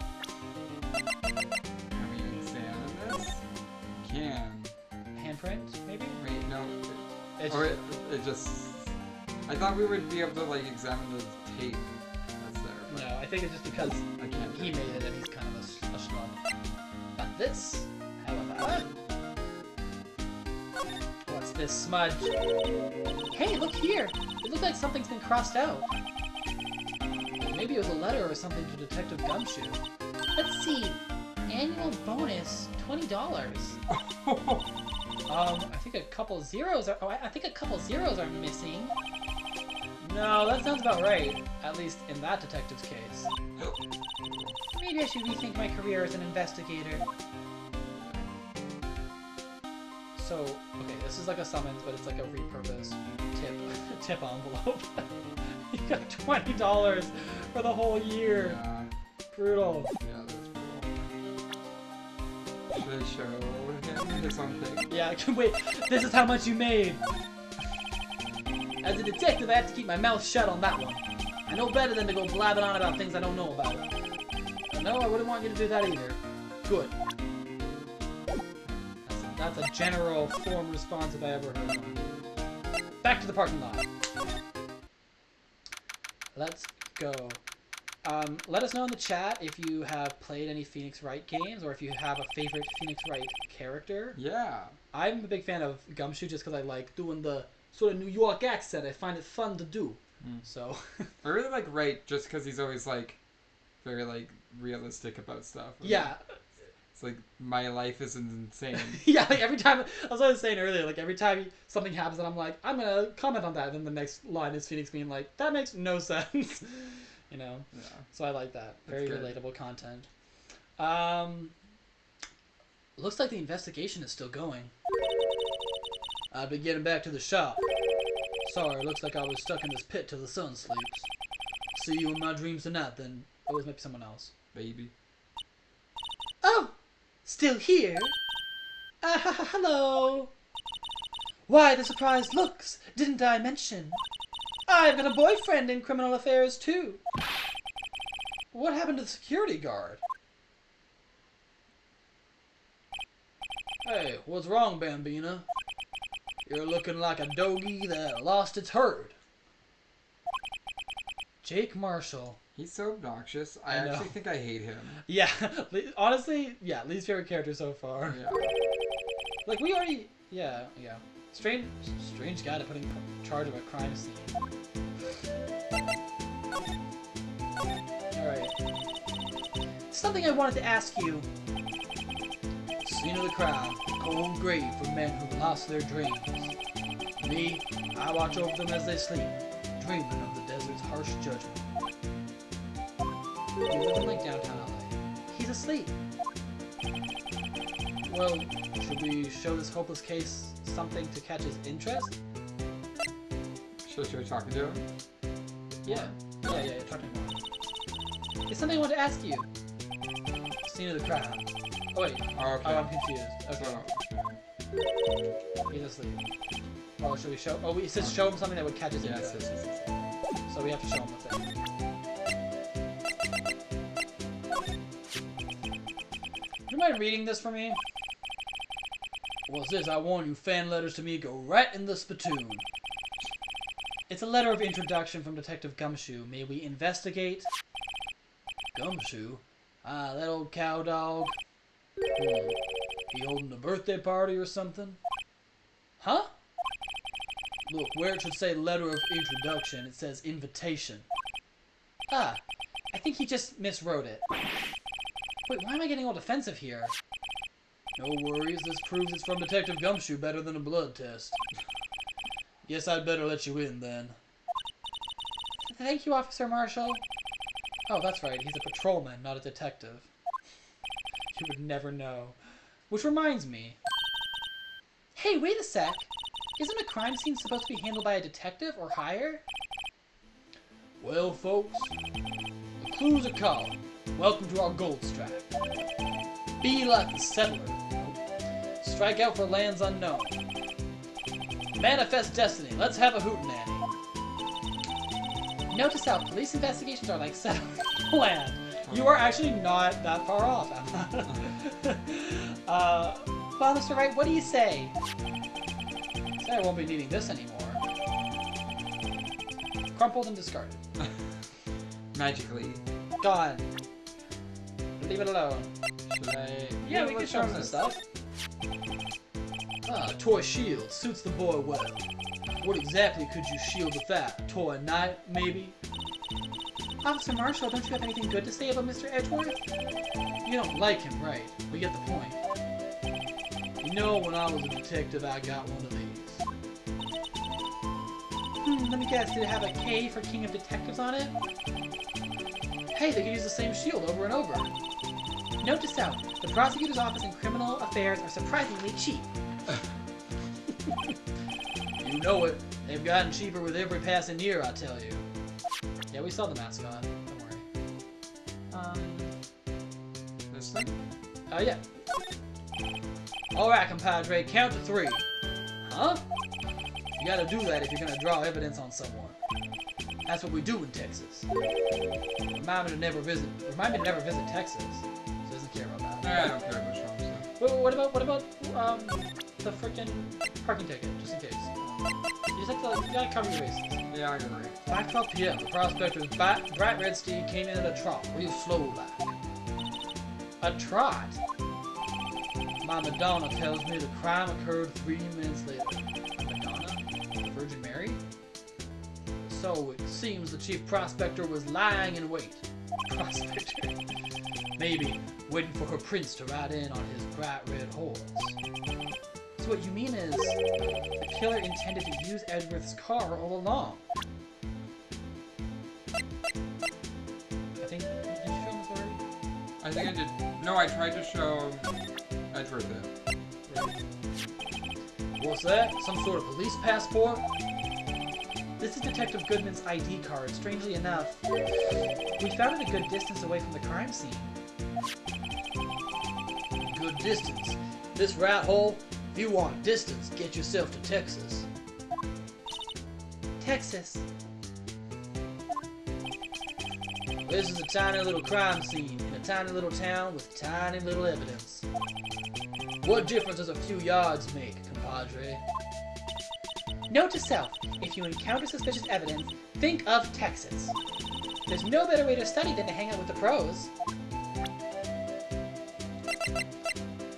Can we examine this? Can. Handprint, maybe? Wait, no. It's Or it just... I thought we would be able to, like, examine the tape that's there. But no, I think it's just because I can't he do made it and he's kind of a schlub. But this, however... What's this smudge? Hey, look here! It looks like something's been crossed out. Maybe it was a letter or something to Detective Gumshoe. Let's see. Annual bonus, $20. I think a couple zeros are... Oh, I think a couple zeros are missing. No, that sounds about right. At least in that detective's case. Maybe I should rethink my career as an investigator. So, okay, this is like a summons, but it's like a repurposed tip envelope. You got $20 for the whole year. Yeah. Brutal. Yeah, that's brutal. Should I show him or something? Yeah, wait, this is how much you made. As a detective, I have to keep my mouth shut on that one. I know better than to go blabbing on about things I don't know about. But no, I wouldn't want you to do that either. Good. That's a general form response if I ever heard one. Back to the parking lot. Let's go. Let us know in the chat if you have played any Phoenix Wright games or if you have a favorite Phoenix Wright character. Yeah. I'm a big fan of Gumshoe just because I like doing the sort of New York accent. I find it fun to do. So. I really like Wright just because he's always like very like realistic about stuff. Yeah. It's like, my life is insane. Yeah, like every time, that's what I was saying earlier, like every time something happens and I'm like, I'm going to comment on that, and then the next line is Phoenix being like, that makes no sense. You know? Yeah. So I like that. Very relatable content. Looks like the investigation is still going. I've been getting back to the shop. Sorry, looks like I was stuck in this pit till the sun sleeps. see you in my dreams tonight, then. Oh, it might be someone else. Baby. Oh, still here? Hello. Why the surprised looks? Didn't I mention? I've got a boyfriend in criminal affairs, too. What happened to the security guard? Hey, what's wrong, Bambina? You're looking like a doggy that lost its herd. Jake Marshall. He's so obnoxious. I know. actually think I hate him. Yeah, honestly, yeah, least favorite character so far. Yeah. Like, we already... Yeah. Strange guy to put in charge of a crime scene. Alright. Something I wanted to ask you. Scene of the crime. Cold grave for men who lost their dreams. Me, I watch over them as they sleep, dreaming of the desert's harsh judgment. You live in, like, downtown LA. He's asleep. Well, should we show this hopeless case something to catch his interest? Should we talk to him? Yeah, talk to him more. It's something I wanted to ask you. Scene of the crime. Oh wait, Oh, okay. I'm confused. Okay. Oh, He's asleep. Oh, should we show? Oh, it says show him something that would catch his interest. Yes. So we have to show him what's that. You mind reading this for me? What's this? I warn you, fan letters to me go right in the spittoon. It's a letter of introduction from Detective Gumshoe. May we investigate? Gumshoe? Ah, that old cow dog. He holding a birthday party or something? Huh? Look, where it should say letter of introduction, it says invitation. Ah, I think he just miswrote it. Wait, why am I getting all defensive here? No worries, this proves it's from Detective Gumshoe better than a blood test. Guess I'd better let you in, then. Thank you, Officer Marshall. Oh, that's right, he's a patrolman, not a detective. You would never know. Which reminds me. Hey, wait a sec. Isn't a crime scene supposed to be handled by a detective or higher? Well, folks, the clues are calling. Welcome to our gold strike. Be like the settler. Strike out for lands unknown. Manifest destiny. Let's have a hootenanny. Note to self, police investigations are like settling Land. You are actually not that far off, Emma. Well, Mr. Wright, what do you say? Say I won't be needing this anymore. Crumpled and discarded. Magically. Gone. Leave it alone. Should I? Yeah, we can show him some stuff. Ah, toy shield. Suits the boy well. What exactly could you shield with that? Toy knife, maybe? Officer Marshall, don't you have anything good to say about Mr. Edgeworth? You don't like him, right? We get the point. You know, when I was a detective, I got one of these. Let me guess, did it have a K for King of Detectives on it? Hey, they can use the same shield over and over. Note to self, the prosecutor's office in criminal affairs are surprisingly cheap. You know it. They've gotten cheaper with every passing year, I tell you. Yeah, we saw the mascot. Don't worry. This thing? Yeah. Alright, compadre, count to 3. Huh? You gotta do that if you're gonna draw evidence on someone. That's what we do in Texas. Remind me to never visit Texas. So doesn't care about that. I don't care about strong stuff. What about the frickin' parking ticket, just in case. You gotta cover your bases. Yeah, I agree. 5:12 p.m. The prospector's bright red steed came in at a trot, real slow like. A trot? My Madonna tells me the crime occurred 3 minutes later. Madonna? The Virgin Mary? So it seems the chief prospector was lying in wait. Prospector? Maybe waiting for her prince to ride in on his bright red horse. So what you mean is, the killer intended to use Edgeworth's car all along. I think, did you show him this already? I think I did. No, I tried to show Edgeworth it. What's that? Some sort of police passport? This is Detective Goodman's ID card. Strangely enough, we found it a good distance away from the crime scene. Good distance. This rat hole, if you want distance, get yourself to Texas. Texas. This is a tiny little crime scene in a tiny little town with tiny little evidence. What difference does a few yards make, compadre? Note to self, if you encounter suspicious evidence, think of Texas. There's no better way to study than to hang out with the pros.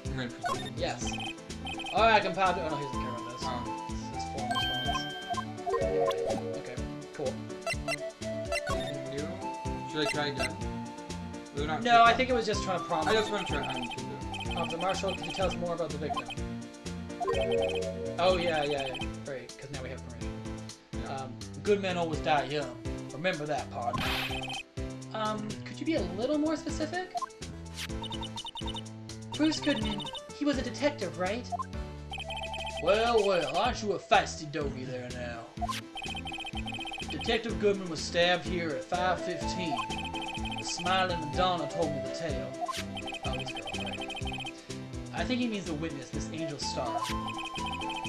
I'm going to put that. Yes. Alright, compadre. Oh no, he doesn't care about this. Oh. This form response. Okay, cool. Anything new? Should I try again? No, I think it was just trying to prompt. I just want to try. Officer Marshall, could you tell us more about the victim? Oh, yeah. Great, because now we have permission. Yeah. Good men always die young. Remember that, partner. Could you be a little more specific? Bruce Goodman, he was a detective, right? Well, aren't you a feisty doggy there now? Detective Goodman was stabbed here at 5:15. The smiling Madonna told me the tale. Oh, this girl, right? I think he means the witness, this Angel Star.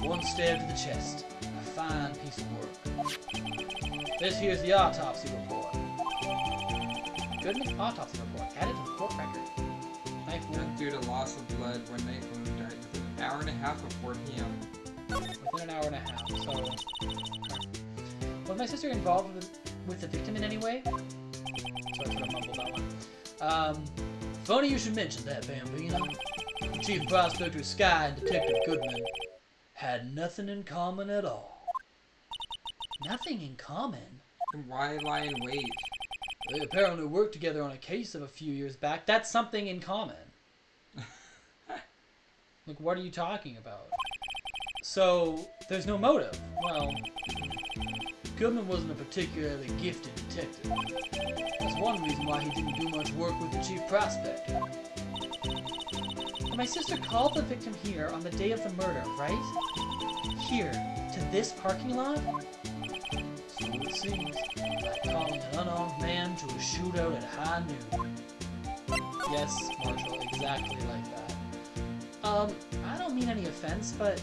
One stab to the chest. A fine piece of work. This here's the autopsy report. Goodman's autopsy report, added to the court record. Knife wound. Due to loss of blood, one knife wound died within an hour and a half of 4 p.m. Within an hour and a half, so... Was my sister involved with the victim in any way? So I sort of mumbled that one. Funny you should mention that, Bambino. Chief Prospector Sky and Detective Goodman had nothing in common at all. Nothing in common? Then why lie in wait? They apparently worked together on a case of a few years back. That's something in common. Like, what are you talking about? So, there's no motive. Well, Goodman wasn't a particularly gifted detective. That's one reason why he didn't do much work with the chief prospector. But my sister called the victim here on the day of the murder, right? Here, to this parking lot? So it seems, like calling an unarmed man to a shootout at high noon. Yes, Marshall, exactly like that. I don't mean any offense, but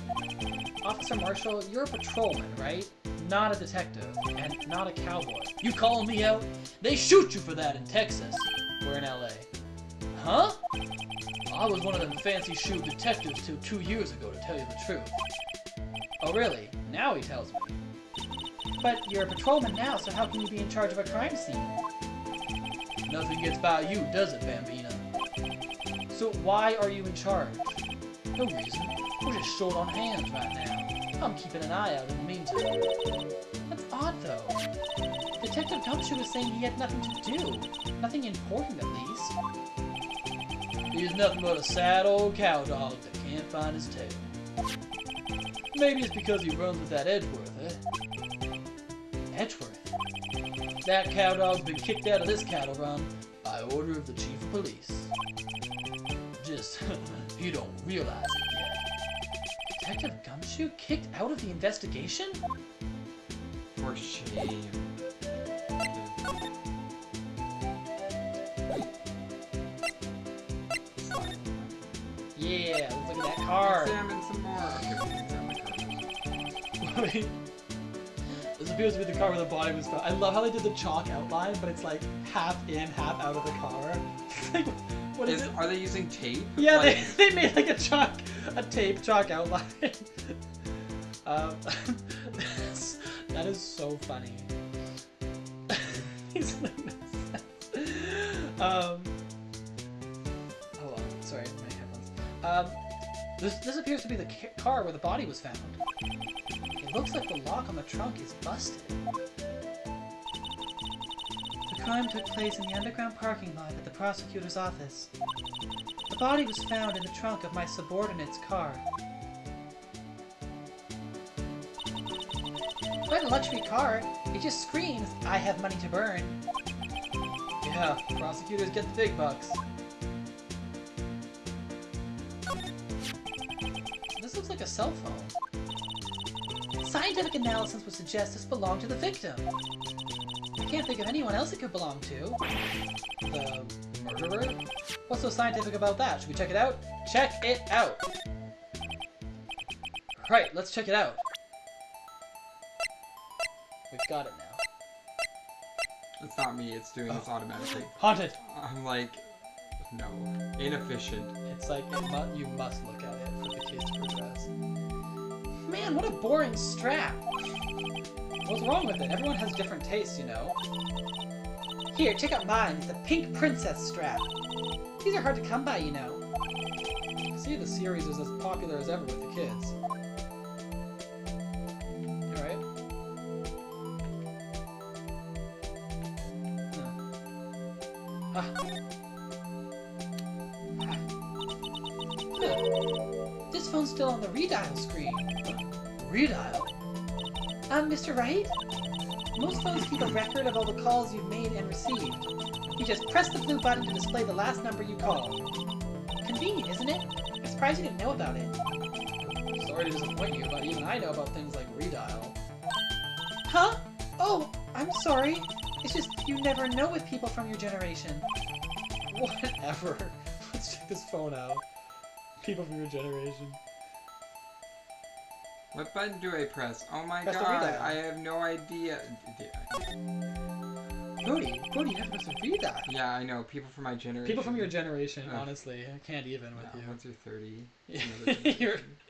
Officer Marshall, you're a patrolman, right? Not a detective, and not a cowboy. You calling me out? They shoot you for that in Texas. We're in LA. Huh? I was one of them fancy shoe detectives till 2 years ago, to tell you the truth. Oh really? Now he tells me. But you're a patrolman now, so how can you be in charge of a crime scene? Nothing gets by you, does it, Bambino? So why are you in charge? No reason. We're just short on hands right now. I'm keeping an eye out in the meantime. That's odd, though. Detective Gumshoe was saying he had nothing to do. Nothing important, at least. He's nothing but a sad old cow dog that can't find his tail. Maybe it's because he runs with that Edgeworth, eh? Edgeworth? That cow dog's been kicked out of this cattle run by order of the chief of police. Just, you don't realize it yet. Detective Gumshoe kicked out of the investigation? For shame. Yeah, let's look at that car. Examine some more. Okay, we can examine the car. This appears to be the car where the body was found. I love how they did the chalk outline, but it's like half in, half out of the car. Like, what is it? Are they using tape? Yeah, Like, they made like a tape chalk outline. That is so funny. He's like, hold on, sorry, my headphones. This appears to be the car where the body was found. It looks like the lock on the trunk is busted. The crime took place in the underground parking lot at the prosecutor's office. The body was found in the trunk of my subordinate's car. Quite a luxury car. It just screams, "I have money to burn." Yeah, prosecutors get the big bucks. This looks like a cell phone. Scientific analysis would suggest this belonged to the victim. I can't think of anyone else it could belong to. The murderer? What's so scientific about that? Should we check it out? Check it out! Right, let's check it out. We've got it now. It's not me, it's doing this automatically. Haunted! I'm like, no. Inefficient. It's like, you must look at it for the case to progress. Man, what a boring strap! What's wrong with it? Everyone has different tastes, you know. Here, check out mine. It's the pink princess strap. These are hard to come by, you know. See, the series is as popular as ever with the kids. Alright. This phone's still on the redial screen. Redial? Mr. Wright? Most phones keep a record of all the calls you've made and received. You just press the blue button to display the last number you called. Convenient, isn't it? I'm surprised you didn't know about it. Sorry to disappoint you, but even I know about things like redial. Huh? Oh, I'm sorry. It's just you never know with people from your generation. Whatever. Let's check this phone out. People from your generation. What button do I press? Oh my Press the god, redial. I have no idea. Brodie, you have to read that. Yeah, I know. People from my generation. People from your generation, honestly. I can't even with you. Once you're 30, it's You're, another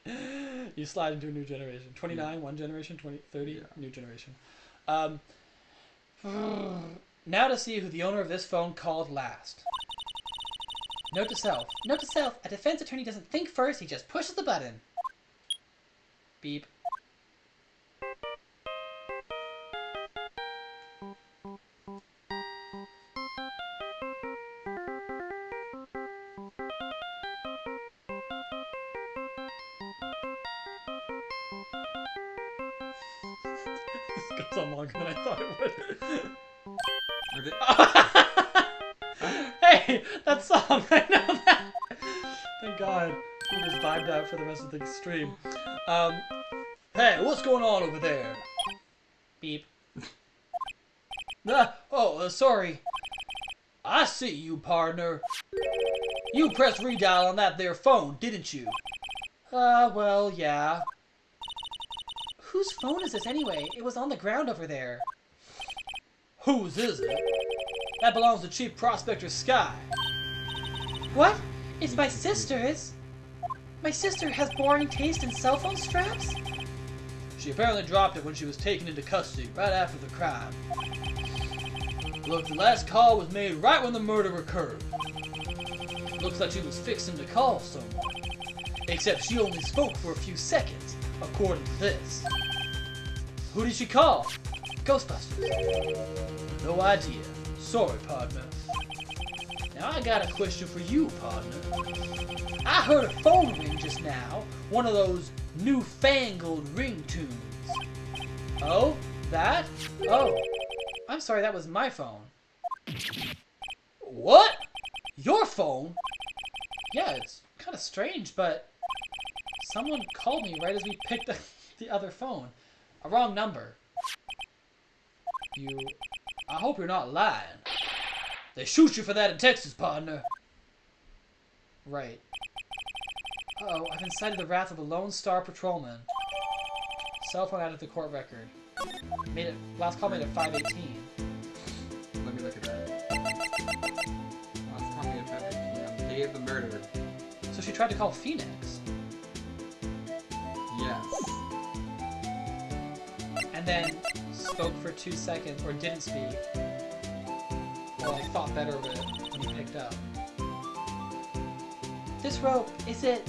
generation. you slide into a new generation. 29, one generation, 20, 30, Yeah. new generation. Now to see who the owner of this phone called last. Note to self. Note to self, a defense attorney doesn't think first, he just pushes the button. Beep. This goes on longer than I thought it would. Hey, that song, I know that. Thank God. We just vibed out for the rest of the stream. Hey, what's going on over there? Beep. Sorry. I see you, partner. You pressed redial on that there phone, didn't you? Well, yeah. Whose phone is this anyway? It was on the ground over there. Whose is it? That belongs to Chief Prospector Sky. What? It's my sister's? My sister has boring taste in cell phone straps? She apparently dropped it when she was taken into custody right after the crime. Look, the last call was made right when the murder occurred. Looks like she was fixing to call someone. Except she only spoke for a few seconds, according to this. Who did she call? Ghostbusters. No idea. Sorry, partner. Now I got a question for you, partner. I heard a phone ring just now. One of those newfangled ringtones. Oh? That? Oh. I'm sorry, that was my phone. What? Your phone? Yeah, it's kind of strange, but someone called me right as we picked up the other phone. A wrong number. I hope you're not lying. They shoot you for that in Texas, partner. Right. Uh-oh, I've incited the wrath of a Lone Star Patrolman. Cell phone added to the court record. Last call made at 5:18. Let me look at that. Last call made at 5:18 on the day of the murder. So she tried to call Phoenix. Yes. And then spoke for 2 seconds, or didn't speak. Or I thought better of it when he picked up. This rope, is it?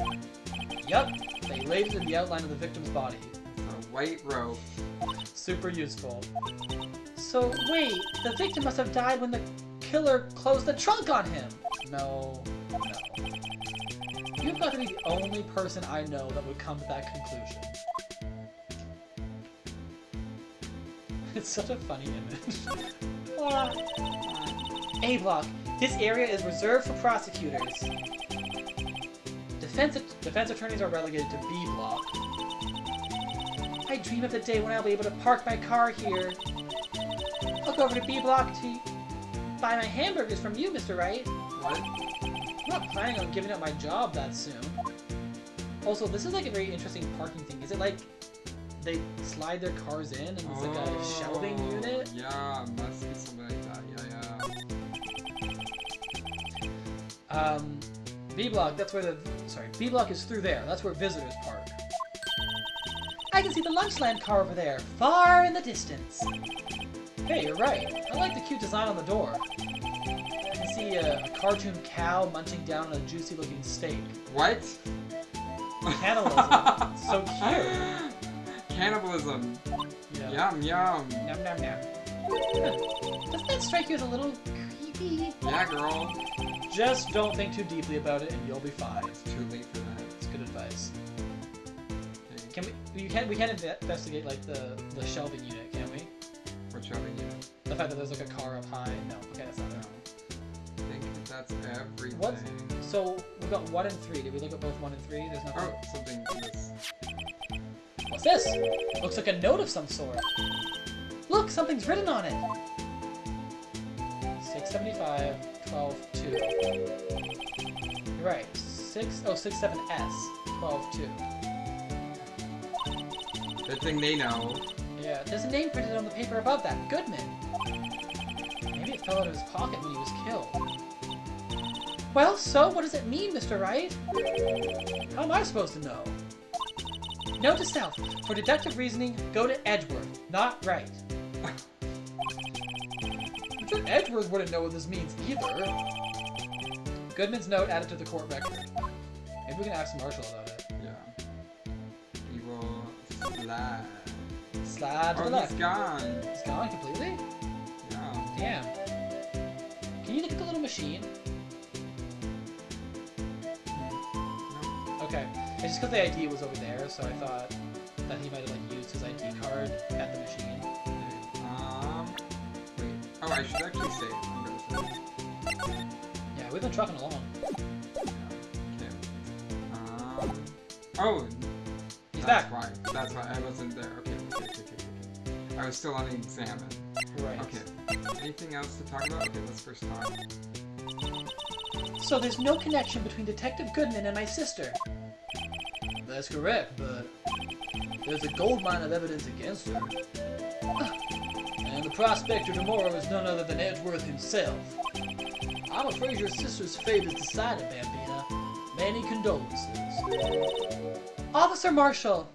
Yup, they laid it in the outline of the victim's body. It's a white rope. Super useful. So, wait, the victim must have died when the killer closed the trunk on him. No. You've got to be the only person I know that would come to that conclusion. It's such a funny image. A block. This area is reserved for prosecutors. Defense attorneys are relegated to B block. I dream of the day when I'll be able to park my car here. I'll go over to B Block to buy my hamburgers from you, Mr. Wright. What? I'm not planning on giving up my job that soon. Also, this is like a very interesting parking thing. Is it like they slide their cars in and it's like a shelving unit? Yeah, must be something like that. Yeah. B Block, that's where B Block is through there. That's where visitors park. I can see the Lunchland car over there, far in the distance. Hey, you're right. I like the cute design on the door. I can see a cartoon cow munching down on a juicy-looking steak. What? Cannibalism. So cute. Cannibalism. Yeah. Yum, yum. Yum, yum, yum. Doesn't that strike you as a little creepy? Yeah, girl. Just don't think too deeply about it and you'll be fine. It's too late for that. It's good advice. Okay. We can't investigate like the shelving unit, can we? What shelving unit? The fact that there's like a car up high. No, okay, that's not it. I think that's everything. What? So we got 1 and 3. Did we look at both 1 and 3? There's nothing. Oh, something in this. What's this? Looks like a note of some sort. Look, something's written on it. 675, 12, 2. You're right. 67S, 12, 2. Good thing they know. Yeah, there's a name printed on the paper above that. Goodman. Maybe it fell out of his pocket when he was killed. Well, so what does it mean, Mr. Wright? How am I supposed to know? Note to self, for deductive reasoning, go to Edgeworth, not Wright. I'm sure Edgeworth wouldn't know what this means either. Goodman's note added to the court record. Maybe we can ask Marshall about it. Yeah. He will slide. Slide to the Oh, left. he's gone. He's gone completely? Yeah. Damn. Can you look at the little machine? No. Okay. It's just because the ID was over there, so I thought that he might have like used his ID card at the machine. Wait. Oh, I should actually save. I'm gonna save. Yeah, we've been trucking along. Okay. Oh. He's That's back. why. That's why I wasn't there. Okay. I was still unexamined. Right. Okay. Anything else to talk about? Okay, let's first talk. So there's no connection between Detective Goodman and my sister. That's correct, but there's a goldmine of evidence against her. And the prospector tomorrow is none other than Edgeworth himself. I'm afraid your sister's fate is decided, Bambina. Many condolences. Officer Marshall!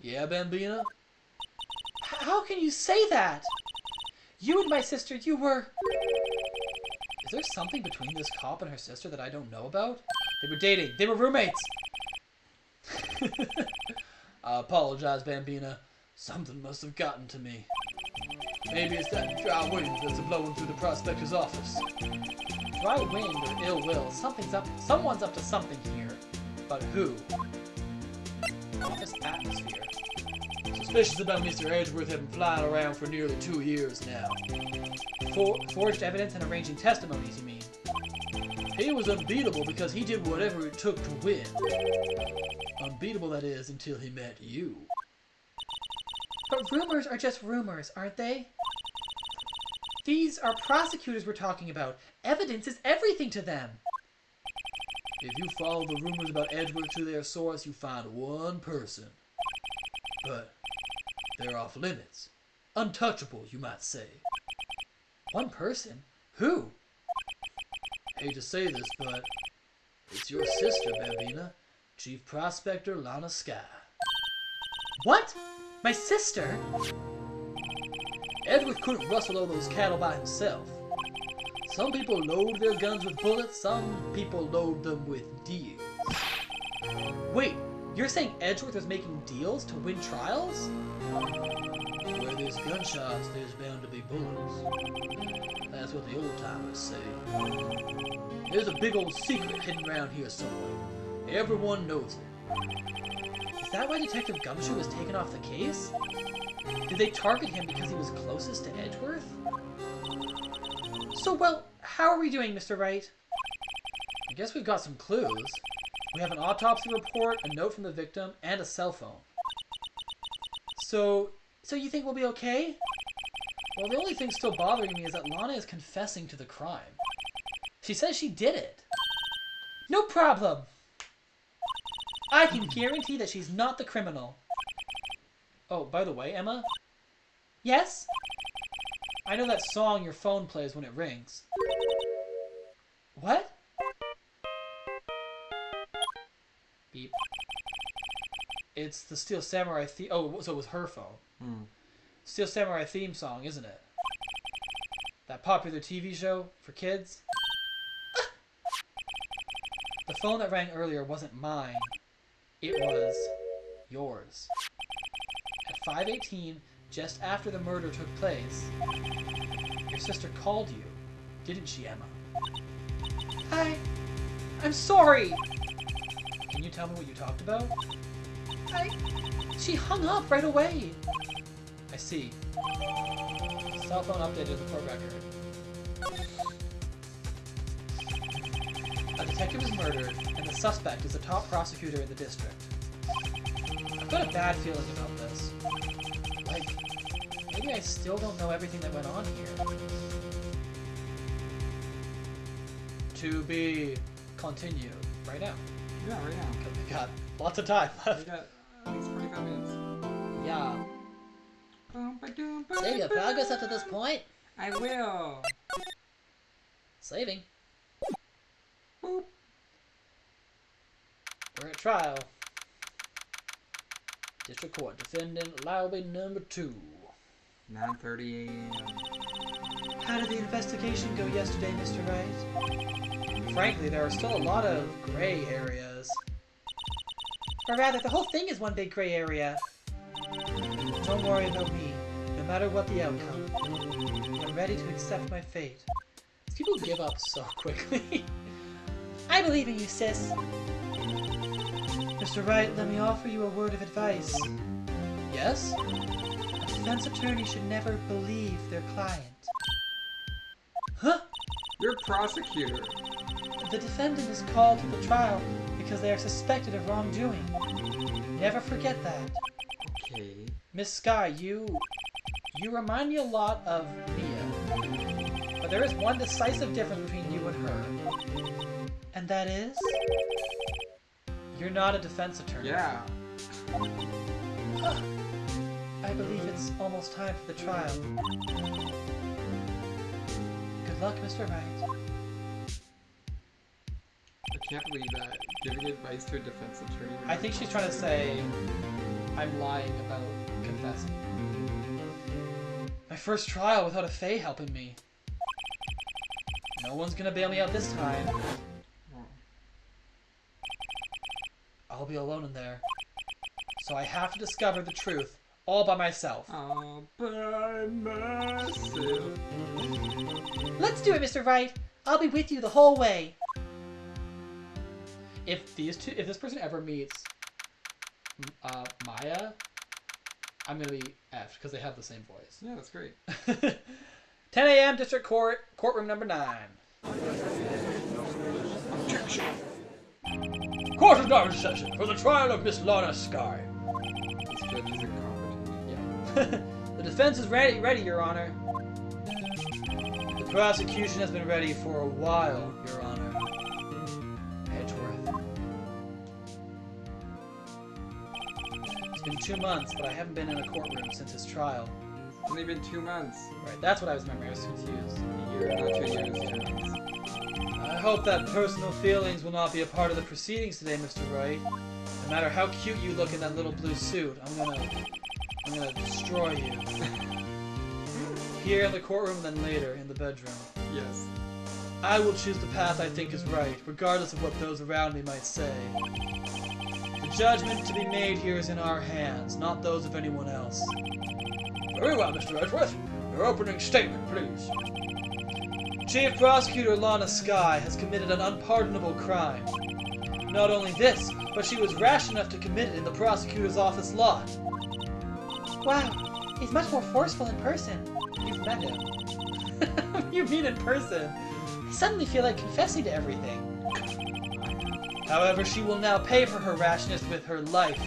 Yeah, Bambina? How can you say that? You and my sister, you were... Is there something between this cop and her sister that I don't know about? They were dating. They were roommates. I apologize, Bambina. Something must have gotten to me. Maybe it's that dry wind that's blowing through the prospector's office. Dry wind or ill will. Someone's up to something here. But who? Office atmosphere. Suspicious about Mr. Edgeworth having flying around for nearly 2 years now. Forged evidence and arranging testimonies, you mean? He was unbeatable because he did whatever it took to win. Unbeatable, that is, until he met you. But rumors are just rumors, aren't they? These are prosecutors we're talking about. Evidence is everything to them. If you follow the rumors about Edgeworth to their source, you find one person. But they're off limits. Untouchable, you might say. One person? Who? Hate to say this, but it's your sister, Bambina. Chief Prospector Lana Sky. What? My sister? Edgeworth couldn't rustle all those cattle by himself. Some people load their guns with bullets, some people load them with deals. Wait, you're saying Edgeworth was making deals to win trials? Where there's gunshots, there's bound to be bullets. That's what the old-timers say. There's a big old secret hidden around here somewhere. Everyone knows it. Is that why Detective Gumshoe was taken off the case? Did they target him because he was closest to Edgeworth? So, well, how are we doing, Mr. Wright? I guess we've got some clues. We have an autopsy report, a note from the victim, and a cell phone. So you think we'll be okay? Well, the only thing still bothering me is that Lana is confessing to the crime. She says she did it. No problem. I can guarantee that she's not the criminal. Oh, by the way, Emma? Yes? I know that song your phone plays when it rings. What? Beep. It's the Steel Samurai theme. Oh, so it was her phone. Steel Samurai theme song, isn't it? That popular TV show for kids? The phone that rang earlier wasn't mine. It was yours. At 5:18, just after the murder took place, your sister called you, didn't she, Emma? I'm sorry! Can you tell me what you talked about? She hung up right away. I see. Cell phone updated the court record. A detective is murdered, and the suspect is the top prosecutor in the district. I've got a bad feeling about this. Like, maybe I still don't know everything that went on here. To be continued right now. Yeah, right now. Because we got lots of time left. We got at least 45 minutes. Yeah. Save your progress up to this point. I will. Saving. Boop. We're at trial. District Court. Defendant Lowby number 2. 9:30 a.m. How did the investigation go yesterday, Mr. Wright? Frankly, there are still a lot of gray areas. Or rather, the whole thing is one big gray area. Don't worry about me, no matter what the outcome. I'm ready to accept my fate. People give up so quickly. I believe in you, sis. Mr. Wright, let me offer you a word of advice. Yes? A defense attorney should never believe their client. Huh? You're a prosecutor. The defendant is called to the trial because they are suspected of wrongdoing. Never forget that. Okay. Miss Sky, you remind me a lot of Mia. But there is one decisive difference between you and her. And that is? You're not a defense attorney. Yeah. I believe it's almost time for the trial. Good luck, Mr. Wright. I can't believe that. Giving advice to a defense attorney. I think she's trying to say, I'm lying about confessing. My first trial without a Fae helping me. No one's gonna bail me out this time. I'll be alone in there. So I have to discover the truth all by myself. All by myself. Let's do it, Mr. Wright. I'll be with you the whole way. If this person ever meets Maya, I'm gonna be effed because they have the same voice. Yeah, that's great. 10 a.m. District Court, courtroom number 9. Objection. Court is now in session for the trial of Miss Lana Sky. This judge is incompetent. Yeah. The defense is ready, Your Honor. The prosecution has been ready for a while, Your Honor. Edgeworth. It's been 2 months, but I haven't been in a courtroom since his trial. It's only been 2 months. Right, that's what I was remembering. I was confused. A year, not 2 years, 2 months. I hope that personal feelings will not be a part of the proceedings today, Mr. Wright. No matter how cute you look in that little blue suit, I'm gonna destroy you. Here in the courtroom, then later in the bedroom. Yes. I will choose the path I think is right, regardless of what those around me might say. The judgment to be made here is in our hands, not those of anyone else. Very well, Mr. Edgeworth. Your opening statement, please. Chief Prosecutor Lana Sky has committed an unpardonable crime. Not only this, but she was rash enough to commit it in the prosecutor's office lot. Wow, he's much more forceful in person. You've met him. What do you mean in person? I suddenly feel like confessing to everything. However, she will now pay for her rashness with her life.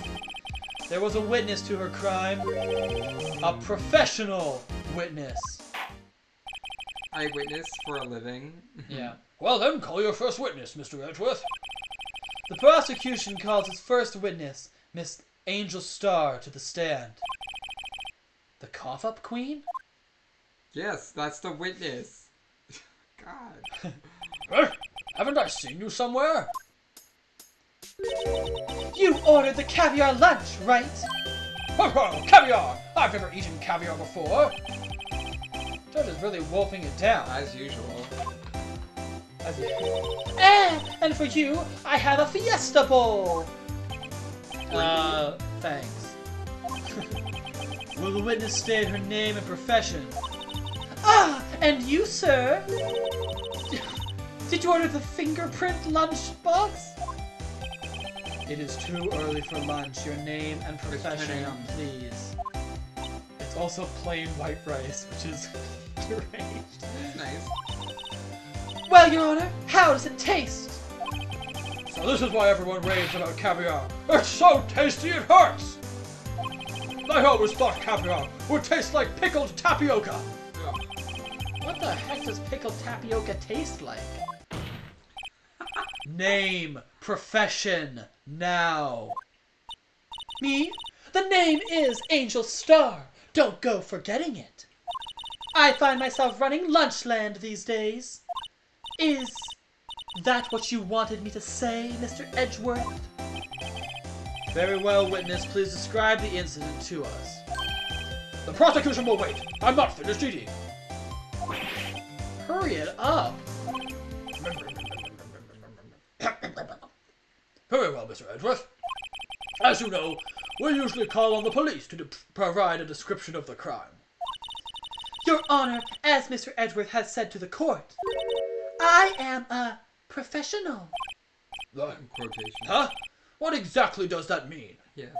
There was a witness to her crime. A professional witness. Eyewitness for a living. Yeah. Well then, call your first witness, Mr. Edgeworth. The prosecution calls its first witness, Miss Angel Star, to the stand. The cough-up queen? Yes, that's the witness. God. Haven't I seen you somewhere? You ordered the caviar lunch, right? Oh, caviar! I've never eaten caviar before. Judge is really wolfing it down. As usual. And for you, I have a fiesta bowl. Thanks. Will the witness state her name and profession? Ah, and you, sir? Did you order the fingerprint lunchbox? It is too early for lunch. Your name and profession, please. It's also plain white rice, which is deranged. Nice. Well, Your Honor, how does it taste? So this is why everyone raves about caviar. It's so tasty it hurts! I always thought caviar would taste like pickled tapioca. What the heck does pickled tapioca taste like? Name, profession, now. Me? The name is Angel Star. Don't go forgetting it. I find myself running Lunchland these days. Is that what you wanted me to say, Mr. Edgeworth? Very well, witness. Please describe the incident to us. The prosecution will wait. I'm not finished eating. Hurry it up. Very well, Mr. Edgeworth. As you know, we usually call on the police to provide a description of the crime. Your Honor, as Mr. Edgeworth has said to the court, I am a professional. Quotation. Huh? What exactly does that mean? Yes.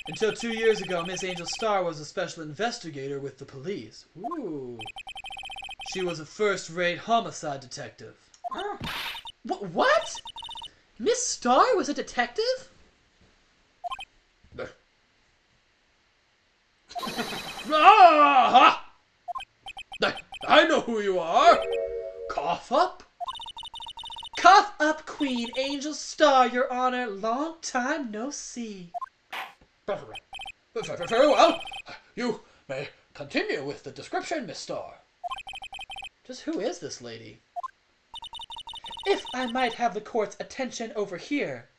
Until 2 years ago, Miss Angel Star was a special investigator with the police. Ooh. She was a first-rate homicide detective. Oh. What? Miss Star was a detective? Ah! I know who you are. Cough up? Cough up, Queen Angel Star, Your Honor. Long time no see. Very well. You may continue with the description, Miss Star. Just who is this lady? If I might have the court's attention over here.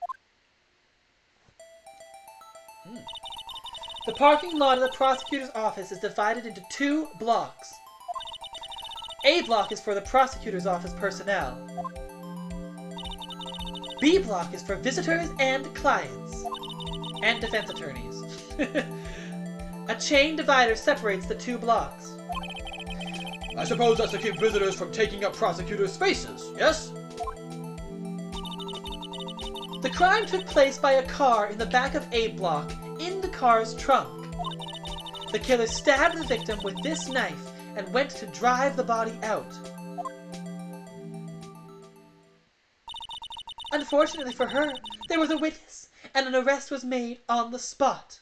The parking lot of the prosecutor's office is divided into 2 blocks. A block is for the prosecutor's office personnel. B block is for visitors and clients. And defense attorneys. A chain divider separates the 2 blocks. I suppose that's to keep visitors from taking up prosecutor spaces, yes? The crime took place by a car in the back of A block, in the car's trunk. The killer stabbed the victim with this knife and went to drive the body out. Unfortunately for her, there was a witness, and an arrest was made on the spot.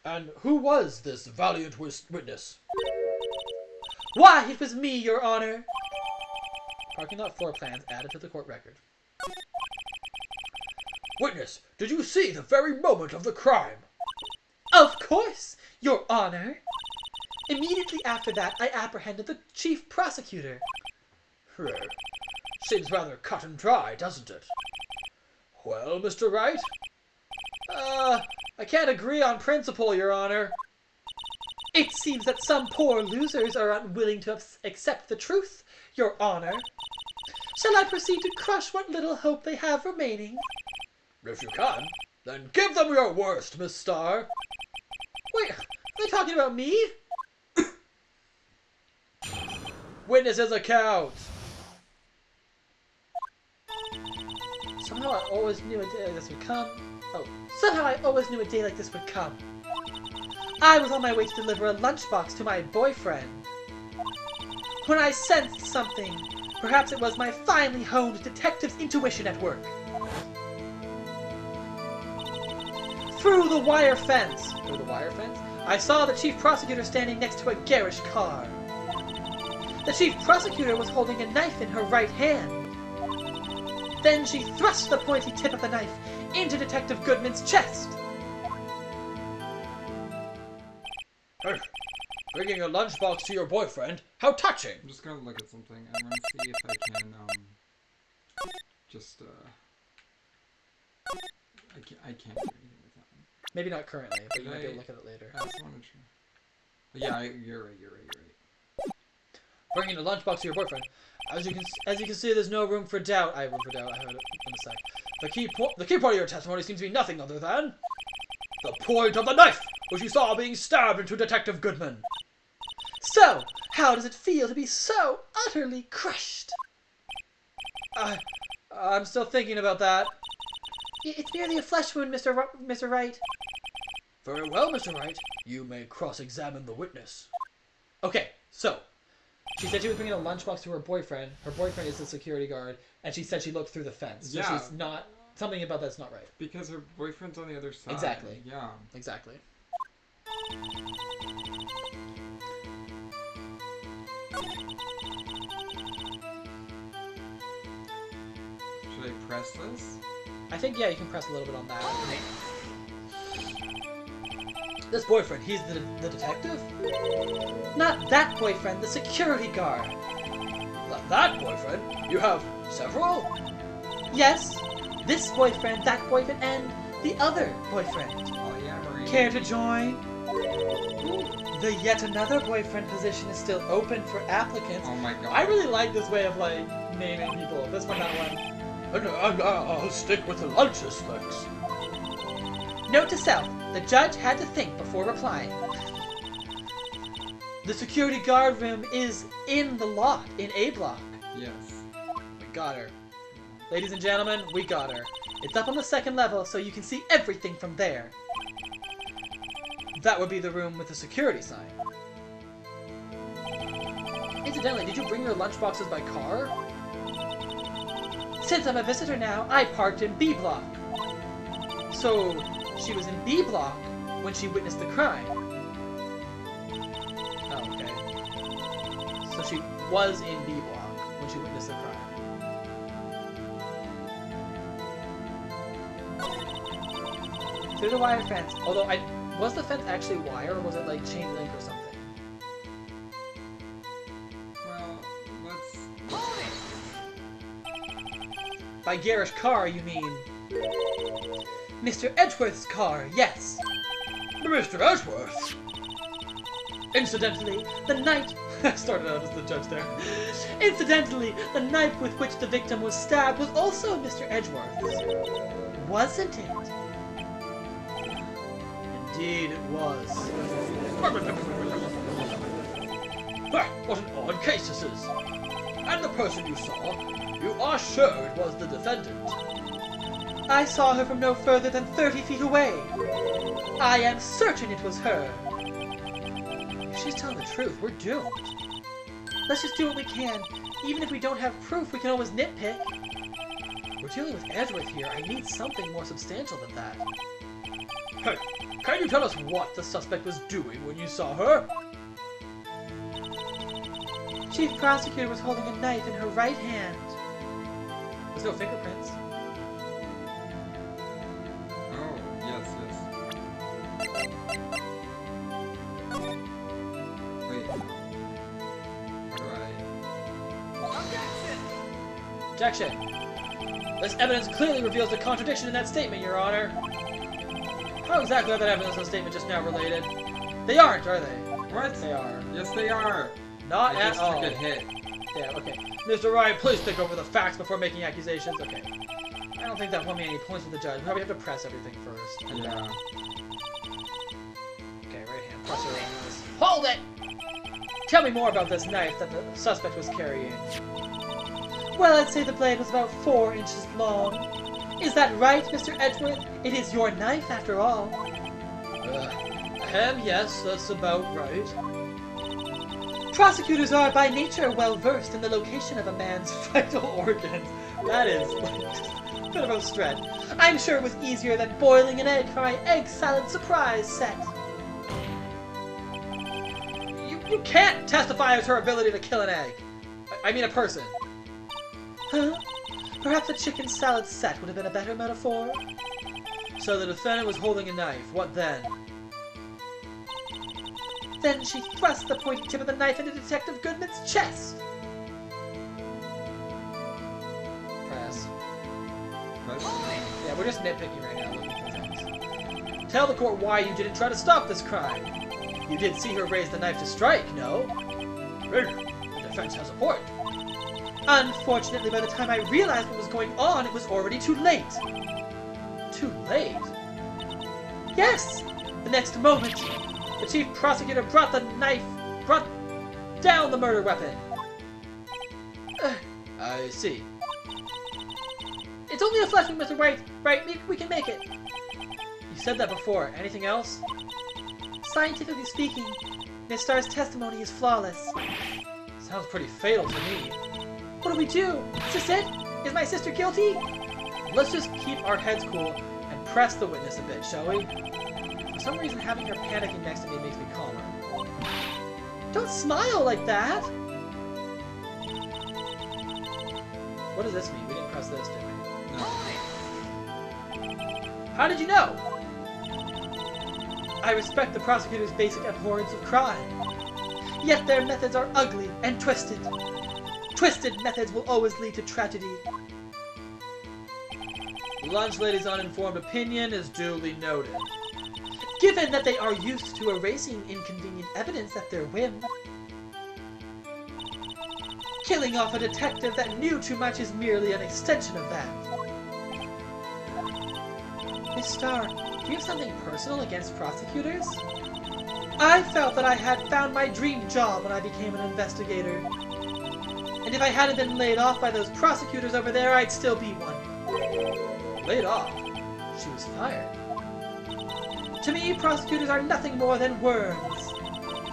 And who was this valiant witness? Why, it was me, Your Honor. Parking lot floor plans added to the court record. Witness, did you see the very moment of the crime? Of course, Your Honor. Immediately after that, I apprehended the chief prosecutor. Seems rather cut and dry, doesn't it? Well, Mr. Wright? I can't agree on principle, Your Honor. It seems that some poor losers are unwilling to accept the truth, Your Honor. Shall I proceed to crush what little hope they have remaining? If you can, then give them your worst, Miss Star. Wait, are they talking about me? Witness's account. Somehow I always knew a day like this would come. Somehow I always knew a day like this would come. I was on my way to deliver a lunchbox to my boyfriend. When I sensed something, perhaps it was my finely honed detective's intuition at work. Through the wire fence. Through the wire fence? I saw the chief prosecutor standing next to a garish car. The chief prosecutor was holding a knife in her right hand. Then she thrust the pointy tip of the knife into Detective Goodman's chest. Hey, bringing a lunchbox to your boyfriend? How touching! I'm just gonna look at something. I want to see if I can, I can't do anything with that one. Maybe not currently, but you might be able to look at it later. I just wanted to. Yeah, you're right. Bringing a lunchbox to your boyfriend. As you can see, there's no room for doubt. I have room for doubt. I heard it in a sec. The key part of your testimony seems to be nothing other than the point of the knife, which you saw being stabbed into Detective Goodman. So, how does it feel to be so utterly crushed? I'm still thinking about that. It's merely a flesh wound, Mr. Wright. Very well, Mr. Wright. You may cross-examine the witness. Okay, so she said she was bringing a lunchbox to her boyfriend. Her boyfriend is the security guard, and she said she looked through the fence. So she's not... Something about that's not right. Because her boyfriend's on the other side. Exactly. Yeah. Exactly. Should I press this? I think, yeah, you can press a little bit on that. This boyfriend, he's the detective? Not that boyfriend, the security guard. Not that boyfriend? You have several? Yes. This boyfriend, that boyfriend, and the other boyfriend. Oh, yeah, Marie. Care to join? The yet another boyfriend position is still open for applicants. Oh my god. I really like this way of, like, naming people. This one, that one. I'll stick with the lunches, thanks. Note to self, the judge had to think before replying. The security guard room is in the lot, in A block. Yes. We got her. Ladies and gentlemen, we got her. It's up on the second level, so you can see everything from there. That would be the room with the security sign. Incidentally, did you bring your lunchboxes by car? Since I'm a visitor now, I parked in B block. So, she was in B block when she witnessed the crime. Oh, okay. So she was in B block when she witnessed the crime. Through the wire fence. Although, was the fence actually wire, or was it like chain link or something? Well, let's... By garish car, you mean... Mr. Edgeworth's car, yes. Mr. Edgeworth? Incidentally, the knife... I started out as the judge there. Incidentally, the knife with which the victim was stabbed was also Mr. Edgeworth's. Wasn't it? Indeed it was. What an odd case this is. And the person you saw, you are sure it was the defendant? I saw her from no further than 30 feet away. I am certain it was her. If she's telling the truth, we're doomed. Let's just do what we can. Even if we don't have proof, we can always nitpick. We're dealing with Edgeworth here. I need something more substantial than that. Hey, can you tell us what the suspect was doing when you saw her? Chief Prosecutor was holding a knife in her right hand. There's no fingerprints. Oh, yes. Wait. How do Objection! This evidence clearly reveals the contradiction in that statement, Your Honor. How exactly are that evidence and statement just now related? They aren't, are they? What? They are. Yes, they are. Not I at just all. took a hit. Yeah, okay. Mr. Wright, please think over the facts before making accusations. Okay. I don't think that won me any points with the judge. We probably have to press everything first. Yeah. Okay, right hand. Press her on this. Hold it! Tell me more about this knife that the suspect was carrying. Well, I'd say the blade was about 4 inches long. Is that right, Mr. Edgeworth? It is your knife, after all. Yes, that's about right. Prosecutors are, by nature, well versed in the location of a man's vital organs. That is a bit of a stretch. I'm sure it was easier than boiling an egg for my egg salad surprise set. You can't testify as her ability to kill an egg. I mean a person. Huh? Perhaps a chicken salad set would have been a better metaphor. So the defendant was holding a knife. What then? Then she thrust the pointy tip of the knife into Detective Goodman's chest. Press. Press. Yeah, we're just nitpicking right now, looking for things. Tell the court why you didn't try to stop this crime. You did see her raise the knife to strike, no? The defense has a point. Unfortunately, by the time I realized what was going on, it was already too late. Too late? Yes! The next moment, the chief prosecutor brought down the murder weapon. I see. It's only a flesh wound, Mr. Wright. Right, we can make it. You said that before. Anything else? Scientifically speaking, Miss Starr's testimony is flawless. Sounds pretty fatal to me. What do we do? Is this it? Is my sister guilty? Let's just keep our heads cool and press the witness a bit, shall we? For some reason, having her panicking next to me makes me calmer. Don't smile like that. What does this mean? We didn't press this, did we? No. How did you know? I respect the prosecutor's basic abhorrence of crime. Yet their methods are ugly and twisted. Twisted methods will always lead to tragedy. The lunch lady's uninformed opinion is duly noted. Given that they are used to erasing inconvenient evidence at their whim. Killing off a detective that knew too much is merely an extension of that. Miss Starr, do you have something personal against prosecutors? I felt that I had found my dream job when I became an investigator. And if I hadn't been laid off by those prosecutors over there, I'd still be one. Laid off? She was fired. To me, prosecutors are nothing more than worms.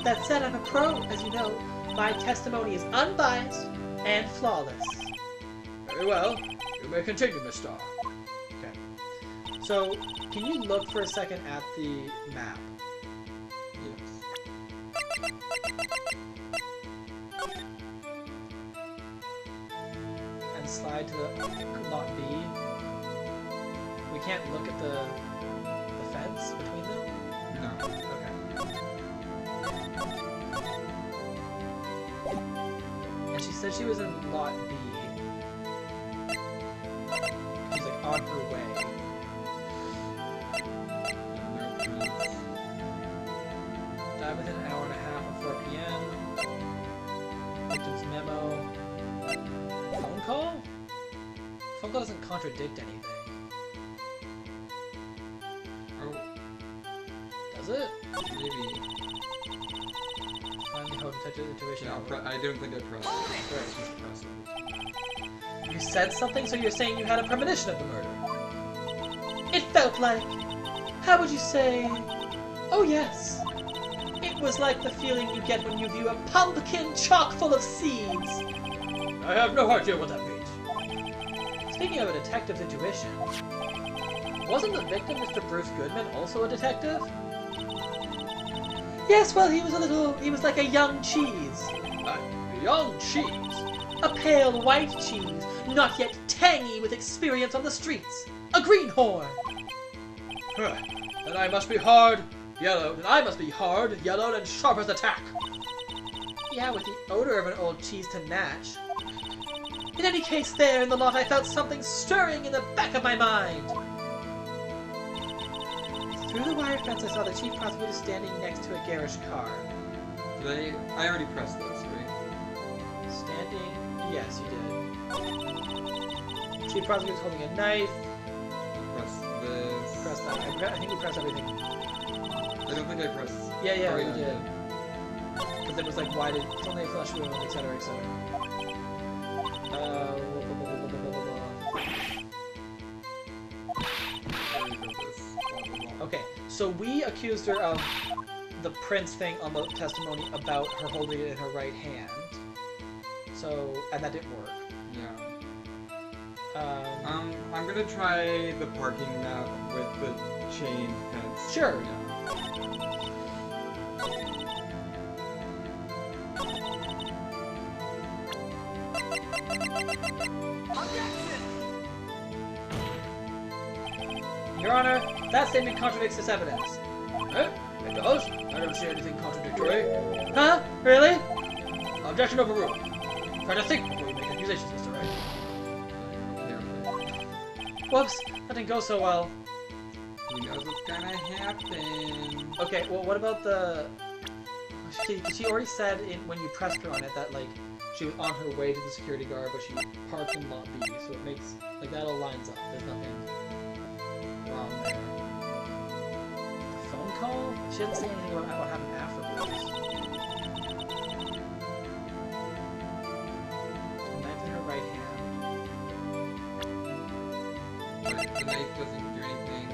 That said, I'm a pro, as you know. My testimony is unbiased and flawless. Very well. You may continue, Miss Starr. Okay. So, can you look for a second at the map? Yes. And slide to lot B. We can't look at the fence between them? No. Okay. And she said she was in lot B. She's like on her way. No prints. Died within an hour and a half of 4 p.m. Victim's memo. Phone call? Phone call doesn't contradict anything. Oh, Does it? maybe. Finally, how detective intuition. Yeah, I don't think I pressed it. Let's just press it. You said something, so you're saying you had a premonition of the murder. It felt like... How would you say... Oh yes. It was like the feeling you get when you view a pumpkin chock full of seeds. I have no idea what that means. Speaking of a detective's intuition, wasn't the victim, Mr. Bruce Goodman, also a detective? Yes, well, he was like a young cheese. A young cheese? A pale white cheese, not yet tangy with experience on the streets. A greenhorn. Huh. Then I must be hard, yellowed, and sharp as a tack. Yeah, with the odor of an old cheese to match. In any case, there in the lot, I felt something stirring in the back of my mind. Through the wire fence, I saw the chief prosecutor standing next to a garish car. Did I already pressed this, right? Standing? Yes, you did. Chief prosecutor's holding a knife. Press this. Press that. I think we pressed everything. I don't think I pressed. Yeah, Oh, we yeah, did. Because it was like, why did it's only a flesh wound, etc., etc. I already did this. Blah, blah, blah. Okay, so we accused her of the prince thing on the testimony about her holding it in her right hand. So, and that didn't work. Yeah. I'm gonna try the parking map with the chain fence. Sure. Yeah. Your Honor, that statement contradicts this evidence. Eh? It does? I don't see anything contradictory. Huh? Really? Objection overruled. Try to think before you make accusations, Mr. Wright. Okay. Whoops, that didn't go so well. Who knows what's gonna happen? Okay, well, what about the... She already said when you pressed her on it that, like, she was on her way to the security guard, but she parked in lot B, so it makes... Like, that all lines up. There's nothing wrong there. The phone call? She didn't say anything about what happened afterwards. A knife in her right hand. But the knife doesn't do anything.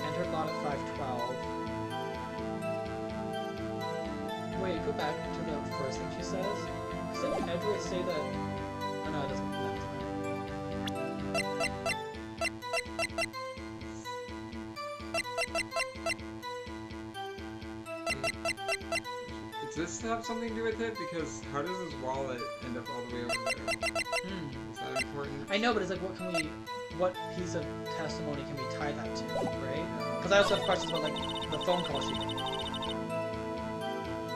Entered lot at 512. Wait, go back to the first thing she says. Didn't Edward say that? Oh no, it doesn't. No, Does this have something to do with it? Because how does his wallet end up all the way over there? Is that important? I know, but it's like, what piece of testimony can we tie that to, right? Because I also have questions about like the phone call she made,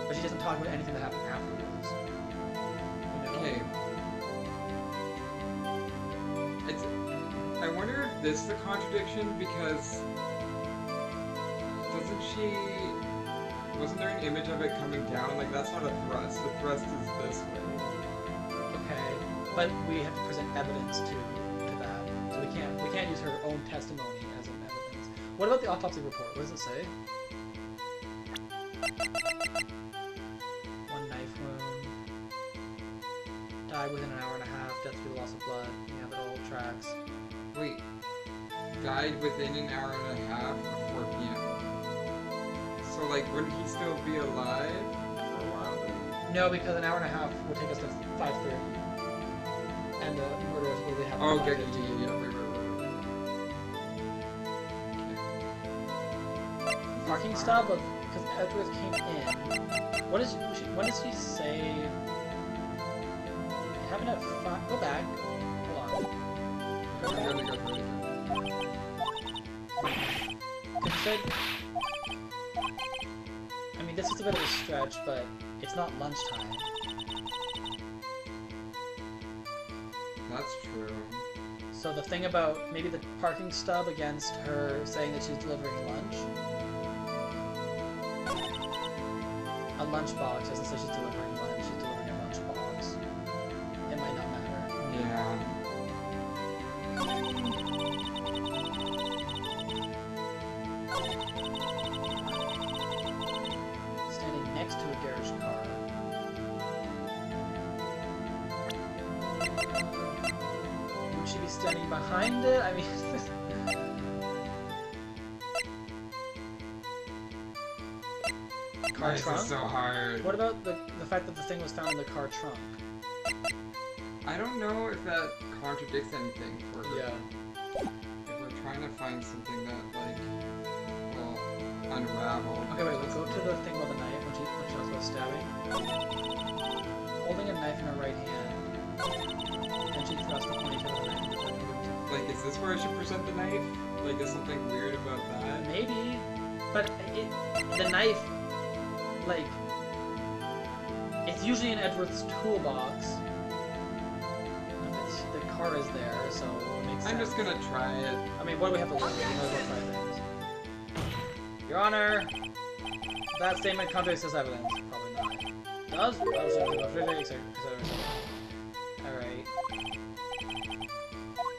but she doesn't talk about anything that happened afterwards. You know? Okay. I wonder if this is a contradiction because wasn't there an image of it coming down? Like that's not a thrust. The thrust is this way. Okay, but we have to present evidence to that, so we can't use her own testimony as an evidence. What about the autopsy report? What does it say? One knife wound. Died within an hour and a half. Death due to loss of blood. Yeah, that all tracks. Wait. Died within an hour and a half of 4 p.m. So, like, wouldn't he still be alive for a while then? No, because an hour and a half would take us to 5:30. And the murderers will have. Oh, okay, yeah, right. Parking stop of because Edgeworth came in. What does she say? It happened at 5. Go back. Hold on. Because she said. I mean, this is a bit of a stretch, but it's not lunchtime. That's true. So the thing about maybe the parking stub against her saying that she's delivering lunch. A lunchbox doesn't say she's delivering lunch, she's delivering a lunchbox. It might not matter. Yeah. Standing next to a garage car. Would she be standing behind it? I mean... car This trunk? is so hard. What about the fact that the thing was found in the car trunk? I don't know if that contradicts anything for her. Yeah. If we're trying to find something that, like, will unravel. Okay, wait, let's go to the thing about the knife when she talks about stabbing. Holding a knife in her right hand, and she thrusts the ponytail of the knife into her boot. Like, is this where I should present the knife? Like, is something weird about that? Maybe, but the knife, like, it's usually in Edward's toolbox. The car is there, so it makes sense. I'm just gonna try it. I mean, what do we have to look at? We might as well try things. Your Honor, that statement contradicts this evidence. Probably not. Does? Alright.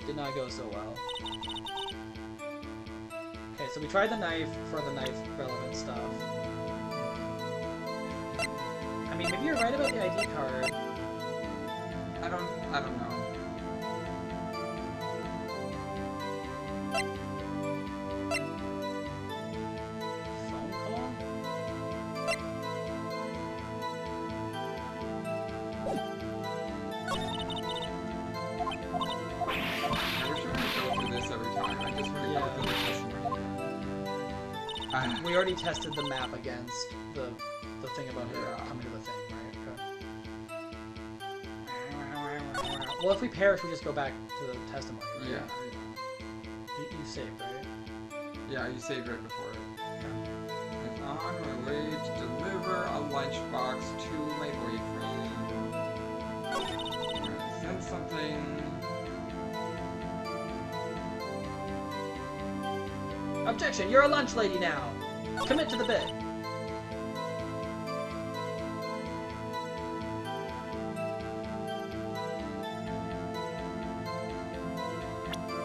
Did not go so well. Okay, so we tried the knife for the knife relevant stuff. I mean, maybe you're right about the ID card. I don't know. Phone call? We already tested the map against the thing about her coming to the thing, right? Okay. Well, if we perish, we just go back to the testimony, right? Yeah. You saved, right? Yeah, you saved right before it. I'm on my way to deliver a lunchbox to my boyfriend. I'm gonna send something. Objection! You're a lunch lady now. Commit to the bit.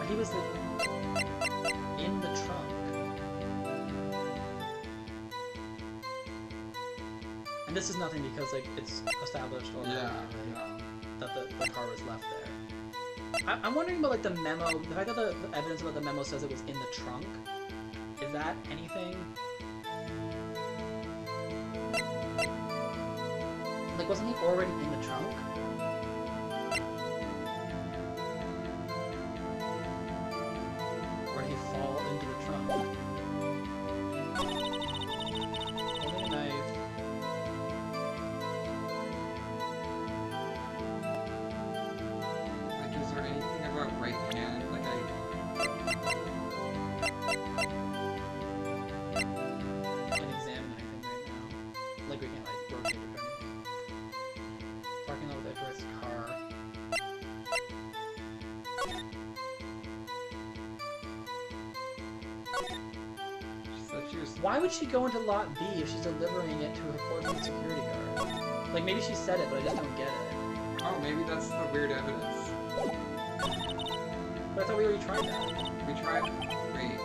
He was like in the trunk. And this is nothing because like it's established already that the car was left there. I'm wondering about like the memo. The fact that the evidence about the memo says it was in the trunk. Is that anything? Like, wasn't he already in the trunk? Or did he fall into the trunk? Holding a knife. Like, is there anything about right hand? Like, Can't examine anything right now. Like, we can't, like, rotate it or anything. Parking lot with Edward's car. she said she was. Why would she go into lot B if she's delivering it to her portrait security guard? Like, maybe she said it, but I just don't get it. Oh, maybe that's the weird evidence. But I thought we already tried that. We tried. Wait.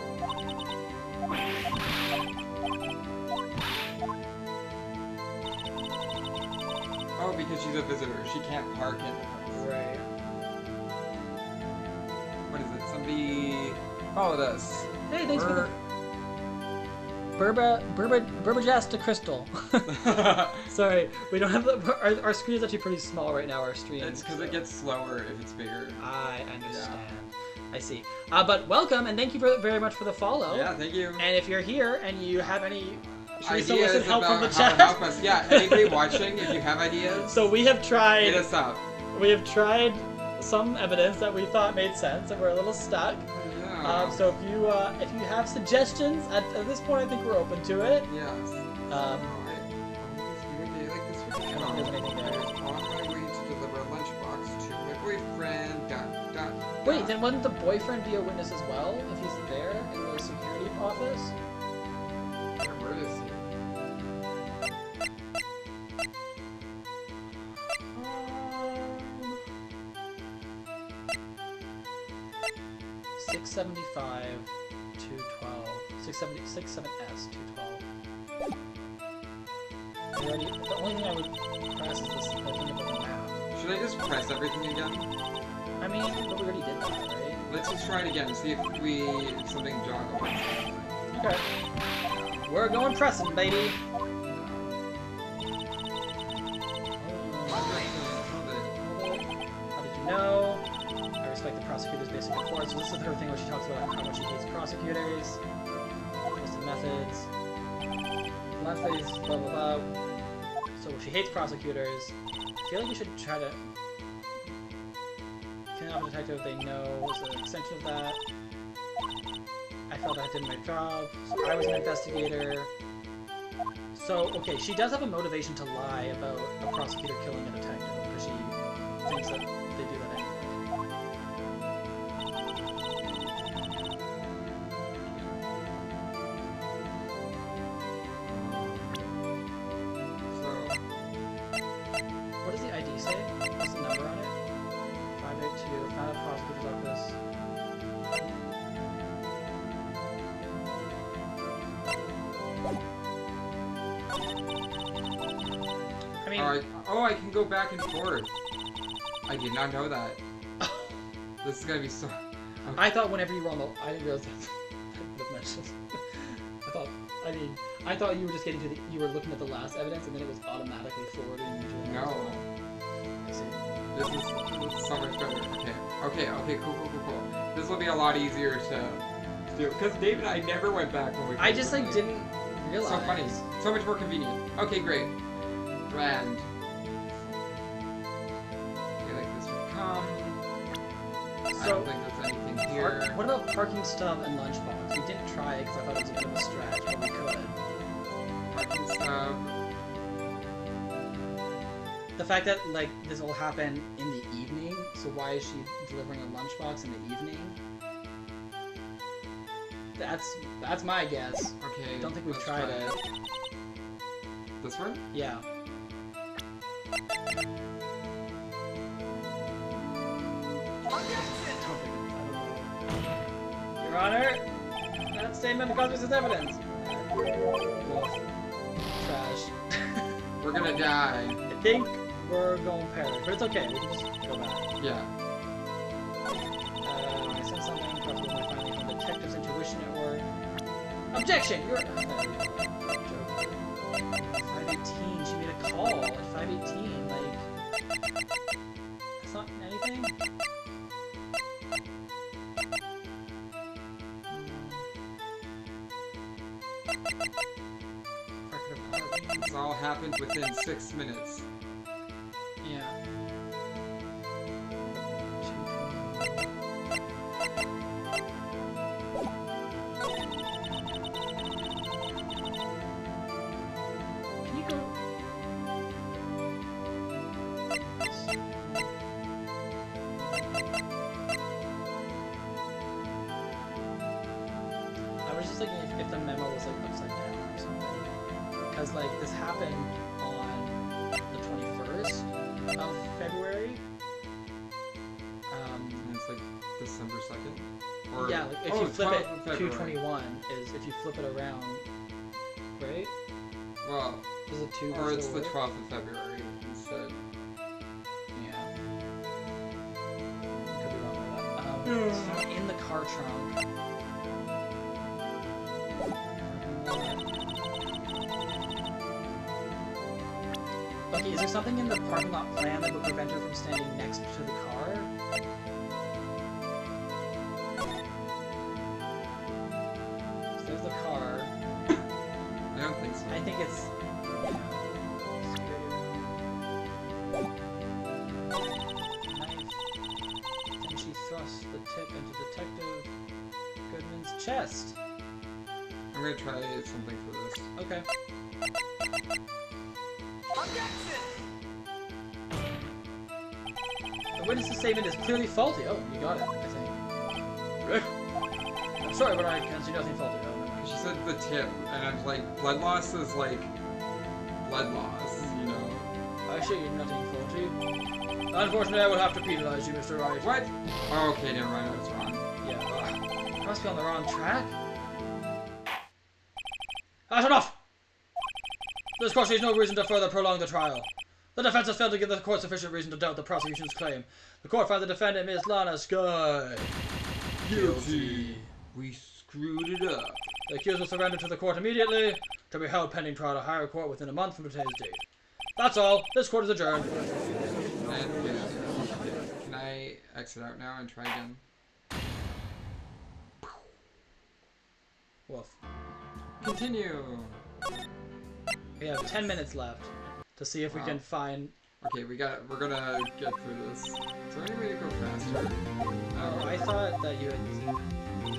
Oh, because she's a visitor. She can't park in the house. Right. What is it? Somebody followed us. Hey, thanks for the... Burbajasta Crystal. Sorry, we don't have the... Our screen is actually pretty small right now, our stream. It's because it gets slower if it's bigger. I understand. I see. But welcome, and thank you very much for the follow. Yeah, thank you. And if you're here and you have any... Should we Ideas solicit help from the about how to chat? help us. Yeah, anybody watching, if you have ideas, So we have tried... hit us up. We have tried some evidence that we thought made sense, and we're a little stuck. Yeah. So if you have suggestions, at this point I think we're open to it. Yes. Um, This weird day like this week. I don't think there's anything there. I was on my way to deliver a lunchbox to my boyfriend. Wait, then wouldn't the boyfriend be a witness as well if he's there in the security office? Where is he? 675, 212, 676, 7S, 212. The only thing I would press is this thing about the map. Should I just press everything again? I mean, but we already did that, right? Let's just try it again and see if something joggles. Okay. We're going pressing, baby. How did you know? I respect the prosecutor's basic report. So this is her thing where she talks about how much she hates prosecutors, listed methods, methods, blah blah blah. So she hates prosecutors. I feel like you should try to kill off a detective if they know was an extension of that. I felt I did my job. So I was an investigator. So okay, she does have a motivation to lie about a prosecutor killing a detective because she thinks that they do that anyway. What does the ID say? What's the number on it? 582, found at prosecutor's office. I mean... Oh, I can go back and forth. I did not know that. This is gonna be so... Okay. I thought whenever you were on the... I didn't realize that would have mentioned. I thought you were just getting to the... You were looking at the last evidence and then it was automatically forwarding you to the next No. one. I see. This is so much better. Okay, cool. This will be a lot easier to do. Because Dave and I never went back when we I just like didn't realize. So funny. So much more convenient. Okay, great. Grand. Okay, like this would come. I So, don't think there's anything here. what about parking stub and lunchbox? We didn't try it because I thought it was a bit of a stretch, but we could. Parking stub. The fact that like this will happen in the evening, so why is she delivering a lunchbox in the evening? That's my guess. Okay. I don't think we've let's tried try it. This one? Yeah. Your Honor, that statement constitutes evidence. Wolf. Trash. We're gonna die. I think we're going perish, but it's okay. We can just go back. Yeah. I said something. Possibly my finding from detective's intuition at work. Objection! You're. 5:18. She made a call at 5:18. Like, that's not anything. This all happened within 6 minutes. Yeah. Can you go? I was just thinking if the memo was like upside down or something. Because like this happened on the 21st of February. And it's like December 2nd? Or, Yeah, like if you flip it, 221 is if you flip it around, right? Well, Is it 2? or it's the 12th of February instead. Yeah. Could be wrong with that. It's found in the car trunk. Okay, is there something in the parking lot plan that would prevent her from standing next to the car? So there's the car. I don't think so. I think it's... Then she thrusts the tip into Detective Goodman's chest. I'm gonna try something for this. Okay. The witness's statement is clearly faulty. Oh, you got it, I think. I'm sorry, but I can see nothing faulty. Oh, no. She said the tip, and I'm like, blood loss is like blood loss, you know? I see nothing faulty. Unfortunately, I will have to penalize you, Mr. Wright. What? Oh, okay, never mind, I was wrong. Yeah, I must be on the wrong track. That's enough! This court sees no reason to further prolong the trial. The defense has failed to give the court sufficient reason to doubt the prosecution's claim. The court finds the defendant, Ms. Lana Sky, guilty. We screwed it up. The accused will surrender to the court immediately, to be held pending trial at a higher court within a month from today's date. That's all. This court is adjourned. And can I exit out now and try again? Woof. Continue. We have 10 minutes left to see if we can find... Okay, we're gonna get through this. Is there any way to go faster? Oh, I thought that you had...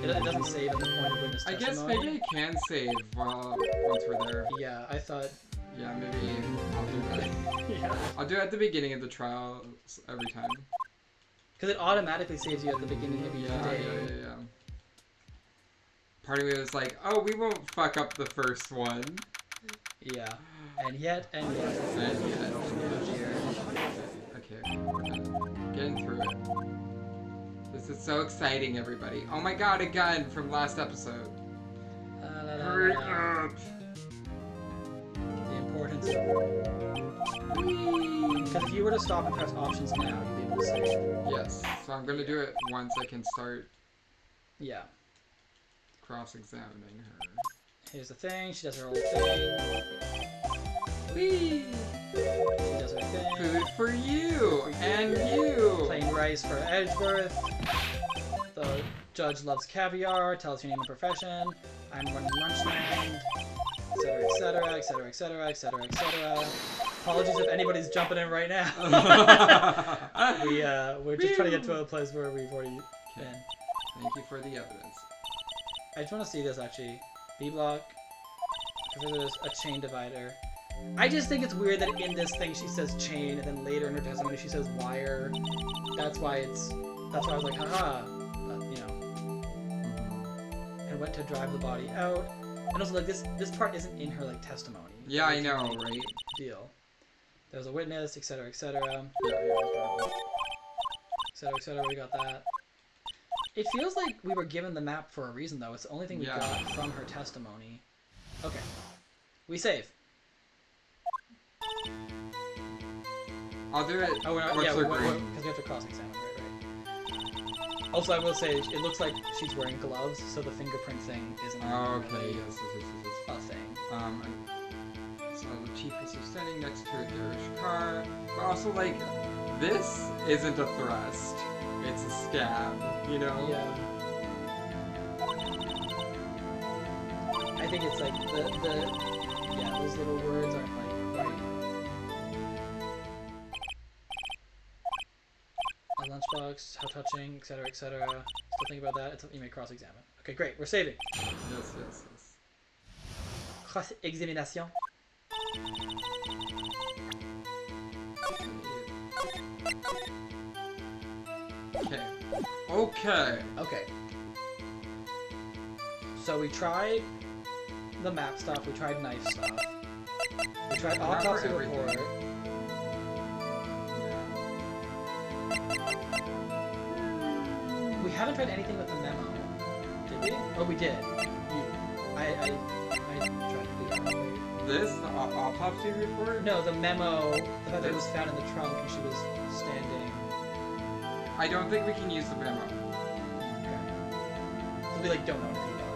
It doesn't save at the point of witness I testimony. guess maybe I can save once we're there. Yeah, I thought... Yeah, maybe I'll do that. Yeah. I'll do it at the beginning of the trial every time. Because it automatically saves you at the beginning of each day. Yeah. Part of me was like, oh, we won't fuck up the first one. Yeah. And yet. Oh dear. Okay, we're getting through it. This is so exciting, everybody. Oh my god, a gun from last episode. Hurry up! The importance of... Because if you were to stop and press options now, you'd be able to save. Yes, so I'm gonna do it once I can start Yeah. cross-examining her. Here's the thing, she does her old thing. Whee! She does her thing. Food for you! And you! Plain rice for Edgeworth. The judge loves caviar. Tell us your name and profession. I'm running Lunchland. Etc. Etc. Etc. Etc. Etc. Etc. Apologies if anybody's jumping in right now. We're just trying to get to a place where we've already been. Thank you for the evidence. I just want to see this actually. B block. There's a chain divider. I just think it's weird that in this thing she says chain, and then later in her testimony she says wire. That's why I was like, haha, you know. And went to drive the body out. And also, like, this part isn't in her, like, testimony. Yeah, I know, right? Deal. There's a witness, etc., etc. Etc., etc. We got that. It feels like we were given the map for a reason, though. It's the only thing we got from her testimony. Okay. We save. I'll do it. Oh, because we have to cross-examine, right. Also, I will say, it looks like she's wearing gloves, so the fingerprint thing isn't okay, yes. a thing. So the chief is standing next to a garish car, but also, like, this isn't a thrust. It's a stab, you know? Yeah. I think it's like those little words aren't like right. A lunchbox, how touching, etc., etc. Still think about that. It's something you may cross-examine. Okay, great. We're saving. Yes. Cross-examination. Okay. So we tried the map stuff. We tried knife stuff. We tried autopsy report. We haven't tried anything with the memo, did we? Oh, we did. I tried to do that. This? The autopsy report? No, the memo. The fact that it was found in the trunk and she was standing. I don't think we can use the memo. Okay. So we like don't know anything about it.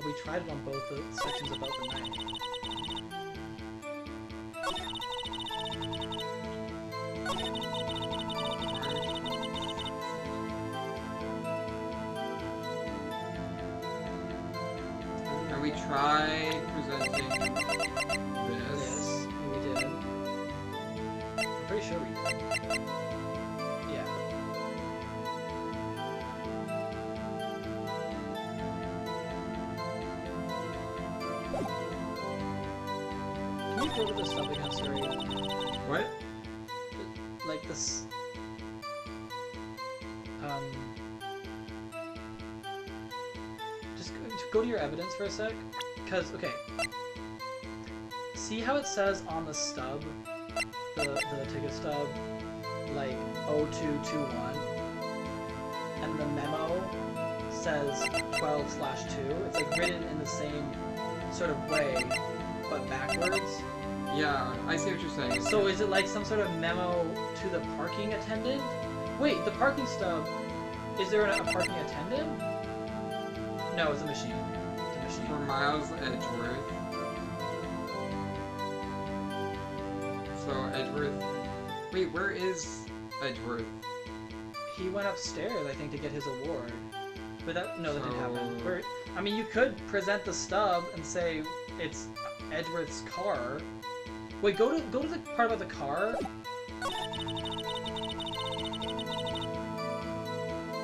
We tried it on both the sections about the knife. And we tried presenting this. We did. I'm pretty sure we did. Yeah. Can you go to the sub again, sorry? What? Like this... Just go to your evidence for a sec. Because, okay. See how it says on the stub, the ticket stub, like 0221? And the memo says 12/2. It's like written in the same sort of way, but backwards. Yeah, I see what you're saying. So is it like some sort of memo to the parking attendant? Wait, the parking stub, is there a parking attendant? No, it's a machine. It's a machine. For Miles Edgeworth. So Edgeworth... Wait, where is Edgeworth? He went upstairs, I think, to get his award. But that didn't happen. I mean, you could present the stub and say it's Edgeworth's car. Wait, go to the part about the car. I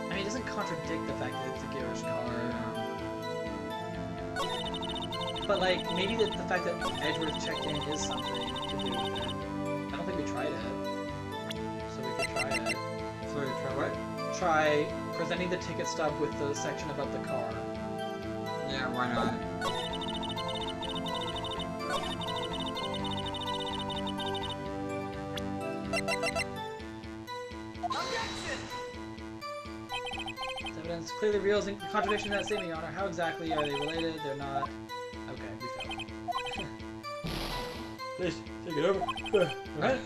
mean, it doesn't contradict the fact that it's a garish car. But like, maybe the fact that Edgeworth checked in is something to do with it. I don't think we tried it. So we could try it. So we try what? Try presenting the ticket stub with the section about the car. Yeah, why not? Evidence clearly reveals in contradiction to that statement, Your Honor. How exactly are they related? They're not. Okay, we failed. Please, take it over. Right?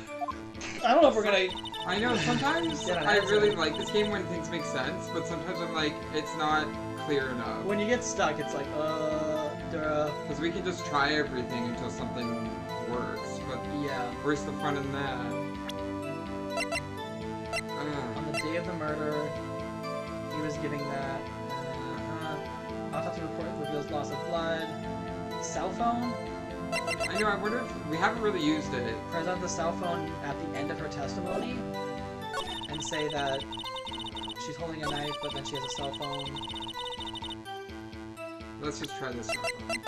I don't know if we're gonna... I know, sometimes I really like this game when things make sense, but sometimes I'm like, it's not clear enough. When you get stuck, it's like, duh. Because we can just try everything until something works, but Yeah. where's the fun in that? On the day of the murder, he was giving that. Autopsy report reveals loss of blood. Cell phone? I know, I wonder if we haven't really used it. Present the cell phone at the end of her testimony and say that she's holding a knife, but then she has a cell phone. Let's just try this cell phone.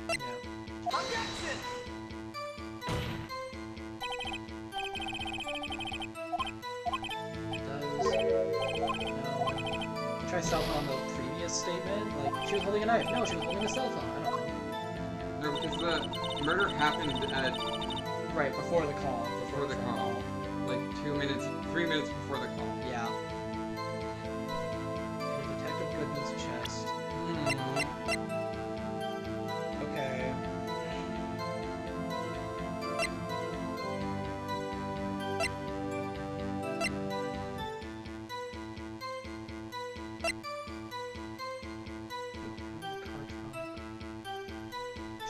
Yeah. Objection! Try cell phone on the previous statement. Like, she was holding a knife. No, she was holding a cell phone. I don't know. No, because the murder happened at... Right, before the call. Before the call. Like 3 minutes before the call. Yeah. In Detective Goodman's chest. Okay.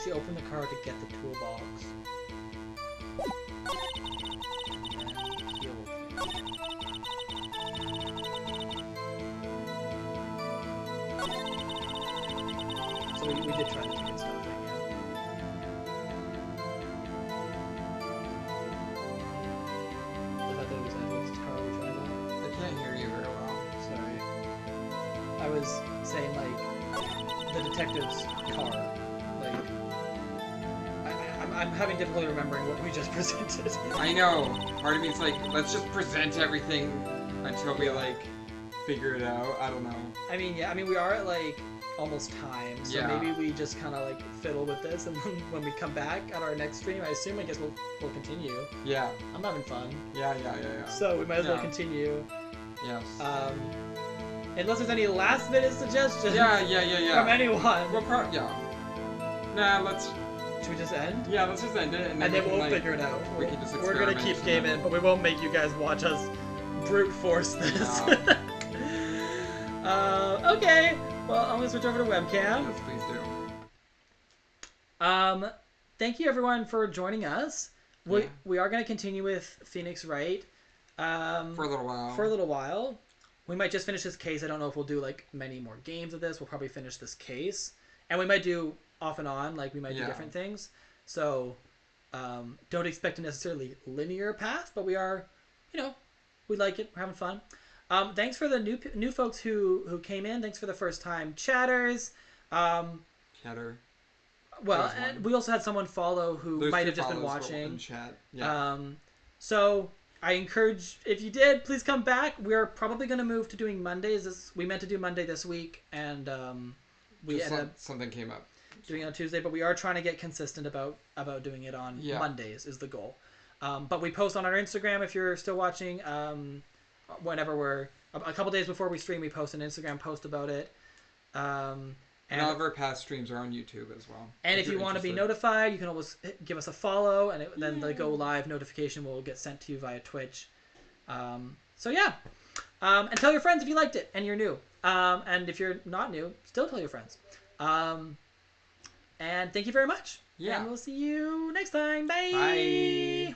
She opened the car to get the toolbox. And then killed him. So we did try the ticket stuff thing, yeah. I thought that was Edward's car we tried that. I can't hear you very well. Sorry. I was saying, like, the detective's car. Like, I'm having difficulty remembering what we just presented. I know. Part of me is like, let's just present everything until we, like, figure it out. I don't know. I mean, yeah, we are at, like, almost time, so Yeah. maybe we just kind of, like, fiddle with this, and then when we come back at our next stream, I guess we'll continue. Yeah. I'm having fun. Yeah. So we might as well Yeah. continue. Yes. Unless there's any last minute suggestions Yeah. from anyone. We'll yeah. Nah, let's... Should we just end? Yeah, let's just end it, And then we can, we'll like, figure it out. We can just We're gonna experiment keep and gaming, then- but we won't make you guys watch us brute force this. Okay. Well, I'm gonna switch over to webcam. Yes, please do. Thank you everyone for joining us. Yeah. We are gonna continue with Phoenix Wright. For a little while. For a little while. We might just finish this case. I don't know if we'll do like many more games of this. We'll probably finish this case, and we might do off and on. Like we might do different things. So don't expect a necessarily linear path, but we are, we like it. We're having fun. Thanks for the new folks who came in. Thanks for the first time chatters. Chatter. Well, and we also had someone follow who might have just been watching. In chat. Yeah. So I encourage, if you did, please come back. We're probably going to move to doing Mondays. We meant to do Monday this week, and we ended up something came up. doing it on Tuesday. But we are trying to get consistent about doing it on Mondays is the goal. But we post on our Instagram if you're still watching. Whenever we're a couple days before we stream, we post an Instagram post about it. And all of our past streams are on YouTube as well. And if you want to be notified, you can always give us a follow, and then the go live notification will get sent to you via Twitch. So yeah, and tell your friends if you liked it and you're new. And if you're not new, still tell your friends. And thank you very much. Yeah. And we'll see you next time. Bye. Bye.